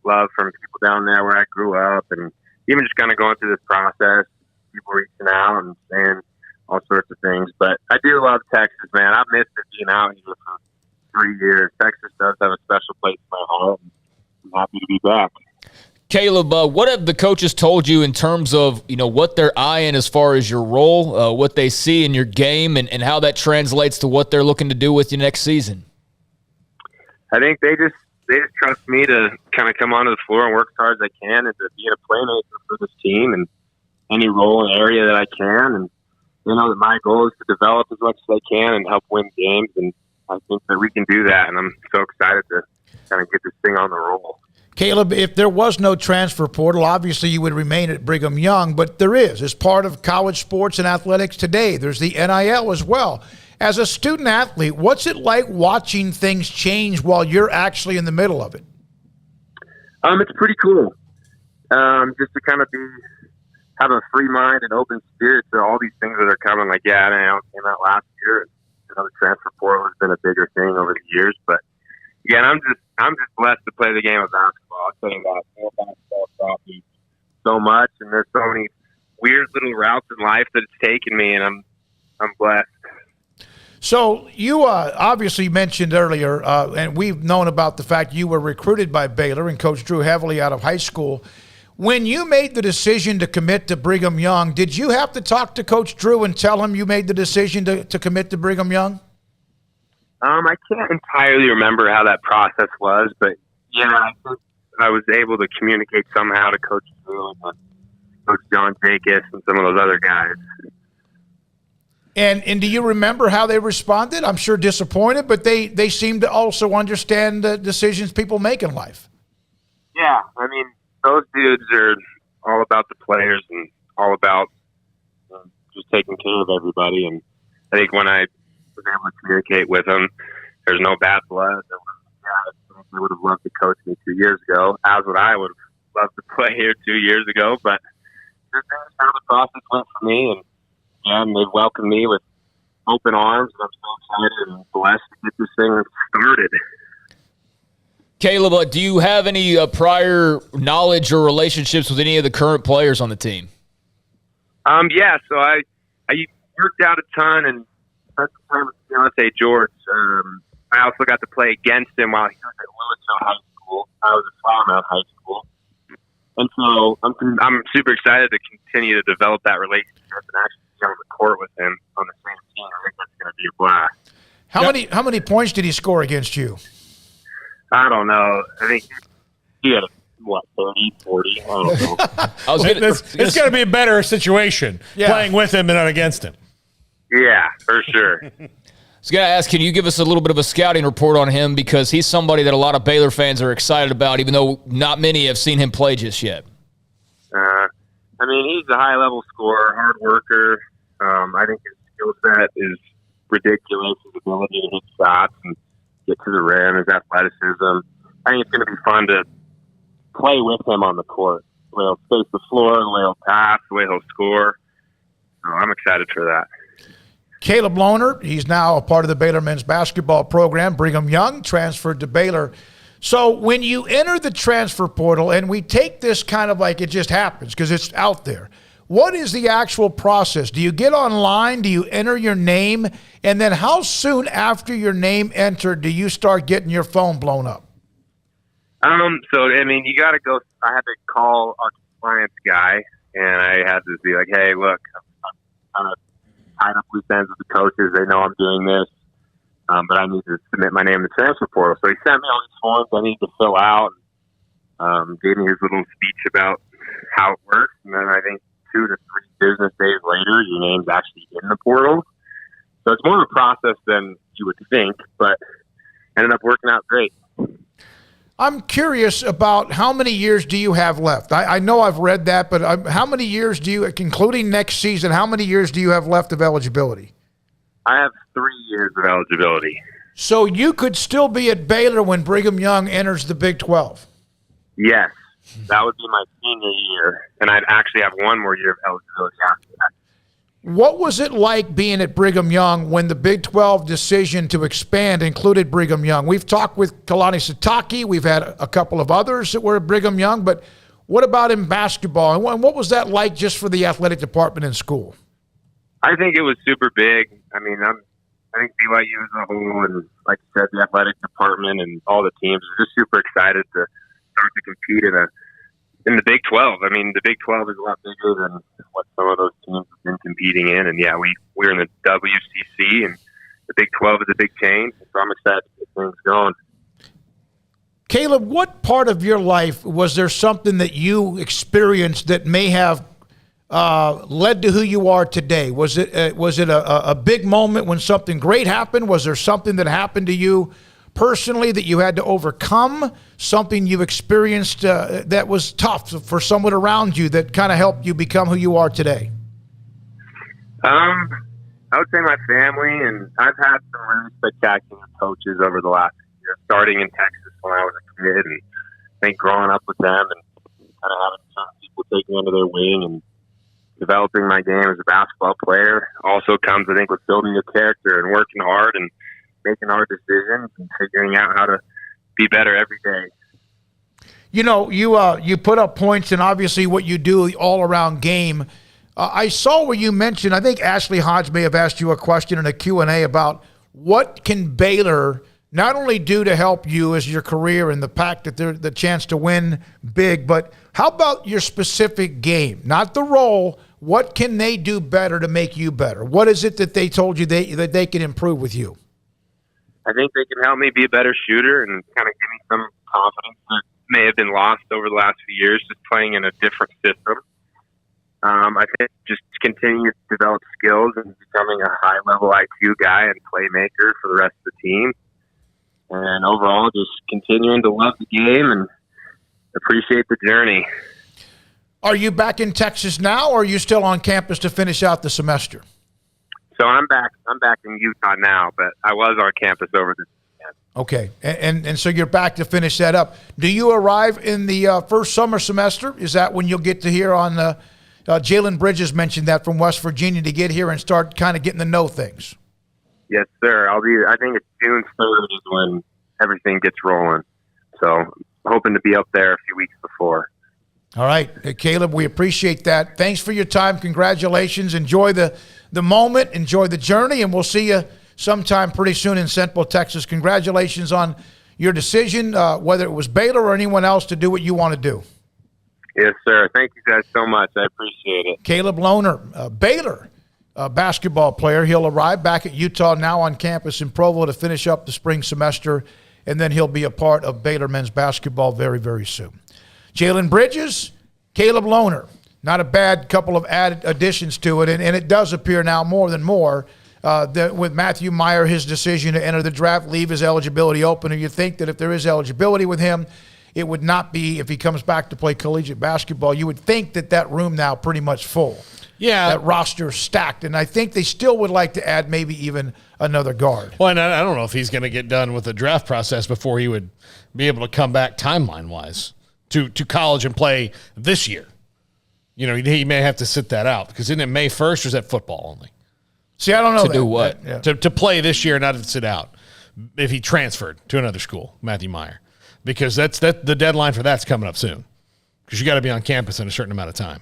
love from people down there where I grew up, and even just kind of going through this process, people reaching out and saying all sorts of things. But I do love Texas, man. I've missed it being out here for 3 years. Texas does have a special place in my heart. I'm happy to be back. Caleb, what have the coaches told you in terms of, what they're eyeing as far as your role, what they see in your game, and how that translates to what they're looking to do with you next season? I think they just trust me to kind of come onto the floor and work as hard as I can and to be a playmaker for this team and any role and area that I can. And they know that my goal is to develop as much as I can and help win games. And I think that we can do that. And I'm so excited to kind of get this thing on the roll. Caleb, if there was no transfer portal, obviously you would remain at Brigham Young, but there is. As part of college sports and athletics today, there's the NIL as well. As a student athlete, what's it like watching things change while you're actually in the middle of it? It's pretty cool. Just to kind of have a free mind and open spirit to all these things that are coming. Like, I came out last year. The transfer portal has been a bigger thing over the years, but again, I'm just blessed to play the game of basketball. I'll tell you that. Basketball taught me so much, and there's so many weird little routes in life that it's taken me, and I'm blessed. So you obviously mentioned earlier, and we've known about the fact you were recruited by Baylor and Coach Drew heavily out of high school. When you made the decision to commit to Brigham Young, did you have to talk to Coach Drew and tell him you made the decision to commit to Brigham Young? I can't entirely remember how that process was, but I think I was able to communicate somehow to Coach Drew and Coach John Jacobs and some of those other guys. And do you remember how they responded? I'm sure disappointed, but they seem to also understand the decisions people make in life. Yeah, I mean, those dudes are all about the players and all about just taking care of everybody. And I think when I was able to communicate with them, there's no bad blood. They would have loved to coach me 2 years ago, as would I would have loved to play here 2 years ago. But that's how the process went for me. And they've welcomed me with open arms. And I'm so excited and blessed to get this thing started. Caleb, do you have any prior knowledge or relationships with any of the current players on the team? Yeah, so I worked out a ton and spent some time with Deontay George. I also got to play against him while he was at Louisville High School. I was at Flowermouth High School. And so I'm super excited to continue to develop that relationship and actually be on the court with him on the same team. I think that's going to be a blast. How many points did he score against you? I don't know. I think he had 30, 40? I don't know. It's got to be a better situation playing with him and not against him. Yeah, for sure. I was going to ask, can you give us a little bit of a scouting report on him? Because he's somebody that a lot of Baylor fans are excited about, even though not many have seen him play just yet. I mean, he's a high-level scorer, hard worker. I think his skill set is ridiculous, his ability to hit shots and get to the rim, his athleticism. I think it's going to be fun to play with him on the court. The way he'll space the floor, the way he'll pass, the way he'll score. So I'm excited for that. Caleb Lohner, he's now a part of the Baylor men's basketball program. Brigham Young transferred to Baylor. So when you enter the transfer portal, and we take this kind of like it just happens because it's out there, what is the actual process? Do you get online? Do you enter your name? And then how soon after your name entered do you start getting your phone blown up? So, I mean, you got to go. I had to call our compliance guy, and I had to be like, hey, look, I'm kind of tied up loose ends with the coaches. They know I'm doing this. But I need to submit my name in the transfer portal. So he sent me all these forms I need to fill out, gave me his little speech about how it works. And then I think 2 to 3 business days later, your name's actually in the portal. So it's more of a process than you would think, but ended up working out great. I'm curious about how many years do you have left? I know I've read that, but how many years do you, including next season, how many years do you have left of eligibility? I have 3 years of eligibility. So you could still be at Baylor when Brigham Young enters the Big 12? Yes. That would be my senior year, and I'd actually have 1 more year of eligibility after that. What was it like being at Brigham Young when the Big 12 decision to expand included Brigham Young? We've talked with Kalani Sitake. We've had a couple of others that were at Brigham Young, but what about in basketball? And what was that like just for the athletic department in school? I think it was super big. I mean, I think BYU as a whole, and like you said, the athletic department and all the teams are just super excited to start to compete in the Big 12. I mean, the Big 12 is a lot bigger than what some of those teams have been competing in. And yeah, we're in the WCC, and the Big 12 is a big change. So I'm excited to get things going. Caleb, what part of your life was there something that you experienced that may have led to who you are today? Was it a big moment when something great happened? Was there something that happened to you personally that you had to overcome? Something you experienced that was tough for someone around you that kind of helped you become who you are today? I would say my family, and I've had some really spectacular coaches over the last year, starting in Texas when I was a kid, and I think growing up with them and kind of having some people take me under their wing and developing my game as a basketball player also comes, I think, with building your character and working hard and making hard decisions and figuring out how to be better every day. You know, you put up points, and obviously what you do, the all-around game. I saw where you mentioned, I think Ashley Hodge may have asked you a question in a Q&A about what can Baylor not only do to help you as your career and the fact that they're the chance to win big, but how about your specific game? Not the role. What can they do better to make you better? What is it that they told you that they can improve with you? I think they can help me be a better shooter and kind of give me some confidence that may have been lost over the last few years just playing in a different system. I think just continue to develop skills and becoming a high-level IQ guy and playmaker for the rest of the team. And overall, just continuing to love the game and appreciate the journey. Are you back in Texas now, or are you still on campus to finish out the semester? So I'm back in Utah now, but I was on campus over this weekend. Okay, and so you're back to finish that up. Do you arrive in the first summer semester? Is that when you'll get to hear on Jalen Bridges mentioned that from West Virginia to get here and start kind of getting to know things? Yes, sir. I think it's June 3rd is when everything gets rolling. So hoping to be up there a few weeks before. All right, Caleb, we appreciate that. Thanks for your time. Congratulations. Enjoy the moment. Enjoy the journey, and we'll see you sometime pretty soon in Central Texas. Congratulations on your decision, whether it was Baylor or anyone else, to do what you want to do. Yes, sir. Thank you guys so much. I appreciate it. Caleb Lohner, Baylor basketball player. He'll arrive back at Utah now on campus in Provo to finish up the spring semester, and then he'll be a part of Baylor men's basketball very, very soon. Jalen Bridges, Caleb Lohner. Not a bad couple of added additions to it, and it does appear now more than more that with Matthew Meyer, his decision to enter the draft, leave his eligibility open, and you think that if there is eligibility with him, it would not be, if he comes back to play collegiate basketball, you would think that room now pretty much full. Yeah. That roster stacked, and I think they still would like to add maybe even another guard. Well, and I don't know if he's going to get done with the draft process before he would be able to come back timeline-wise to college and play this year. You know, he may have to sit that out because isn't it May 1st or is that football only? See, I don't know. To do what? Yeah. To play this year, not to sit out if he transferred to another school, Matthew Meyer. because the deadline for that's coming up soon. Because you got to be on campus in a certain amount of time.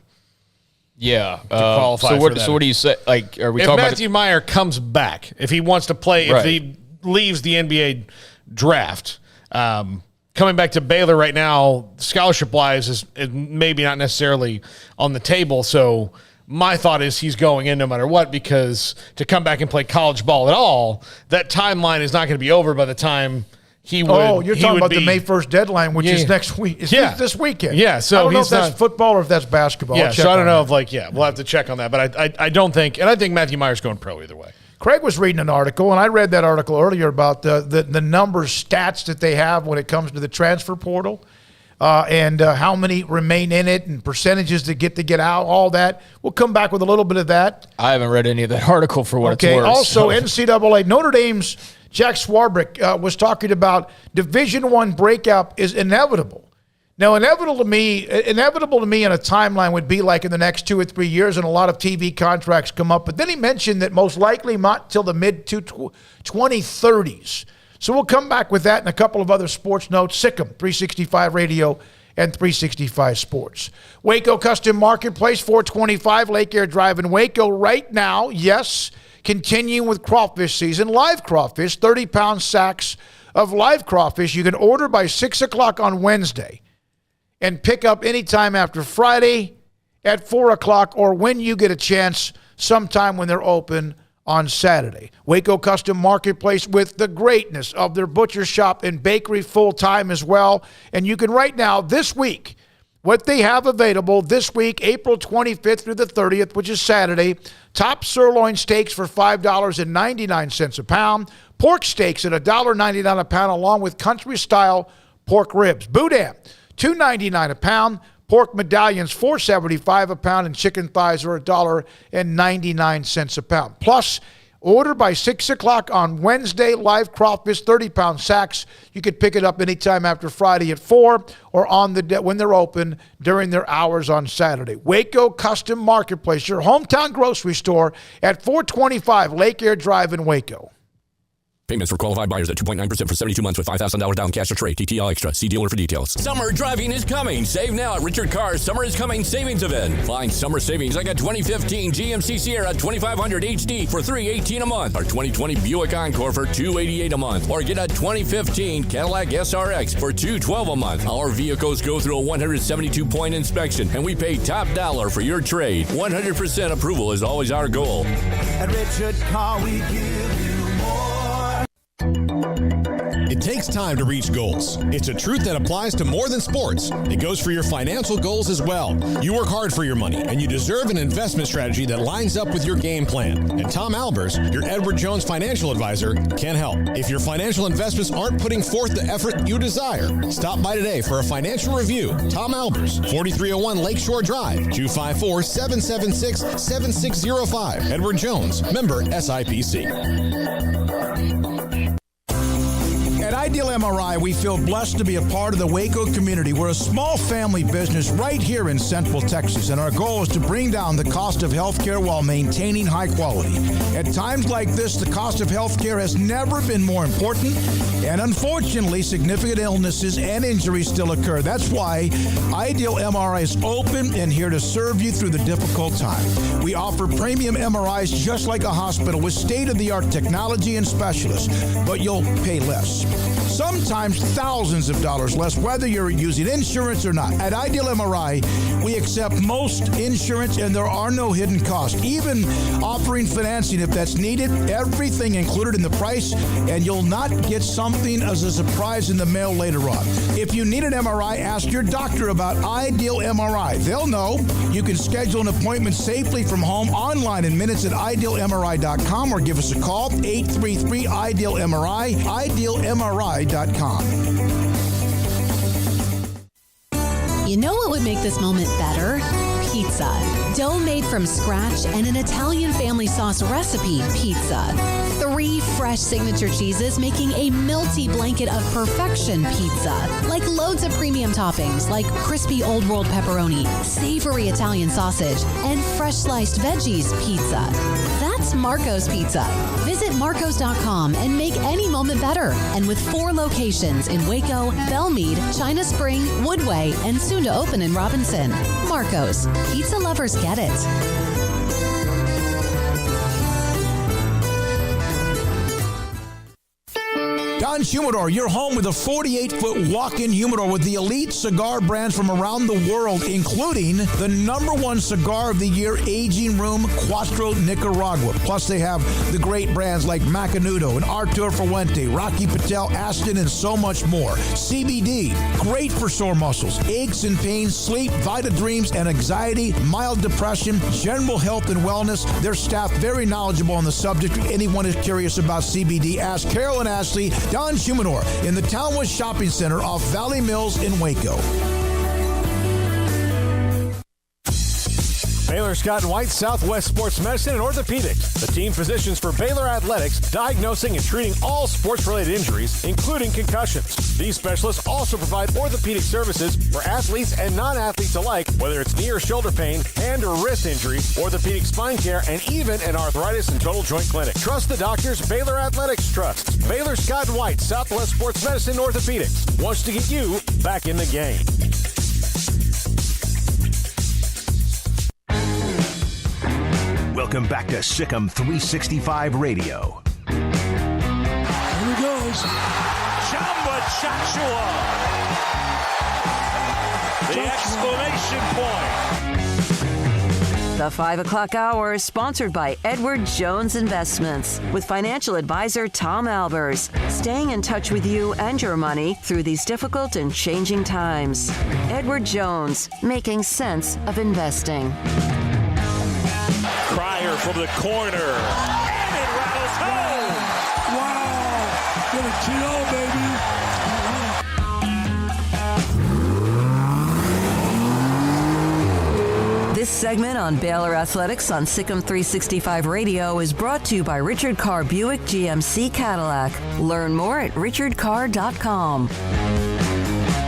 Yeah. Qualify so for that. what do you say? Like, are we if talking Matthew Meyer comes back, if he wants to play, if he leaves the NBA draft, coming back to Baylor right now, scholarship-wise, is maybe not necessarily on the table. So my thought is he's going in no matter what, because to come back and play college ball at all, that timeline is not going to be over by the time he would. Oh, you're talking about the May 1st deadline, which is next week. It's this weekend. Yeah, so I don't know if that's football or if that's basketball. Yeah, so I don't know if we'll have to check on that. But I don't think, and I think Matthew Meyer's going pro either way. Craig was reading an article, and I read that article earlier about the numbers, stats that they have when it comes to the transfer portal, and how many remain in it, and percentages that get out, all that. We'll come back with a little bit of that. I haven't read any of that article for what it's worth. Also, NCAA, Notre Dame's Jack Swarbrick was talking about Division I breakout is inevitable. Now, inevitable to me in a timeline would be like in the next 2 or 3 years, and a lot of TV contracts come up. But then he mentioned that most likely not till the mid-2030s. So we'll come back with that and a couple of other sports notes. Sikkim, 365 Radio and 365 Sports. Waco Custom Marketplace, 425 Lake Air Drive in Waco right now. Yes, continuing with crawfish season. Live crawfish, 30-pound sacks of live crawfish. You can order by 6 o'clock on Wednesday and pick up anytime after Friday at 4 o'clock, or when you get a chance sometime when they're open on Saturday. Waco Custom Marketplace with the greatness of their butcher shop and bakery full-time as well. And you can right now, this week, what they have available this week, April 25th through the 30th, which is Saturday, top sirloin steaks for $5.99 a pound, pork steaks at $1.99 a pound, along with country-style pork ribs. Boudin, $2.99 a pound. Pork medallions, $4.75 a pound, and chicken thighs are $1.99 a pound. Plus, order by 6 o'clock on Wednesday, live crawfish, 30-pound sacks. You could pick it up anytime after Friday at 4 or on when they're open during their hours on Saturday. Waco Custom Marketplace, your hometown grocery store at 425 Lake Air Drive in Waco. Payments for qualified buyers at 2.9% for 72 months with $5,000 down cash or trade. TTL Extra. See dealer for details. Summer driving is coming. Save now at Richard Carr's Summer is Coming Savings Event. Find summer savings like a 2015 GMC Sierra 2500 HD for $318 a month, or 2020 Buick Encore for $288 a month, or get a 2015 Cadillac SRX for $212 a month. Our vehicles go through a 172-point inspection, and we pay top dollar for your trade. 100% approval is always our goal. At Richard Carr, we give you more. It takes time to reach goals. It's a truth that applies to more than sports. It goes for your financial goals as well. You work hard for your money, and you deserve an investment strategy that lines up with your game plan. And Tom Albers, your Edward Jones financial advisor, can help. If your financial investments aren't putting forth the effort you desire, stop by today for a financial review. Tom Albers, 4301 Lakeshore Drive, 254-776-7605. Edward Jones, member SIPC. At Ideal MRI, we feel blessed to be a part of the Waco community. We're a small family business right here in Central Texas, and our goal is to bring down the cost of healthcare while maintaining high quality. At times like this, the cost of healthcare has never been more important, and unfortunately, significant illnesses and injuries still occur. That's why Ideal MRI is open and here to serve you through the difficult time. We offer premium MRIs just like a hospital with state-of-the-art technology and specialists, but you'll pay less. Sometimes thousands of dollars less, whether you're using insurance or not. At Ideal MRI, we accept most insurance, and there are no hidden costs. Even offering financing if that's needed, everything included in the price, and you'll not get something as a surprise in the mail later on. If you need an MRI, ask your doctor about Ideal MRI. They'll know. You can schedule an appointment safely from home online in minutes at idealmri.com, or give us a call, 833-IDEAL-MRI, idealmri.com. You know what would make this moment better? Pizza. Dough made from scratch and an Italian family sauce recipe pizza. 3 fresh signature cheeses making a melty blanket of perfection pizza. Like loads of premium toppings like crispy Old World pepperoni, savory Italian sausage, and fresh sliced veggies pizza. That's Marco's Pizza. Visit marcos.com and make any moment better. And with 4 locations in Waco, Belmead, China Spring, Woodway, and soon to open in Robinson. Marco's. Pizza lovers get it. Don's Humidor, your home with a 48-foot walk-in humidor with the elite cigar brands from around the world, including the #1 cigar of the year, Aging Room Cuatro Nicaragua. Plus, they have the great brands like Macanudo and Artur Fuente, Rocky Patel, Aston, and so much more. CBD, great for sore muscles, aches and pains, sleep, Vita Dreams, and anxiety, mild depression, general health and wellness. Their staff very knowledgeable on the subject. If anyone is curious about CBD, ask Carol and Ashley. Don's Humidor in the Townwood Shopping Center off Valley Mills in Waco. Baylor Scott and White, Southwest Sports Medicine and Orthopedics. The team physicians for Baylor Athletics, diagnosing and treating all sports-related injuries, including concussions. These specialists also provide orthopedic services for athletes and non-athletes alike, whether it's knee or shoulder pain, hand or wrist injury, orthopedic spine care, and even an arthritis and total joint clinic. Trust the doctors Baylor Athletics trusts. Baylor Scott and White, Southwest Sports Medicine and Orthopedics wants to get you back in the game. Welcome back to Sikkim 365 Radio. Here he goes. Jamba Joshua. The exclamation point. The 5 o'clock hour is sponsored by Edward Jones Investments with financial advisor Tom Albers, staying in touch with you and your money through these difficult and changing times. Edward Jones, making sense of investing. Cryer from the corner. And it rattles home. Wow. Get a TO, baby. This segment on Baylor Athletics on Sikkim 365 Radio is brought to you by Richard Carr Buick GMC Cadillac. Learn more at richardcarr.com.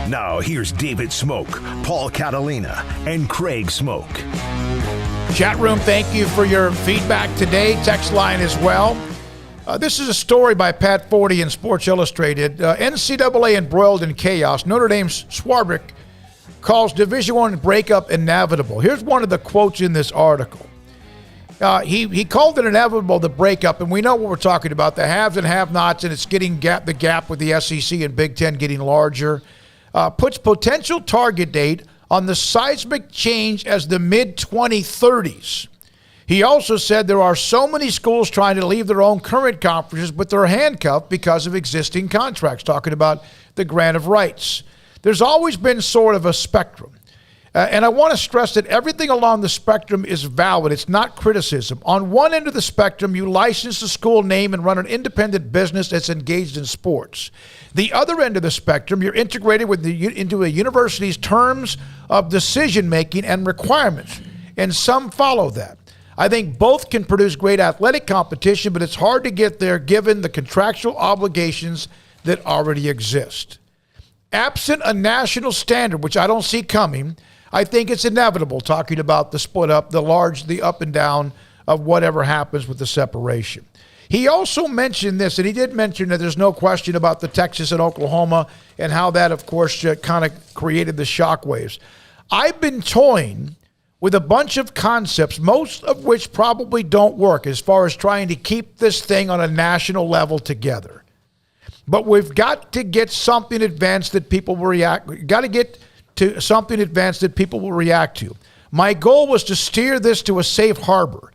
Now here's David Smoak, Paul Catalina, and Craig Smoak. Chat room, thank you for your feedback today. Text line as well. This is a story by Pat Forty in Sports Illustrated. NCAA embroiled in chaos. Notre Dame's Swarbrick calls Division I breakup inevitable. Here's one of the quotes in this article. He called it inevitable, the breakup, and we know what we're talking about, the haves and have-nots, and it's getting the gap with the SEC and Big Ten getting larger. Puts potential target date on the seismic change as the mid-2030s. He also said there are so many schools trying to leave their own current conferences, but they're handcuffed because of existing contracts, talking about the grant of rights. There's always been sort of a spectrum. And I want to stress that everything along the spectrum is valid. It's not criticism. On one end of the spectrum, you license the school name and run an independent business that's engaged in sports. The other end of the spectrum, you're integrated into a university's terms of decision-making and requirements, and some follow that. I think both can produce great athletic competition, but it's hard to get there given the contractual obligations that already exist. Absent a national standard, which I don't see coming, I think it's inevitable, talking about the split up, the up and down of whatever happens with the separation. He also mentioned this, and he did mention that there's no question about the Texas and Oklahoma and how that, of course, kind of created the shockwaves. I've been toying with a bunch of concepts, most of which probably don't work as far as trying to keep this thing on a national level together. But we've got to get something advanced that people will react. We've got to get to something advanced that people will react to. My goal was to steer this to a safe harbor.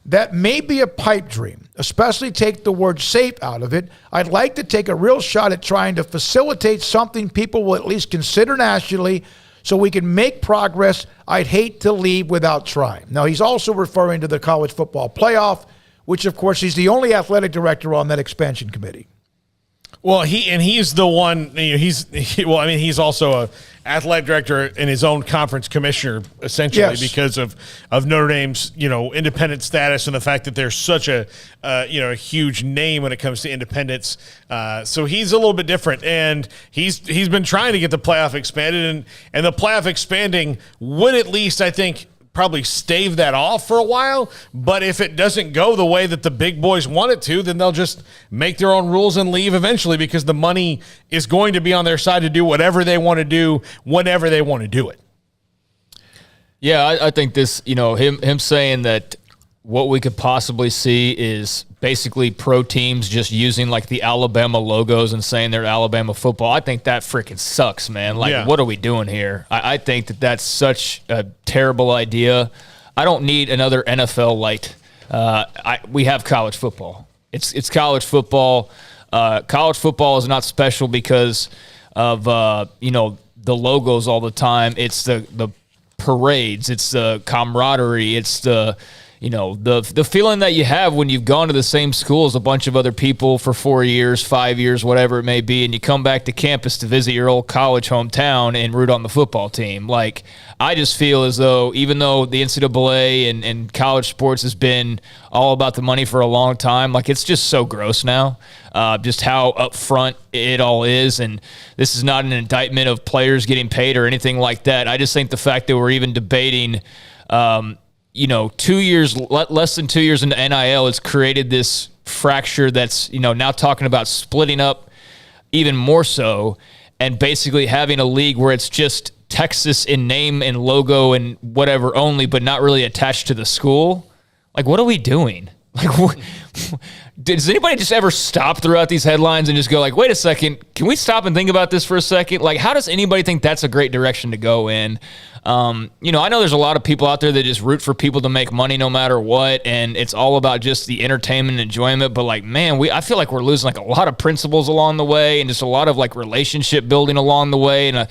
That may be a pipe dream, especially take the word safe out of it. I'd like to take a real shot at trying to facilitate something people will at least consider nationally so we can make progress. I'd hate to leave without trying. Now, he's also referring to the college football playoff, which, of course, he's the only athletic director on that expansion committee. Well, he's the one. He's also a athletic director and his own conference commissioner, essentially, because of Notre Dame's independent status and the fact that they're such a huge name when it comes to independence. So he's a little bit different, and he's been trying to get the playoff expanded, and the playoff expanding would at least, I think, probably stave that off for a while. But if it doesn't go the way that the big boys want it to, then they'll just make their own rules and leave eventually, because the money is going to be on their side to do whatever they want to do whenever they want to do it. Yeah, I think this, him saying that what we could possibly see is basically pro teams just using like the Alabama logos and saying they're Alabama football. I think that freaking sucks, man. Like, what are we doing here? I think that that's such a terrible idea. I don't need another NFL light. We have college football. It's college football. College football is not special because of the logos all the time. It's the parades. It's the camaraderie. It's the feeling that you have when you've gone to the same school as a bunch of other people for 4 years, 5 years, whatever it may be, and you come back to campus to visit your old college hometown and root on the football team. Like, I just feel as though, even though the NCAA and college sports has been all about the money for a long time, like, it's just so gross now, just how upfront it all is. And this is not an indictment of players getting paid or anything like that. I just think the fact that we're even debating 2 years, less than 2 years into NIL, has created this fracture that's, now talking about splitting up even more so, and basically having a league where it's just Texas in name and logo and whatever only, but not really attached to the school. Like, what are we doing? Like, does anybody just ever stop throughout these headlines and just go like, wait a second, can we stop and think about this for a second? Like, how does anybody think that's a great direction to go in? I know there's a lot of people out there that just root for people to make money no matter what, and it's all about just the entertainment and enjoyment. But like, man, I feel like we're losing like a lot of principles along the way, and just a lot of like relationship building along the way, and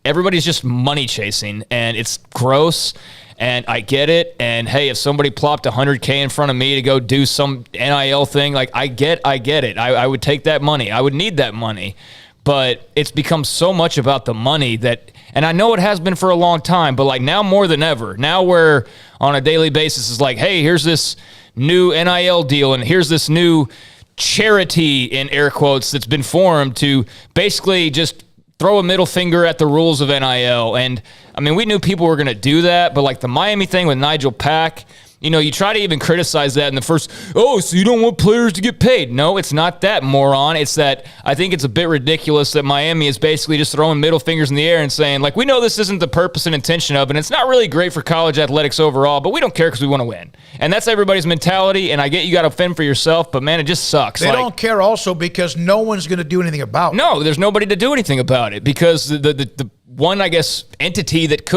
everybody's just money chasing, and it's gross. And I get it. And hey, if somebody plopped $100K in front of me to go do some NIL thing, like, I get it. I would take that money. I would need that money. But it's become so much about the money that, and I know it has been for a long time, but like now more than ever, now we're on a daily basis is like, hey, here's this new NIL deal, and here's this new charity, in air quotes, that's been formed to basically just throw a middle finger at the rules of NIL. And I mean, we knew people were going to do that, but like the Miami thing with Nigel Pack, you try to even criticize that in the first, so you don't want players to get paid. No, it's not that, moron. It's that I think it's a bit ridiculous that Miami is basically just throwing middle fingers in the air and saying, like, we know this isn't the purpose and intention of it, and it's not really great for college athletics overall, but we don't care because we want to win. And that's everybody's mentality, and I get you got to fend for yourself, but man, it just sucks. They don't care also because no one's going to do anything about it. No, there's nobody to do anything about it because the one, I guess, entity that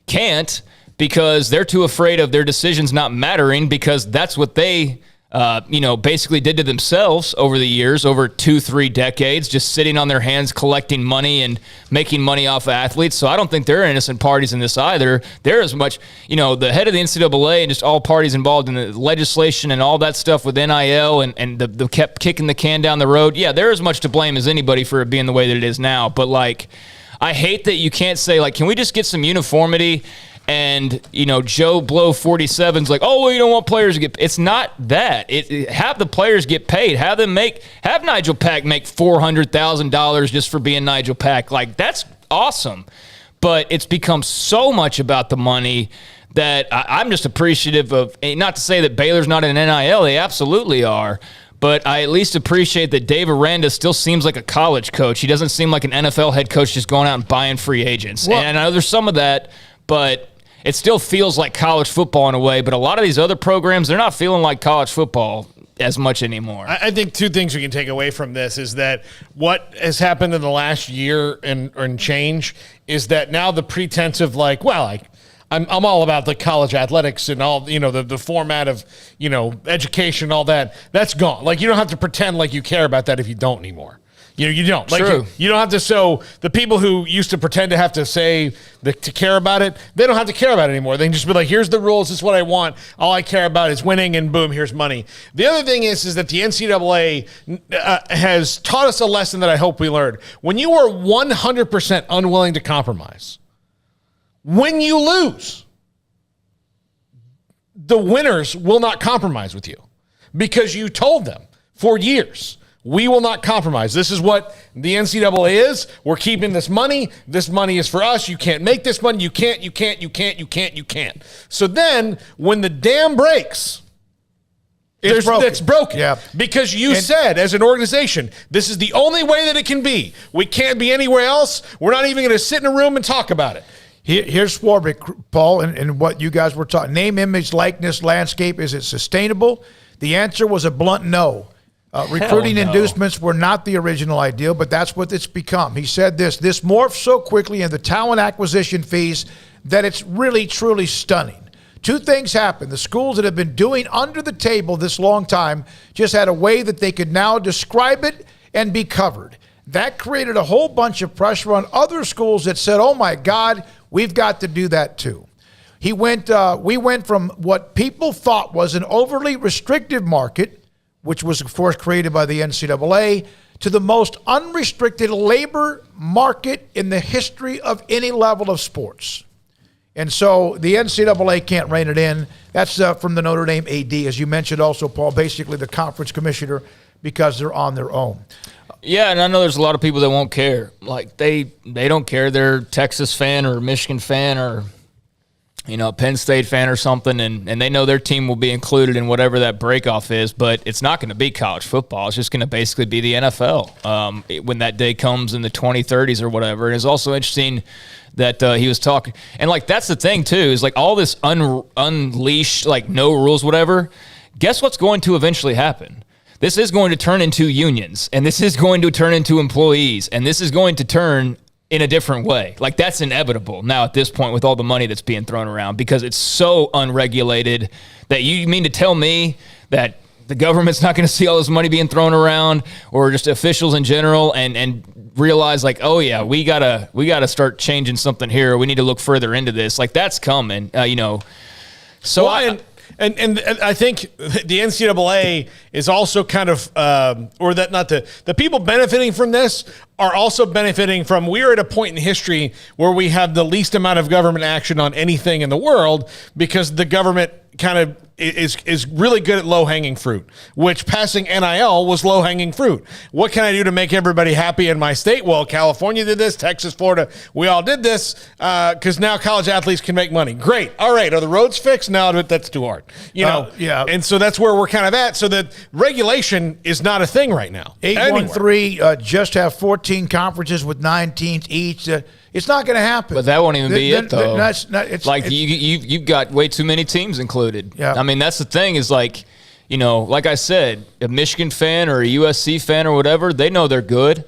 can't, because they're too afraid of their decisions not mattering, because that's what they, basically did to themselves over the years, over 2-3 decades, just sitting on their hands, collecting money and making money off of athletes. So I don't think they're innocent parties in this either. They're as much, the head of the NCAA and just all parties involved in the legislation and all that stuff with NIL and the kept kicking the can down the road. Yeah, they're as much to blame as anybody for it being the way that it is now. But like, I hate that you can't say, like, can we just get some uniformity? And, Joe Blow 47's like, oh, well, you don't want players to get paid. It's not that. Have the players get paid. Have Nigel Pack make $400,000 just for being Nigel Pack. Like, that's awesome. But it's become so much about the money that I'm just appreciative of, not to say that Baylor's not an NIL. They absolutely are. But I at least appreciate that Dave Aranda still seems like a college coach. He doesn't seem like an NFL head coach just going out and buying free agents. Well, and I know there's some of that, but it still feels like college football in a way. But a lot of these other programs, they're not feeling like college football as much anymore. I think two things we can take away from this is that what has happened in the last year and change is that now the pretense of like, well, I'm all about the college athletics and all, the format of, education, all that, that's gone. Like, you don't have to pretend like you care about that if you don't anymore. You don't. True. You don't have to. So the people who used to pretend to have to say to care about it, they don't have to care about it anymore. They can just be like, here's the rules. This is what I want. All I care about is winning, and boom, here's money. The other thing is that the NCAA has taught us a lesson that I hope we learned. When you are 100% unwilling to compromise, when you lose, the winners will not compromise with you because you told them for years, we will not compromise. This is what the NCAA is. We're keeping this money. This money is for us. You can't make this money. You can't. So then when the dam breaks, it's broken. Yeah. Because you said as an organization, this is the only way that it can be. We can't be anywhere else. We're not even going to sit in a room and talk about it. Here's Swarbrick, Paul, and what you guys were talking. Name, image, likeness, landscape. Is it sustainable? The answer was a blunt no. Recruiting inducements were not the original ideal, but that's what it's become. He said this morphed so quickly in the talent acquisition fees that it's really, truly stunning. Two things happened. The schools that have been doing under the table this long time just had a way that they could now describe it and be covered. That created a whole bunch of pressure on other schools that said, oh my God, we've got to do that too. We went from what people thought was an overly restrictive market, which was, of course, created by the NCAA, to the most unrestricted labor market in the history of any level of sports. And so the NCAA can't rein it in. That's from the Notre Dame AD, as you mentioned also, Paul, basically the conference commissioner, because they're on their own. Yeah, and I know there's a lot of people that won't care. Like, they don't care. They're a Texas fan or a Michigan fan or a Penn State fan or something, and they know their team will be included in whatever that breakoff is, but it's not going to be college football. It's just going to basically be the NFL when that day comes in the 2030s or whatever. And it's also interesting that he was talking, and that's the thing too, is all this unleash, no rules, whatever. Guess what's going to eventually happen? This is going to turn into unions, and this is going to turn into employees, and this is going to turn in a different way. That's inevitable now at this point with all the money that's being thrown around, because it's so unregulated that you mean to tell me that the government's not going to see all this money being thrown around, or just officials in general, and realize oh yeah, we gotta start changing something here. We need to look further into this. That's coming, So And I think the NCAA is also kind of, the people benefiting from this are also benefiting from, we're at a point in history where we have the least amount of government action on anything in the world, because the government kind of is really good at low-hanging fruit, which passing NIL was low-hanging fruit. What can I do to make everybody happy in my state? Well, California did this, Texas, Florida, we all did this because now college athletes can make money. Great. All right. Are the roads fixed? No, that's too hard. Yeah. And so that's where we're kind of at. So that regulation is not a thing right now. 813 just have 14 conferences with 9 teams each. It's not going to happen. But that won't even be it, though. You've got way too many teams included. Yeah. I mean, that's the thing is like I said, a Michigan fan or a USC fan or whatever, they know they're good.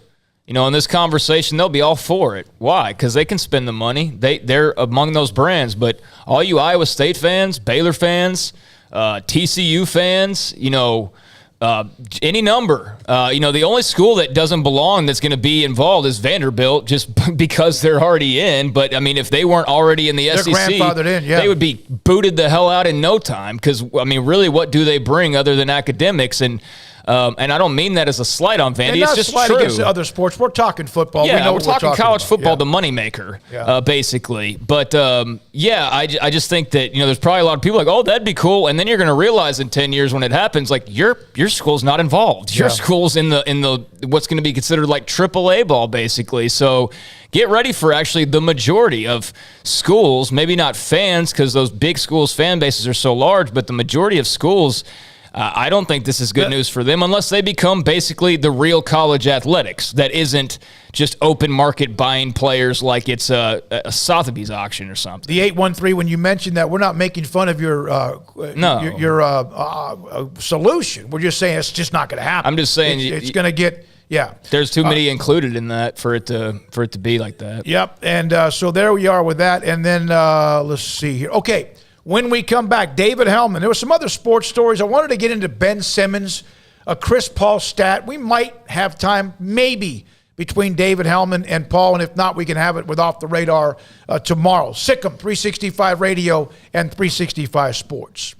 In this conversation, they'll be all for it. Why? Because they can spend the money. They're among those brands. But all you Iowa State fans, Baylor fans, TCU fans, any number. The only school that doesn't belong that's going to be involved is Vanderbilt, just because they're already in. But, I mean, if they weren't already in the they're SEC, grandfathered in, yeah. They would be booted the hell out in no time. Because, I mean, really, what do they bring other than academics? And I don't mean that as a slight on Vandy. It's just slight true. against other sports. We're talking football. Yeah, we know we're talking college about. football, Yeah. the moneymaker, Yeah. basically. But, I just think that, there's probably a lot of people like, oh, that'd be cool. And then you're going to realize in 10 years when it happens, like, your school's not involved. Your school's in the what's going to be considered like AAA ball, basically. So get ready for actually the majority of schools, maybe not fans because those big schools' fan bases are so large, but the majority of schools, I don't think this is good news for them unless they become basically the real college athletics that isn't just open market buying players like it's a Sotheby's auction or something. The 813, when you mentioned that, we're not making fun of your solution. We're just saying it's just not going to happen. I'm just saying it's going to get. Yeah, there's too many included in that for it to be like that. Yep, and so there we are with that. And then let's see here. Okay, when we come back, David Hellman. There were some other sports stories. I wanted to get into Ben Simmons. a Chris Paul stat. We might have time, maybe, between David Hellman and Paul, and if not, we can have it with Off the Radar tomorrow. Sikkim 365 Radio and 365 Sports.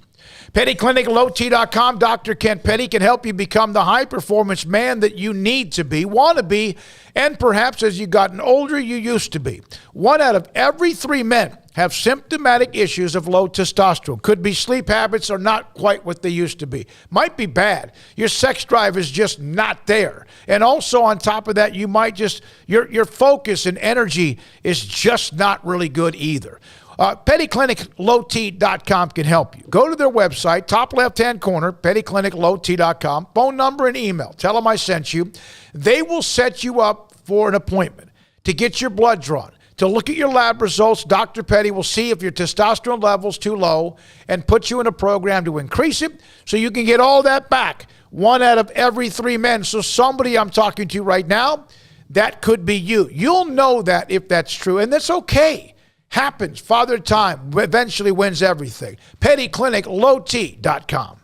Petty Clinic, LowT.com. Dr. Kent Petty can help you become the high-performance man that you need to be, want to be, and perhaps as you've gotten older, you used to be. 1 out of every 3 men have symptomatic issues of low testosterone. Could be sleep habits are not quite what they used to be. Might be bad. Your sex drive is just not there. And also on top of that, you might just, your focus and energy is just not really good either. PettyClinicLowT.com can help you. Go to their website, top left-hand corner, PettyClinicLowT.com, phone number and email. Tell them I sent you. They will set you up for an appointment to get your blood drawn, to look at your lab results. Dr. Petty will see if your testosterone level's too low and put you in a program to increase it so you can get all that back. 1 out of every 3 men. So somebody I'm talking to right now, that could be you. You'll know that if that's true, and that's okay. Happens. Father Time eventually wins everything. PettyClinicLowT.com.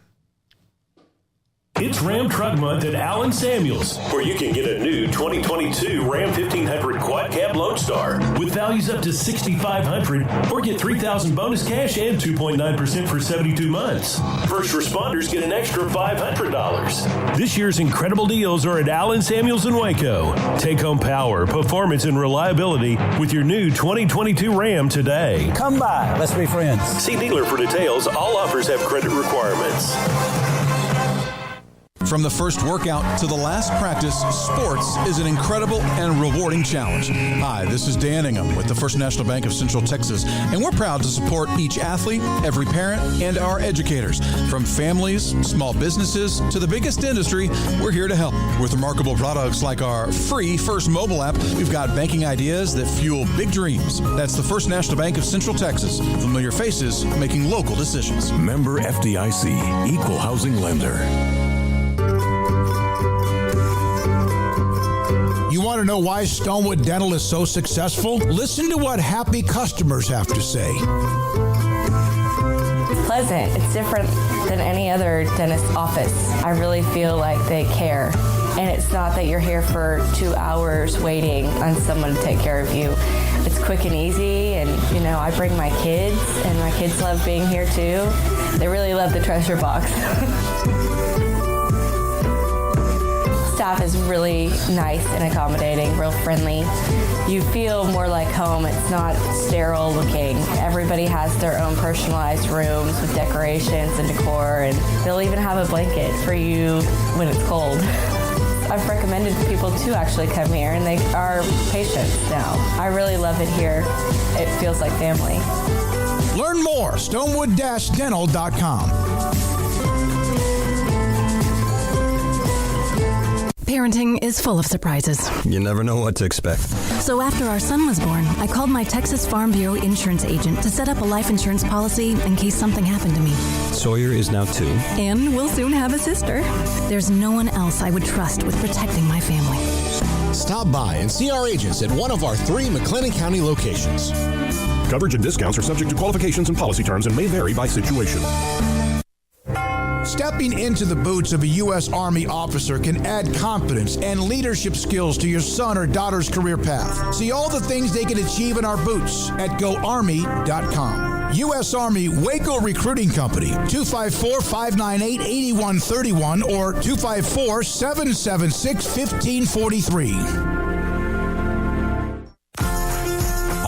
It's Ram Truck Month at Allen Samuels, where you can get a new 2022 Ram 1500 Quad Cab Lodestar with values up to $6,500, or get $3,000 bonus cash and 2.9% for 72 months. First responders get an extra $500. This year's incredible deals are at Allen Samuels in Waco. Take home power, performance, and reliability with your new 2022 Ram today. Come by. Let's be friends. See dealer for details. All offers have credit requirements. From the first workout to the last practice, sports is an incredible and rewarding challenge. Hi, this is Dan Ingham with the First National Bank of Central Texas, and we're proud to support each athlete, every parent, and our educators. From families, small businesses, to the biggest industry, we're here to help. With remarkable products like our free First mobile app, we've got banking ideas that fuel big dreams. That's the First National Bank of Central Texas. Familiar faces making local decisions. Member FDIC, Equal Housing Lender. You want to know why Stonewood Dental is so successful? Listen to what happy customers have to say. It's pleasant. It's different than any other dentist office. I really feel like they care. And it's not that you're here for 2 hours waiting on someone to take care of you. It's quick and easy, and I bring my kids, and my kids love being here too. They really love the treasure box. Staff is really nice and accommodating, real friendly. You feel more like home. It's not sterile looking. Everybody has their own personalized rooms with decorations and decor, and they'll even have a blanket for you when it's cold. I've recommended people to actually come here, and they are patients now. I really love it here. It feels like family. Learn more, stonewood-dental.com. Parenting is full of surprises. You never know what to expect. So after our son was born, I called my Texas Farm Bureau insurance agent to set up a life insurance policy in case something happened to me. Sawyer is now 2. And we'll soon have a sister. There's no one else I would trust with protecting my family. Stop by and see our agents at one of our 3 McLennan County locations. Coverage and discounts are subject to qualifications and policy terms and may vary by situation. Stepping into the boots of a U.S. Army officer can add confidence and leadership skills to your son or daughter's career path. See all the things they can achieve in our boots at GoArmy.com. U.S. Army Waco Recruiting Company, 254-598-8131 or 254-776-1543.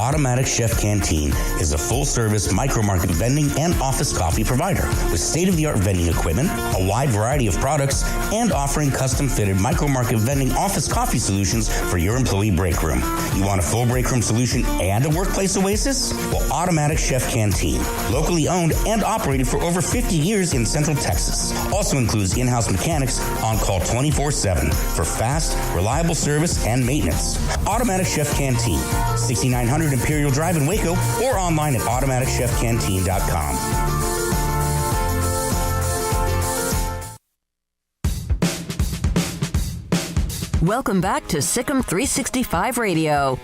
Automatic Chef Canteen is a full-service micro-market vending and office coffee provider with state-of-the-art vending equipment, a wide variety of products, and offering custom-fitted micro-market vending office coffee solutions for your employee break room. You want a full break room solution and a workplace oasis? Well, Automatic Chef Canteen, locally owned and operated for over 50 years in Central Texas, also includes in-house mechanics on call 24/7 for fast, reliable service and maintenance. Automatic Chef Canteen, 6900 Imperial Drive in Waco, or online at automaticchefcanteen.com. Welcome back to Sikkim 365 Radio.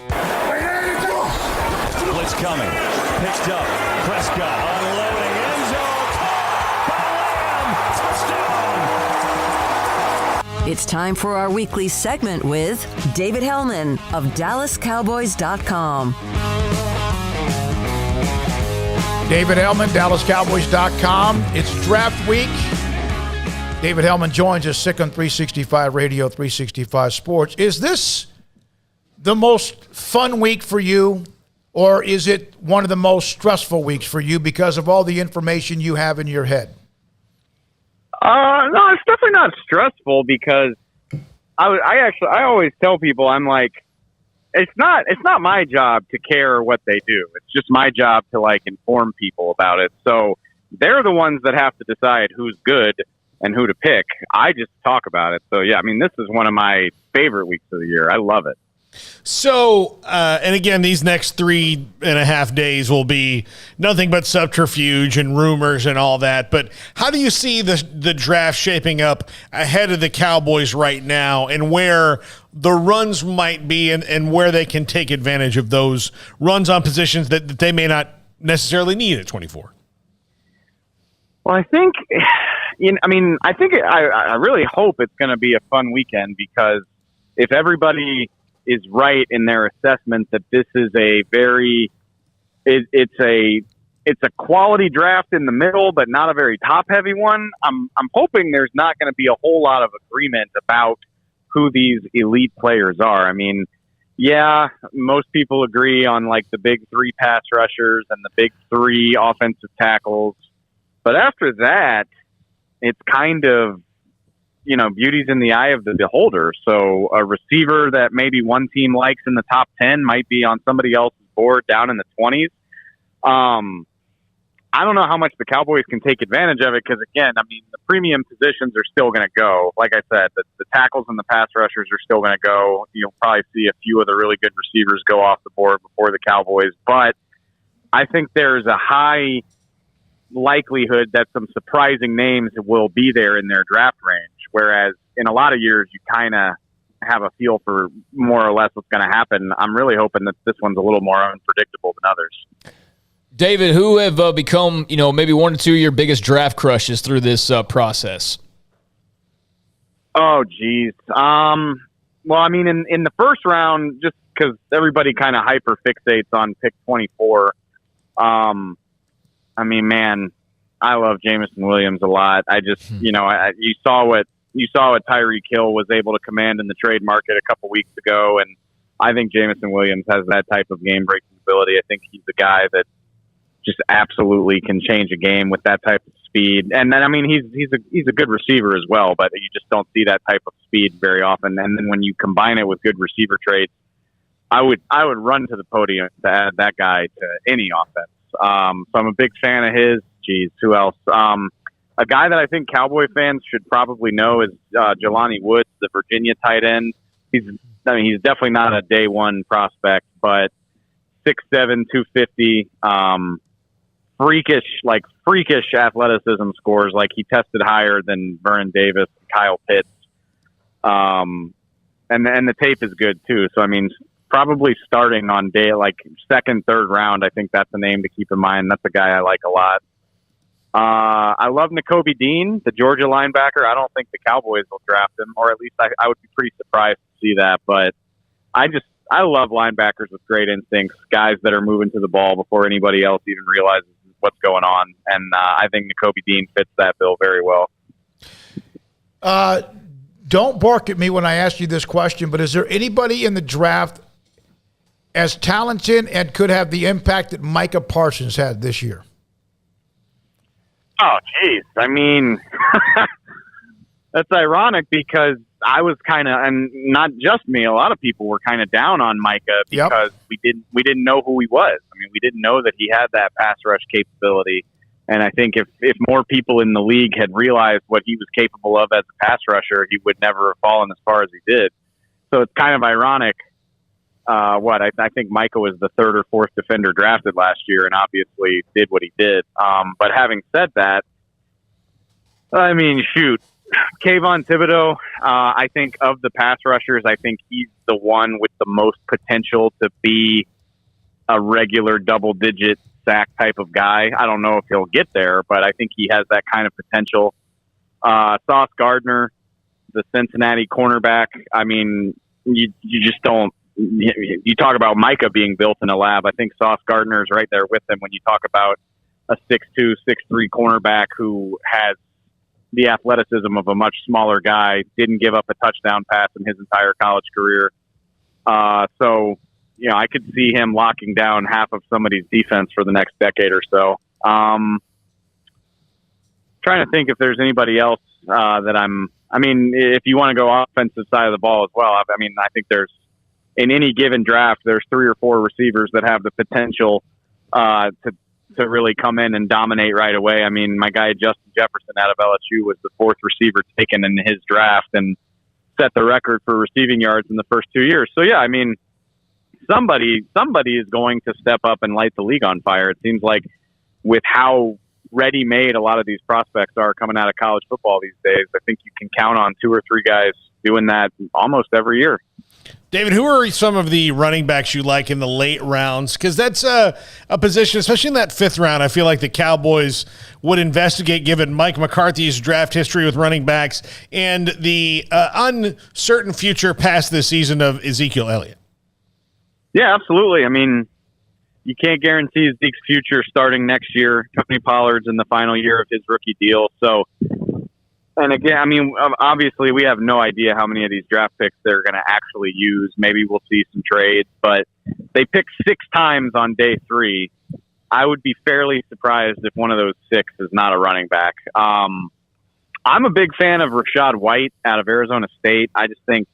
Blitz coming. Pitched up. Prescott unloading. End zone. Caught by Lamb. Touchdown. It's time for our weekly segment with David Hellman of DallasCowboys.com. David Hellman, DallasCowboys.com. It's draft week. David Hellman joins us, sick on 365 Radio, 365 Sports. Is this the most fun week for you, or is it one of the most stressful weeks for you because of all the information you have in your head? No, it's definitely not stressful because I always tell people, I'm like, it's not my job to care what they do. It's just my job to like inform people about it. So they're the ones that have to decide who's good and who to pick. I just talk about it. So yeah, I mean, this is one of my favorite weeks of the year. I love it. So, and again, these next 3.5 days will be nothing but subterfuge and rumors and all that. But how do you see the draft shaping up ahead of the Cowboys right now, and where the runs might be and where they can take advantage of those runs on positions that they may not necessarily need at 24? Well, I think, I really hope it's going to be a fun weekend, because if everybody is right in their assessment that this is it's a quality draft in the middle, but not a very top heavy one. I'm hoping there's not going to be a whole lot of agreement about who these elite players are. I mean, yeah, most people agree on like the big 3 pass rushers and the big 3 offensive tackles. But after that, it's kind of, beauty's in the eye of the beholder. So a receiver that maybe one team likes in the top 10 might be on somebody else's board down in the 20s. I don't know how much the Cowboys can take advantage of it, because, again, I mean, the premium positions are still going to go. Like I said, the tackles and the pass rushers are still going to go. You'll probably see a few of the really good receivers go off the board before the Cowboys. But I think there's a high likelihood that some surprising names will be there in their draft range, whereas in a lot of years you kind of have a feel for more or less what's going to happen. I'm really hoping that this one's a little more unpredictable than others. David, who have become, maybe 1 or 2 of your biggest draft crushes through this process? Oh, geez. Well, I mean, in the first round, just because everybody kind of hyper fixates on pick 24, I mean, man, I love Jameson Williams a lot. I just, you saw what Tyreek Hill was able to command in the trade market a couple weeks ago, and I think Jameson Williams has that type of game-breaking ability. I think he's the guy that just absolutely can change a game with that type of speed. And then, I mean, he's a good receiver as well, but you just don't see that type of speed very often. And then when you combine it with good receiver traits, I would run to the podium to add that guy to any offense. So I'm a big fan of his. Geez, who else? A guy that I think Cowboy fans should probably know is Jelani Woods, the Virginia tight end. He's definitely not a day one prospect, but 6'7", 250, freakish athleticism scores. Like, he tested higher than Vernon Davis, and Kyle Pitts. And the tape is good too. So, I mean, probably starting on day, like, second, third round, I think that's a name to keep in mind. That's a guy I like a lot. I love Nakobe Dean, the Georgia linebacker. I don't think the Cowboys will draft him, or at least I would be pretty surprised to see that. But I love linebackers with great instincts, guys that are moving to the ball before anybody else even realizes what's going on. And I think Nakobe Dean fits that bill very well. Don't bark at me when I ask you this question, but is there anybody in the draft as talented and could have the impact that Micah Parsons had this year? Oh, geez. I mean, that's ironic because I was kind of, and not just me, a lot of people were kind of down on Micah because we didn't know who he was. I mean, we didn't know that he had that pass rush capability. And I think if more people in the league had realized what he was capable of as a pass rusher, he would never have fallen as far as he did. So it's kind of ironic. I think Micah was the third or fourth defender drafted last year and obviously did what he did. But having said that, I mean, shoot, Kayvon Thibodeau, I think of the pass rushers, I think he's the one with the most potential to be a regular double-digit sack type of guy. I don't know if he'll get there, but I think he has that kind of potential. Sauce Gardner, the Cincinnati cornerback. I mean, you just don't. You talk about Micah being built in a lab. I think Sauce Gardner is right there with him when you talk about a 6'2", 6'3" cornerback who has the athleticism of a much smaller guy, didn't give up a touchdown pass in his entire college career. So, I could see him locking down half of somebody's defense for the next decade or so. Trying to think if there's anybody else if you want to go offensive side of the ball as well, I think there's, in any given draft, there's 3 or 4 receivers that have the potential to really come in and dominate right away. I mean, my guy Justin Jefferson out of LSU was the 4th receiver taken in his draft and set the record for receiving yards in the first 2 years. So, yeah, I mean, somebody is going to step up and light the league on fire. It seems like with how ready-made a lot of these prospects are coming out of college football these days, I think you can count on 2 or 3 guys doing that almost every year. David, who are some of the running backs you like in the late rounds? Because that's a position, especially in that 5th round, I feel like the Cowboys would investigate, given Mike McCarthy's draft history with running backs and the uncertain future past this season of Ezekiel Elliott. Yeah, absolutely. I mean, you can't guarantee Zeke's future starting next year. Tony Pollard's in the final year of his rookie deal. So, and again, I mean, obviously we have no idea how many of these draft picks they're going to actually use. Maybe we'll see some trades, but they picked 6 times on day 3. I would be fairly surprised if one of those 6 is not a running back. I'm a big fan of Rashad White out of Arizona State. I just think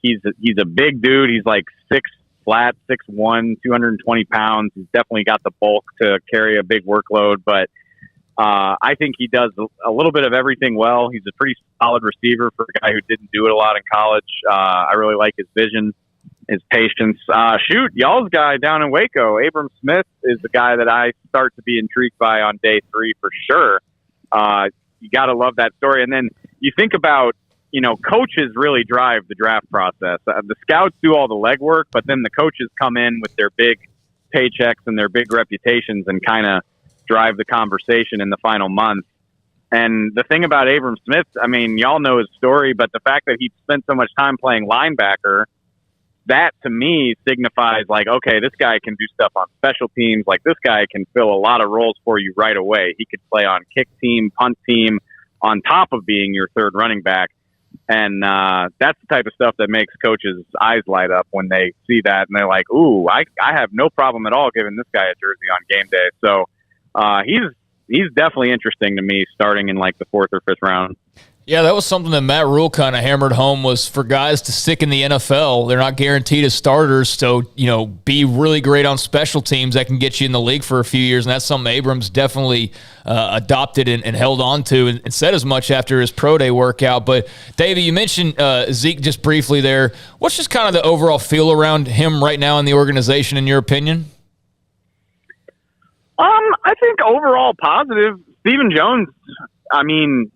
he's a big dude. He's like 6'1", 220 pounds. He's definitely got the bulk to carry a big workload, but I think he does a little bit of everything well. He's a pretty solid receiver for a guy who didn't do it a lot in college. I really like his vision, his patience. Y'all's guy down in Waco, Abram Smith, is the guy that I start to be intrigued by on day 3 for sure. You got to love that story. And then you think about, coaches really drive the draft process. The scouts do all the legwork, but then the coaches come in with their big paychecks and their big reputations and kind of drive the conversation in the final month. And the thing about Abram Smith, I mean, y'all know his story, but the fact that he spent so much time playing linebacker, that to me signifies like, okay, this guy can do stuff on special teams. Like, this guy can fill a lot of roles for you right away. He could play on kick team, punt team, on top of being your 3rd running back. And that's the type of stuff that makes coaches' eyes light up when they see that. And they're like, ooh, I have no problem at all giving this guy a jersey on game day. So he's definitely interesting to me starting in like the 4th or 5th round. Yeah, that was something that Matt Rule kind of hammered home, was for guys to stick in the NFL, they're not guaranteed as starters. So, be really great on special teams that can get you in the league for a few years. And that's something Abrams definitely adopted and held on to, and said as much after his pro day workout. But, Davey, you mentioned Zeke just briefly there. What's just kind of the overall feel around him right now in the organization, in your opinion? I think overall positive. Stephen Jones, I mean,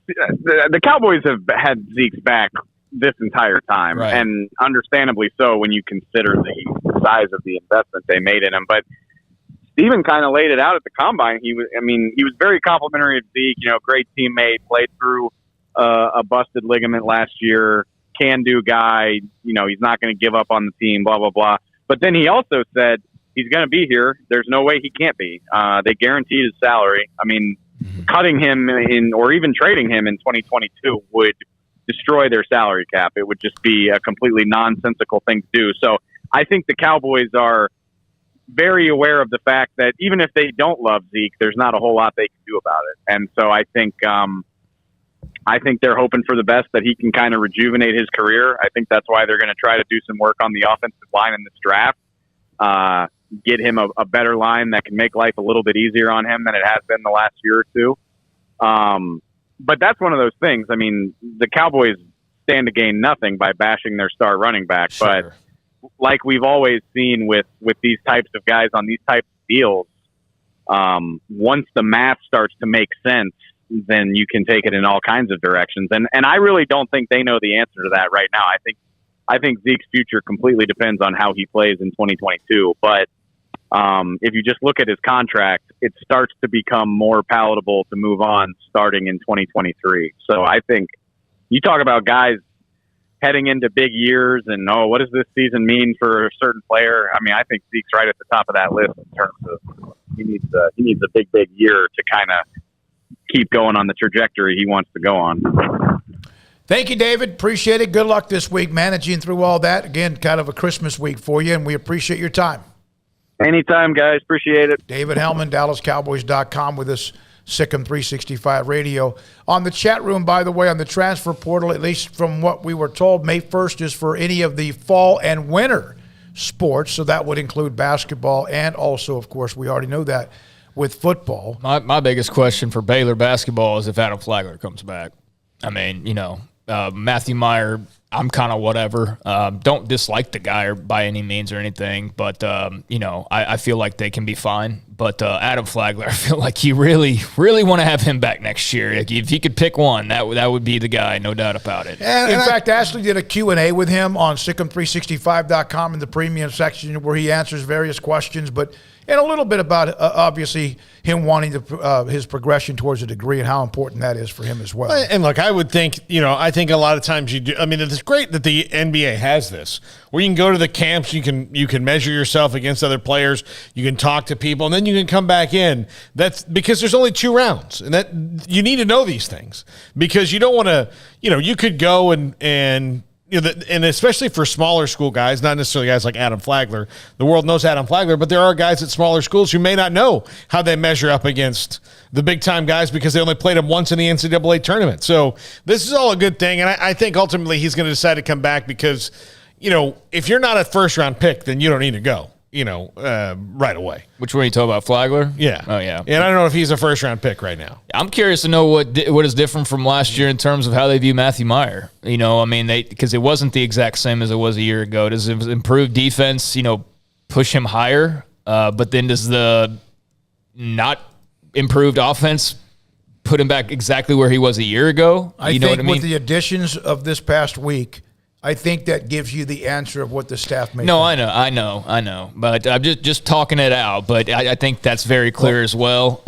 the Cowboys have had Zeke's back this entire time, right, and understandably so when you consider the size of the investment they made in him. But Stephen kind of laid it out at the combine. He was very complimentary of Zeke. Great teammate, played through a busted ligament last year, can-do guy. He's not going to give up on the team. Blah blah blah. But then he also said he's going to be here. There's no way he can't be. They guaranteed his salary. I mean, cutting him or even trading him in 2022 would destroy their salary cap. It would just be a completely nonsensical thing to do. So I think the Cowboys are very aware of the fact that even if they don't love Zeke, there's not a whole lot they can do about it. And so I think they're hoping for the best, that he can kind of rejuvenate his career. I think that's why they're going to try to do some work on the offensive line in this draft. Get him a better line that can make life a little bit easier on him than it has been the last year or two. But that's one of those things. I mean, the Cowboys stand to gain nothing by bashing their star running back. Sure. But like we've always seen with these types of guys on these types of deals, once the math starts to make sense, then you can take it in all kinds of directions. And I really don't think they know the answer to that right now. I think Zeke's future completely depends on how he plays in 2022. But if you just look at his contract, it starts to become more palatable to move on starting in 2023. So I think you talk about guys heading into big years and, what does this season mean for a certain player? I mean, I think Zeke's right at the top of that list in terms of he needs a big year to kind of keep going on the trajectory he wants to go on. Thank you, David. Appreciate it. Good luck this week managing through all that. Again, kind of a Christmas week for you, and we appreciate your time. Anytime, guys. Appreciate it. David Hellman, DallasCowboys.com with us, Sikkim 365 Radio. On the chat room, by the way, on the transfer portal, at least from what we were told, May 1st is for any of the fall and winter sports, so that would include basketball and also, of course, we already know that, with football. My biggest question for Baylor basketball is if Adam Flagler comes back. I mean, Matthew Meyer, I'm kind of whatever. Don't dislike the guy by any means or anything, but, I feel like they can be fine. But Adam Flagler, I feel like you really, really want to have him back next year. Like, if he could pick one, that would be the guy, no doubt about it. And in fact, Ashley did a Q&A with him on Sikkim365.com in the premium section where he answers various questions, and a little bit about, obviously, him wanting his progression towards a degree and how important that is for him as well. And look, I would think, I think a lot of times you do. I mean, it's great that the NBA has this, where you can go to the camps, you can measure yourself against other players, you can talk to people, and then you can come back in. That's because there's only 2 rounds, and that you need to know these things because you don't want to, you could go and especially for smaller school guys, not necessarily guys like Adam Flagler. The world knows Adam Flagler, but there are guys at smaller schools who may not know how they measure up against the big-time guys because they only played them once in the NCAA tournament. So this is all a good thing, and I think ultimately he's going to decide to come back because, if you're not a first-round pick, then you don't need to go. Right away. Which one are you talking about, Flagler? Yeah. Oh, yeah. And I don't know if he's a first-round pick right now. I'm curious to know what is different from last year in terms of how they view Matthew Meyer. Because it wasn't the exact same as it was a year ago. Does improved defense, push him higher? But then does the not improved offense put him back exactly where he was a year ago? I think with the additions of this past week, I think that gives you the answer of what the staff may think. I know. But I'm just talking it out. But I think that's very clear as well,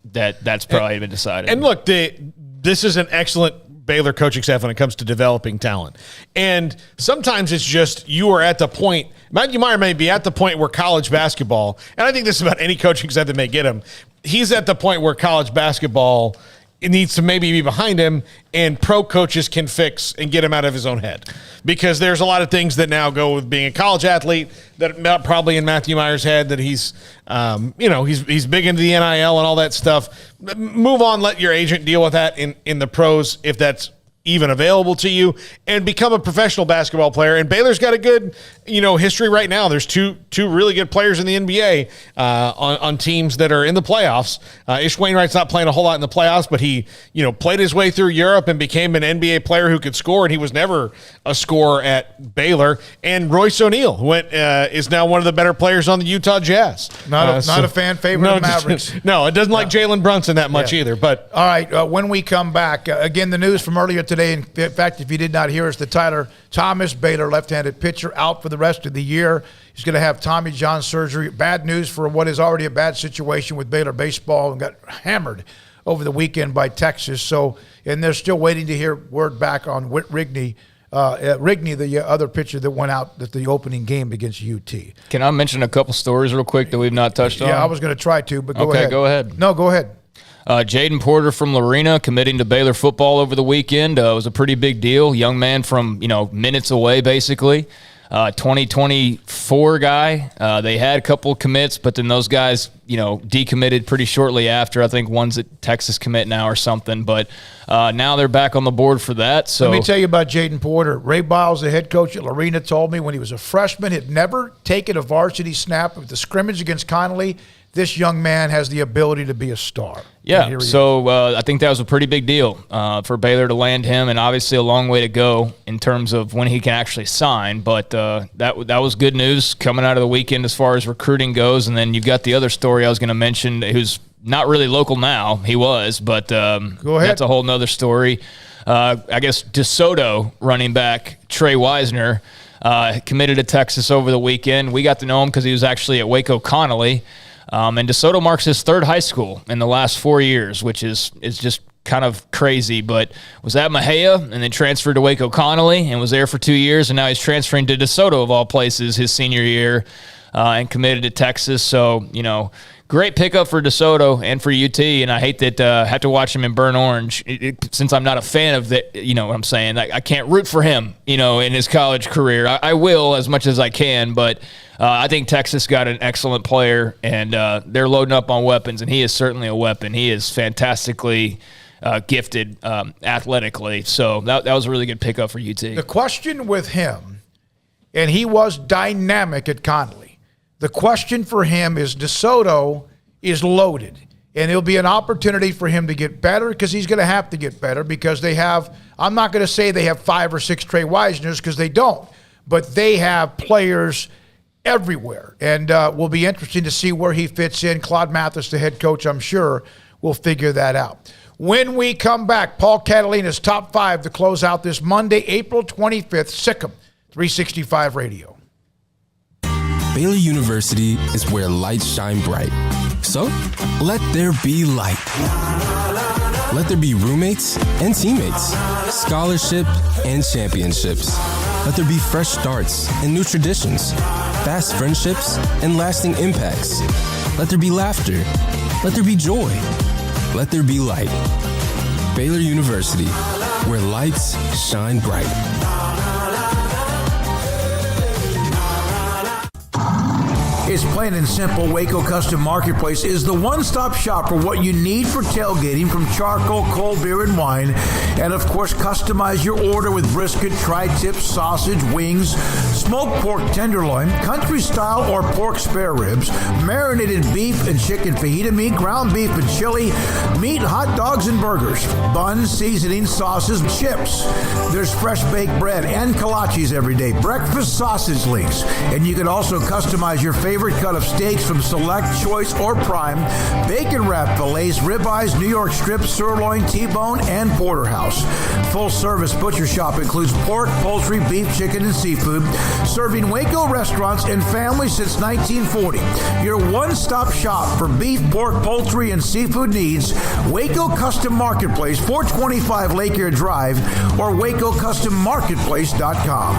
that's probably been decided. And look, this is an excellent Baylor coaching staff when it comes to developing talent. And sometimes it's just you are at the point, Matthew Meyer may be at the point where college basketball, and I think this is about any coaching staff that may get him, he's at the point where college basketball it needs to maybe be behind him, and pro coaches can fix and get him out of his own head. Because there's a lot of things that now go with being a college athlete that probably in Matthew Meyer's head that he's big into the NIL and all that stuff. Move on, let your agent deal with that in the pros if that's even available to you, and become a professional basketball player. And Baylor's got a good, history right now. There's two really good players in the NBA on teams that are in the playoffs. Ish Wainwright's not playing a whole lot in the playoffs, but he, played his way through Europe and became an NBA player who could score, and he was never a scorer at Baylor. And Royce O'Neal, who is now one of the better players on the Utah Jazz. Not a fan favorite of Mavericks. No, it doesn't like Jalen Brunson that much either. But all right, when we come back, again, the news from earlier today, in fact, if you did not hear us, the Tyler Thomas, Baylor left-handed pitcher, out for the rest of the year. He's going to have Tommy John surgery. Bad news for what is already a bad situation with Baylor baseball, and got hammered over the weekend by Texas. And they're still waiting to hear word back on Whit Rigney, the other pitcher that went out at the opening game against UT. Can I mention a couple stories real quick that we've not touched on? Yeah, I was going to try to, but go ahead. Okay, go ahead. No, go ahead. Jaden Porter from Lorena committing to Baylor football over the weekend. It was a pretty big deal. Young man from, minutes away, basically. 2024 guy. They had a couple of commits, but then those guys, decommitted pretty shortly after. I think one's at Texas commit now or something. But now they're back on the board for that. So let me tell you about Jaden Porter. Ray Biles, the head coach at Lorena, told me when he was a freshman, he'd never taken a varsity snap at the scrimmage against Connolly. This young man has the ability to be a star. Yeah, so I think that was a pretty big deal for Baylor to land him, and obviously a long way to go in terms of when he can actually sign. But that was good news coming out of the weekend as far as recruiting goes. And then you've got the other story I was going to mention, who's not really local now. He was, but go ahead. That's a whole nother story. I guess DeSoto running back Trey Wisner committed to Texas over the weekend. We got to know him because he was actually at Waco Connolly. And DeSoto marks his third high school in the last 4 years, which is just kind of crazy, but was at Mejia and then transferred to Waco Connolly and was there for 2 years, and now he's transferring to DeSoto, of all places, his senior year, and committed to Texas. So, great pickup for DeSoto and for UT, and I hate that I have to watch him in burnt orange since I'm not a fan of that. You know what I'm saying? I can't root for him, in his college career. I will as much as I can, but I think Texas got an excellent player, and they're loading up on weapons, and he is certainly a weapon. He is fantastically gifted athletically, so that was a really good pickup for UT. The question with him, and he was dynamic at Connolly, the question for him is DeSoto is loaded, and it'll be an opportunity for him to get better because he's going to have to get better because they have, I'm not going to say they have 5 or 6 Trey Wisners because they don't, but they have players everywhere, and will be interesting to see where he fits in. Claude Mathis, the head coach, I'm sure, will figure that out. When we come back, Paul Catalina's Top 5 to close out this Monday, April 25th, Sikkim 365 Radio. Baylor University is where lights shine bright. So, let there be light. Let there be roommates and teammates, scholarship and championships. Let there be fresh starts and new traditions, fast friendships and lasting impacts. Let there be laughter. Let there be joy. Let there be light. Baylor University, where lights shine bright. It's plain and simple. Waco Custom Marketplace is the one-stop shop for what you need for tailgating, from charcoal, cold beer, and wine. And, of course, customize your order with brisket, tri-tip, sausage, wings, smoked pork tenderloin, country-style or pork spare ribs, marinated beef and chicken fajita meat, ground beef and chili, meat, hot dogs, and burgers, buns, seasoning, sauces, chips. There's fresh baked bread and kolaches every day, breakfast sausage links. And you can also customize your favorite cut of steaks from Select, Choice, or Prime, bacon wrap fillets, ribeyes, New York strips, sirloin, T-bone, and porterhouse. Full service butcher shop includes pork, poultry, beef, chicken, and seafood, serving Waco restaurants and families since 1940. Your one-stop shop for beef, pork, poultry, and seafood needs. Waco Custom Marketplace, 425 Lake Erie Drive, or WacoCustomMarketplace.com.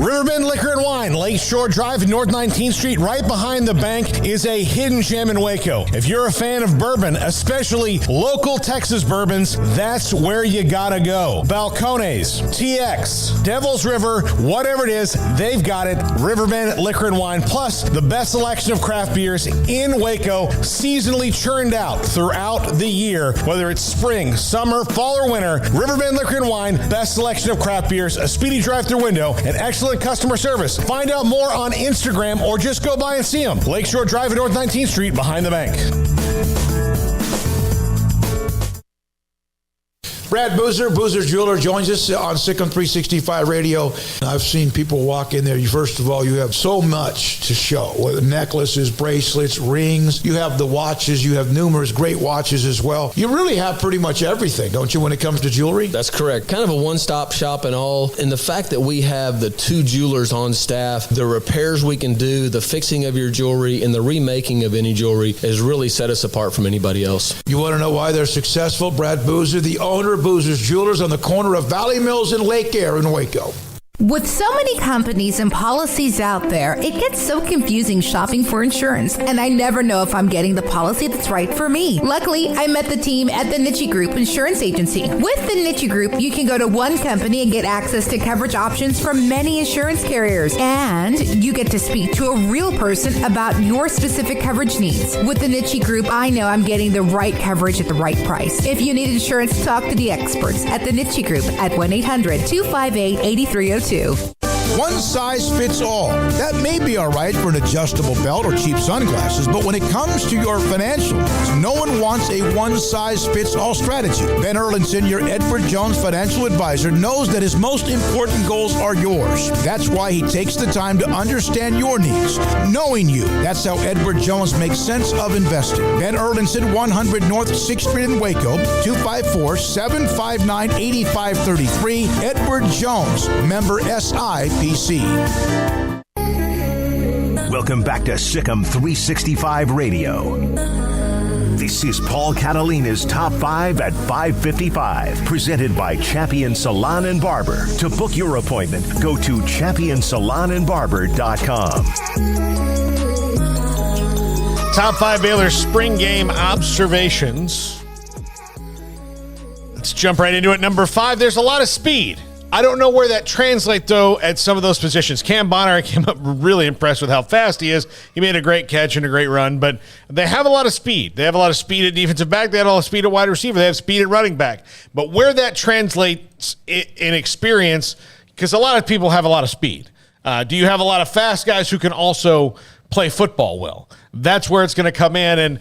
Riverbend Liquor and Wine, Lakeshore Drive, North 19th Street, right behind the bank, is a hidden gem in Waco. If you're a fan of bourbon, especially local Texas bourbons, that's where you gotta go. Balcones, TX, Devil's River, whatever it is, they've got it. Riverbend Liquor and Wine, plus the best selection of craft beers in Waco, seasonally churned out throughout the year. Whether it's spring, summer, fall, or winter, Riverbend Liquor and Wine, best selection of craft beers, a speedy drive-through window, and excellent customer service. Find out more on Instagram or just go by and see them. Lakeshore Drive at North 19th Street behind the bank. Brad Boozer, Boozer's Jeweler, joins us on Sikkim 365 Radio. I've seen people walk in there. First of all, you have so much to show. Whether necklaces, bracelets, rings. You have the watches. You have numerous great watches as well. You really have pretty much everything, don't you, when it comes to jewelry? That's correct. Kind of a one-stop shop and all. And the fact that we have the 2 jewelers on staff, the repairs we can do, the fixing of your jewelry, and the remaking of any jewelry has really set us apart from anybody else. You want to know why they're successful? Brad Boozer, the owner of Boozer's Jewelers on the corner of Valley Mills and Lake Erie in Waco. With so many companies and policies out there, it gets so confusing shopping for insurance, and I never know if I'm getting the policy that's right for me. Luckily, I met the team at the Niche Group Insurance Agency. With the Niche Group, you can go to one company and get access to coverage options from many insurance carriers, and you get to speak to a real person about your specific coverage needs. With the Niche Group, I know I'm getting the right coverage at the right price. If you need insurance, talk to the experts at the Niche Group at 1-800-258-8302. One size fits all. That may be all right for an adjustable belt or cheap sunglasses, but when it comes to your financial needs, no one wants a one-size-fits-all strategy. Ben Erlinson, your Edward Jones financial advisor, knows that his most important goals are yours. That's why he takes the time to understand your needs, knowing you. That's how Edward Jones makes sense of investing. Ben Erlinson, 100 North 6th Street in Waco, 254-759-8533. Edward Jones, member SIPC. Welcome back to Sikkim 365 Radio. This is Paul Catalina's Top 5 at 5:55, presented by Champion Salon and Barber. To book your appointment, go to championsalonandbarber.com. Top 5 Baylor spring game observations. Let's jump right into it. Number 5, there's a lot of speed. I don't know where that translates, though, at some of those positions. Cam Bonner, I came up really impressed with how fast he is. He made a great catch and a great run, but they have a lot of speed. They have a lot of speed at defensive back. They have a lot of speed at wide receiver. They have speed at running back. But where that translates in experience, because a lot of people have a lot of speed. Do you have a lot of fast guys who can also play football well? That's where it's going to come in, and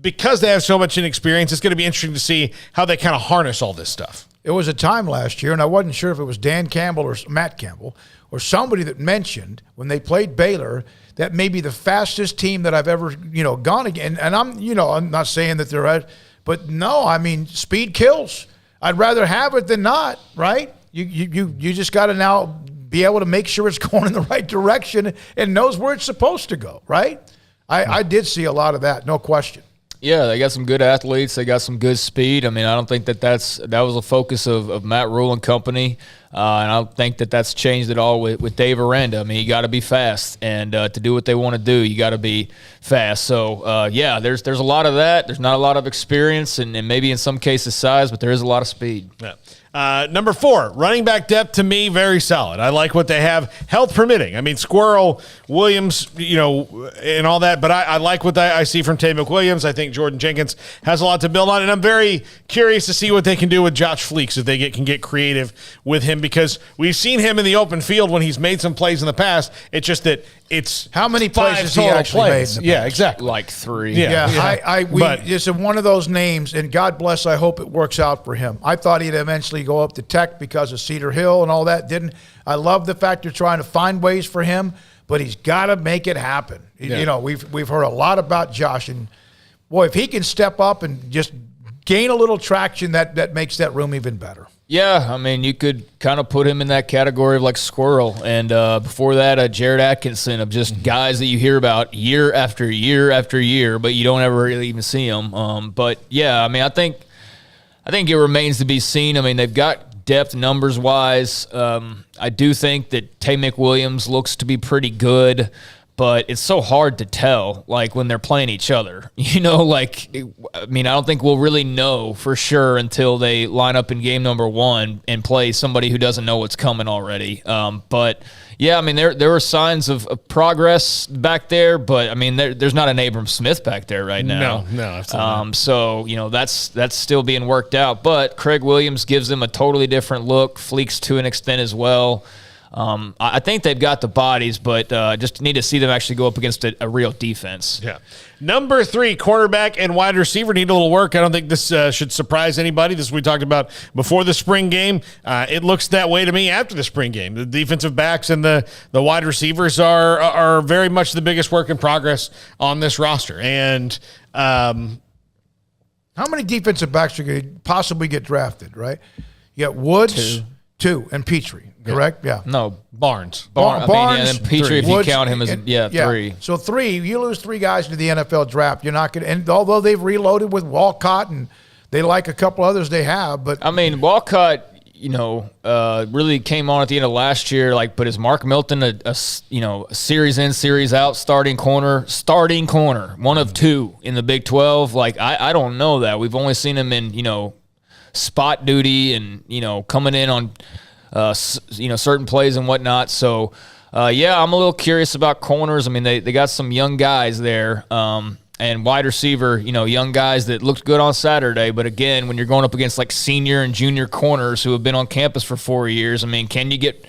because they have so much inexperience, it's going to be interesting to see how they kind of harness all this stuff. It was a time last year, and I wasn't sure if it was Dan Campbell or Matt Campbell or somebody that mentioned when they played Baylor that maybe the fastest team that I've ever, gone against. And I'm not saying that they're right, but no, I mean, speed kills. I'd rather have it than not, right? You just got to now be able to make sure it's going in the right direction and knows where it's supposed to go, right? I did see a lot of that, no question. Yeah, they got some good athletes. They got some good speed. I mean, I don't think that was a focus of Matt Rule and company, and I don't think that that's changed at all with Dave Aranda. I mean, you got to be fast, and to do what they want to do, you got to be fast. So, there's a lot of that. There's not a lot of experience, and maybe in some cases size, but there is a lot of speed. Yeah. Number 4, running back depth, to me, very solid. I like what they have, health permitting. I mean, Squirrel, Williams, and all that, but I like what I see from Tay McWilliams. I think Jordan Jenkins has a lot to build on, and I'm very curious to see what they can do with Josh Fleeks if they can get creative with him, because we've seen him in the open field when he's made some plays in the past. It's just that it's how many plays has he actually made in the past? Yeah, exactly. Like 3. Yeah. It's one of those names, and God bless, I hope it works out for him. I thought he'd eventually go up to Tech because of Cedar Hill and all that. Didn't. I love the fact they're trying to find ways for him, but he's got to make it happen. Yeah. We've heard a lot about Josh, and boy, if he can step up and just gain a little traction, that makes that room even better. Yeah, I mean, you could kind of put him in that category of like Squirrel. And before that, Jared Atkinson, of just guys that you hear about year after year after year, but you don't ever really even see them. But, yeah, I mean, I think it remains to be seen. I mean, they've got depth numbers-wise. I do think that Tay McWilliams looks to be pretty good, but it's so hard to tell, like, when they're playing each other. I don't think we'll really know for sure until they line up in game number 1 and play somebody who doesn't know what's coming already. But, yeah, I mean, there were signs of progress back there, but, I mean, there's not an Abram Smith back there right now. No, absolutely. So, that's still being worked out. But Craig Williams gives them a totally different look, Fleeks to an extent as well. I think they've got the bodies, but just need to see them actually go up against a real defense. Yeah. Number 3, cornerback and wide receiver need a little work. I don't think this should surprise anybody. This we talked about before the spring game. It looks that way to me after the spring game. The defensive backs and the wide receivers are very much the biggest work in progress on this roster. And how many defensive backs are going to possibly get drafted, right? You got Woods, 2, and Petrie. Correct? Yeah. No, Barnes. Barnes, and Petrie, if you count him as 3. So 3. You lose 3 guys to the NFL draft. You're not going to. And although they've reloaded with Walcott and they like a couple others they have, but I mean Walcott, really came on at the end of last year. But is Mark Milton a series in, series out starting corner, one of 2 in the Big 12? I don't know that. We've only seen him in spot duty and coming in on. Certain plays and whatnot. So, I'm a little curious about corners. I mean, they got some young guys there, and wide receiver, young guys that looked good on Saturday. But again, when you're going up against like senior and junior corners who have been on campus for 4 years, I mean, can you get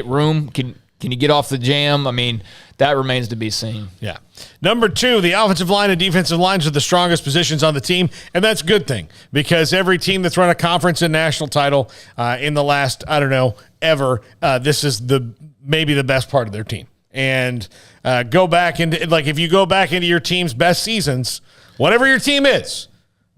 room? Can you get off the jam? I mean, that remains to be seen. Yeah. Number 2, the offensive line and defensive lines are the strongest positions on the team, and that's a good thing because every team that's run a conference and national title in the last, ever, this is maybe the best part of their team. And go back into if you go back into your team's best seasons, whatever your team is,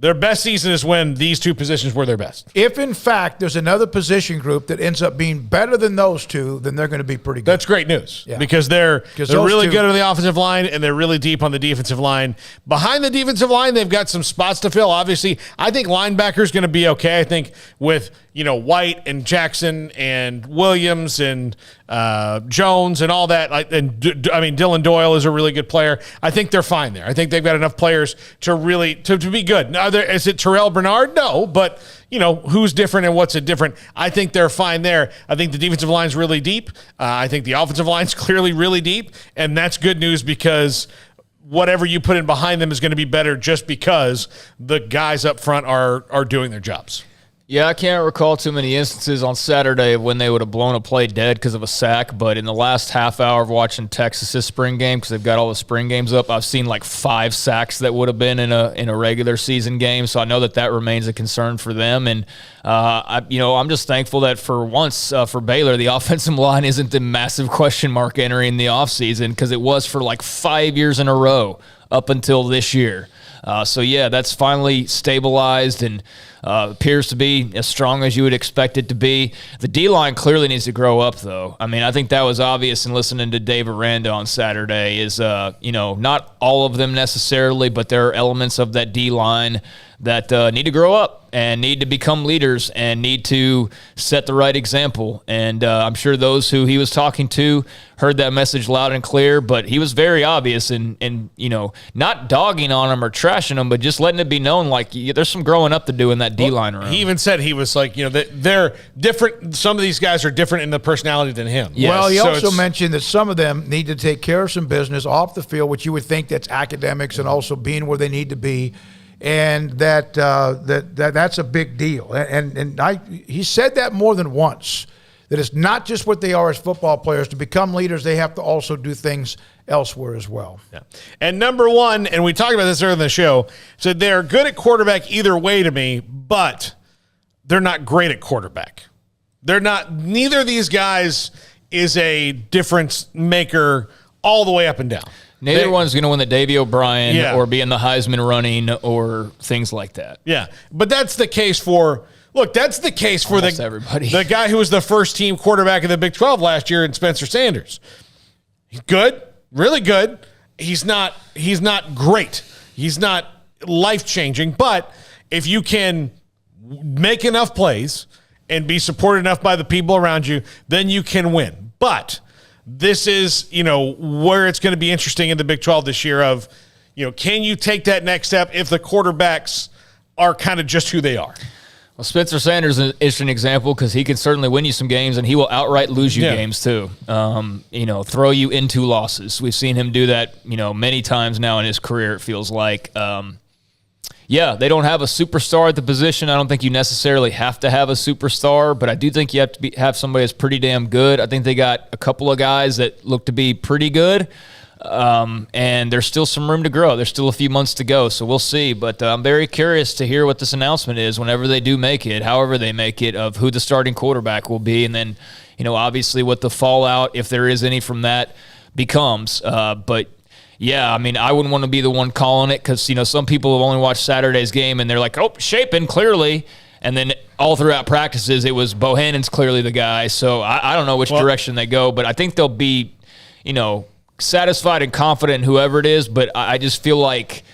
Their best season is when these two positions were their best. If, in fact, there's another position group that ends up being better than those two, then they're going to be pretty good. That's great news because they're really good on the offensive line and they're really deep on the defensive line. Behind the defensive line, they've got some spots to fill. Obviously, I think linebacker is going to be okay. I think with White and Jackson and Williams and Jones and all that, Dylan Doyle is a really good player. I think they're fine there. I think they've got enough players to really to be good. Now, is it Terrell Bernard? No, but who's different and what's it different? I think they're fine there. I think the defensive line's really deep. I think the offensive line's clearly really deep, and that's good news because whatever you put in behind them is going to be better just because the guys up front are doing their jobs. Yeah, I can't recall too many instances on Saturday of when they would have blown a play dead because of a sack, but in the last half hour of watching Texas' spring game, because they've got all the spring games up, I've seen like 5 sacks that would have been in a regular season game, so I know that remains a concern for them, and I'm just thankful that for once for Baylor, the offensive line isn't the massive question mark entering the offseason because it was for like 5 years in a row up until this year. That's finally stabilized and appears to be as strong as you would expect it to be. The D-line clearly needs to grow up, though. I mean, I think that was obvious in listening to Dave Aranda on Saturday is, not all of them necessarily, but there are elements of that D-line that need to grow up and need to become leaders and need to set the right example. And I'm sure those who he was talking to heard that message loud and clear, but he was very obvious and not dogging on them or trashing them, but just letting it be known like there's some growing up to do in that D-line room. He even said he was like, they're different. Some of these guys are different in the personality than him. Yes. Well, he also mentioned that some of them need to take care of some business off the field, which you would think that's academics and also being where they need to be. And that's a big deal. And he said that more than once, that it's not just what they are as football players. To become leaders, they have to also do things elsewhere as well. Yeah. And number one, and we talked about this earlier in the show, said they're good at quarterback either way to me, but they're not great at quarterback. Neither of these guys is a difference maker all the way up and down. Neither one's going to win the Davey O'Brien or be in the Heisman running or things like that. Yeah, but that's the case for everybody. The guy who was the first-team quarterback of the Big 12 last year in Spencer Sanders. He's good, really good. He's not great. He's not life-changing, but if you can make enough plays and be supported enough by the people around you, then you can win. But this is, where it's going to be interesting in the Big 12 this year of, can you take that next step if the quarterbacks are kind of just who they are? Well, Spencer Sanders is an example because he can certainly win you some games and he will outright lose you games too. Throw you into losses. We've seen him do that, many times now in his career, it feels like. They don't have a superstar at the position. I don't think you necessarily have to have a superstar, but I do think you have to have somebody that's pretty damn good. I think they got a couple of guys that look to be pretty good, and there's still some room to grow. There's still a few months to go, so we'll see. But I'm very curious to hear what this announcement is whenever they do make it, however they make it, of who the starting quarterback will be, and then, obviously what the fallout, if there is any from that, becomes. Yeah, I mean, I wouldn't want to be the one calling it because, some people have only watched Saturday's game and they're like, Shapen, clearly. And then all throughout practices, it was Bohannon's clearly the guy. So I don't know which direction they go, but I think they'll be, satisfied and confident in whoever it is. But I just feel like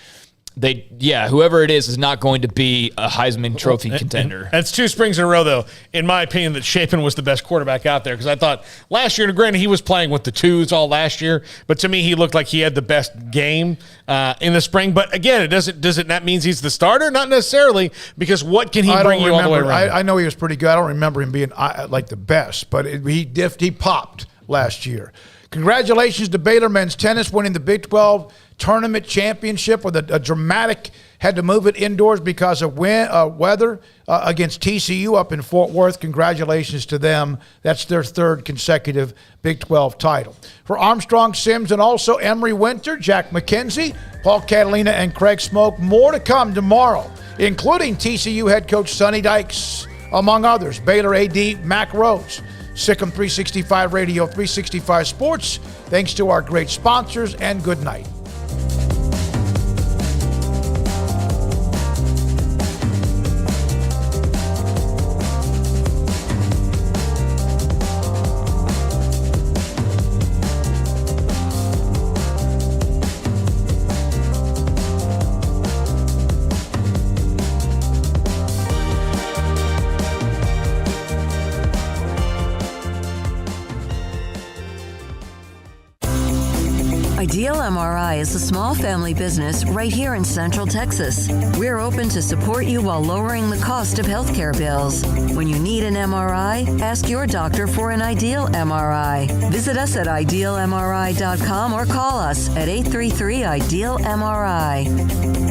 whoever it is not going to be a Heisman Trophy contender. That's 2 springs in a row, though, in my opinion, that Shapen was the best quarterback out there. Because I thought last year, and granted, he was playing with the 2s all last year, but to me, he looked like he had the best game in the spring. But again, does that means he's the starter? Not necessarily, because what can he bring you all the way around? I know he was pretty good. I don't remember him being like the best, but he popped last year. Congratulations to Baylor men's tennis winning the Big 12 tournament championship with a dramatic, had to move it indoors because of weather against TCU up in Fort Worth. Congratulations to them. That's their 3rd consecutive Big 12 title. For Armstrong Sims and also Emery Winter, Jack McKenzie, Paul Catalina, and Craig Smoak, more to come tomorrow, including TCU head coach Sonny Dykes, among others, Baylor AD Mac Rose. Sikkim 365 Radio, 365 Sports. Thanks to our great sponsors, and good night. Ideal MRI is a small family business right here in Central Texas. We're open to support you while lowering the cost of healthcare bills. When you need an MRI, ask your doctor for an Ideal MRI. Visit us at idealmri.com or call us at 833-IDEAL-MRI.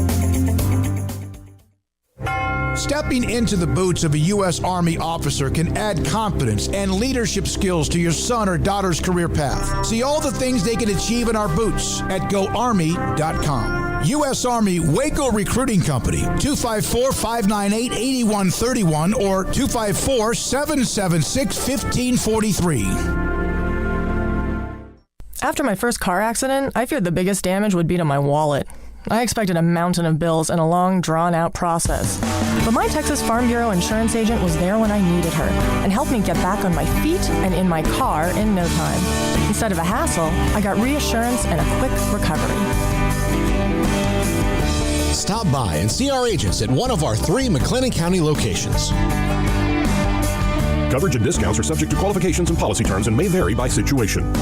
Stepping into the boots of a U.S. Army officer can add confidence and leadership skills to your son or daughter's career path. See all the things they can achieve in our boots at GoArmy.com. U.S. Army Waco Recruiting Company, 254-598-8131 or 254-776-1543. After my first car accident, I feared the biggest damage would be to my wallet. I expected a mountain of bills and a long, drawn-out process. But my Texas Farm Bureau insurance agent was there when I needed her and helped me get back on my feet and in my car in no time. Instead of a hassle, I got reassurance and a quick recovery. Stop by and see our agents at one of our 3 McLennan County locations. Coverage and discounts are subject to qualifications and policy terms and may vary by situation.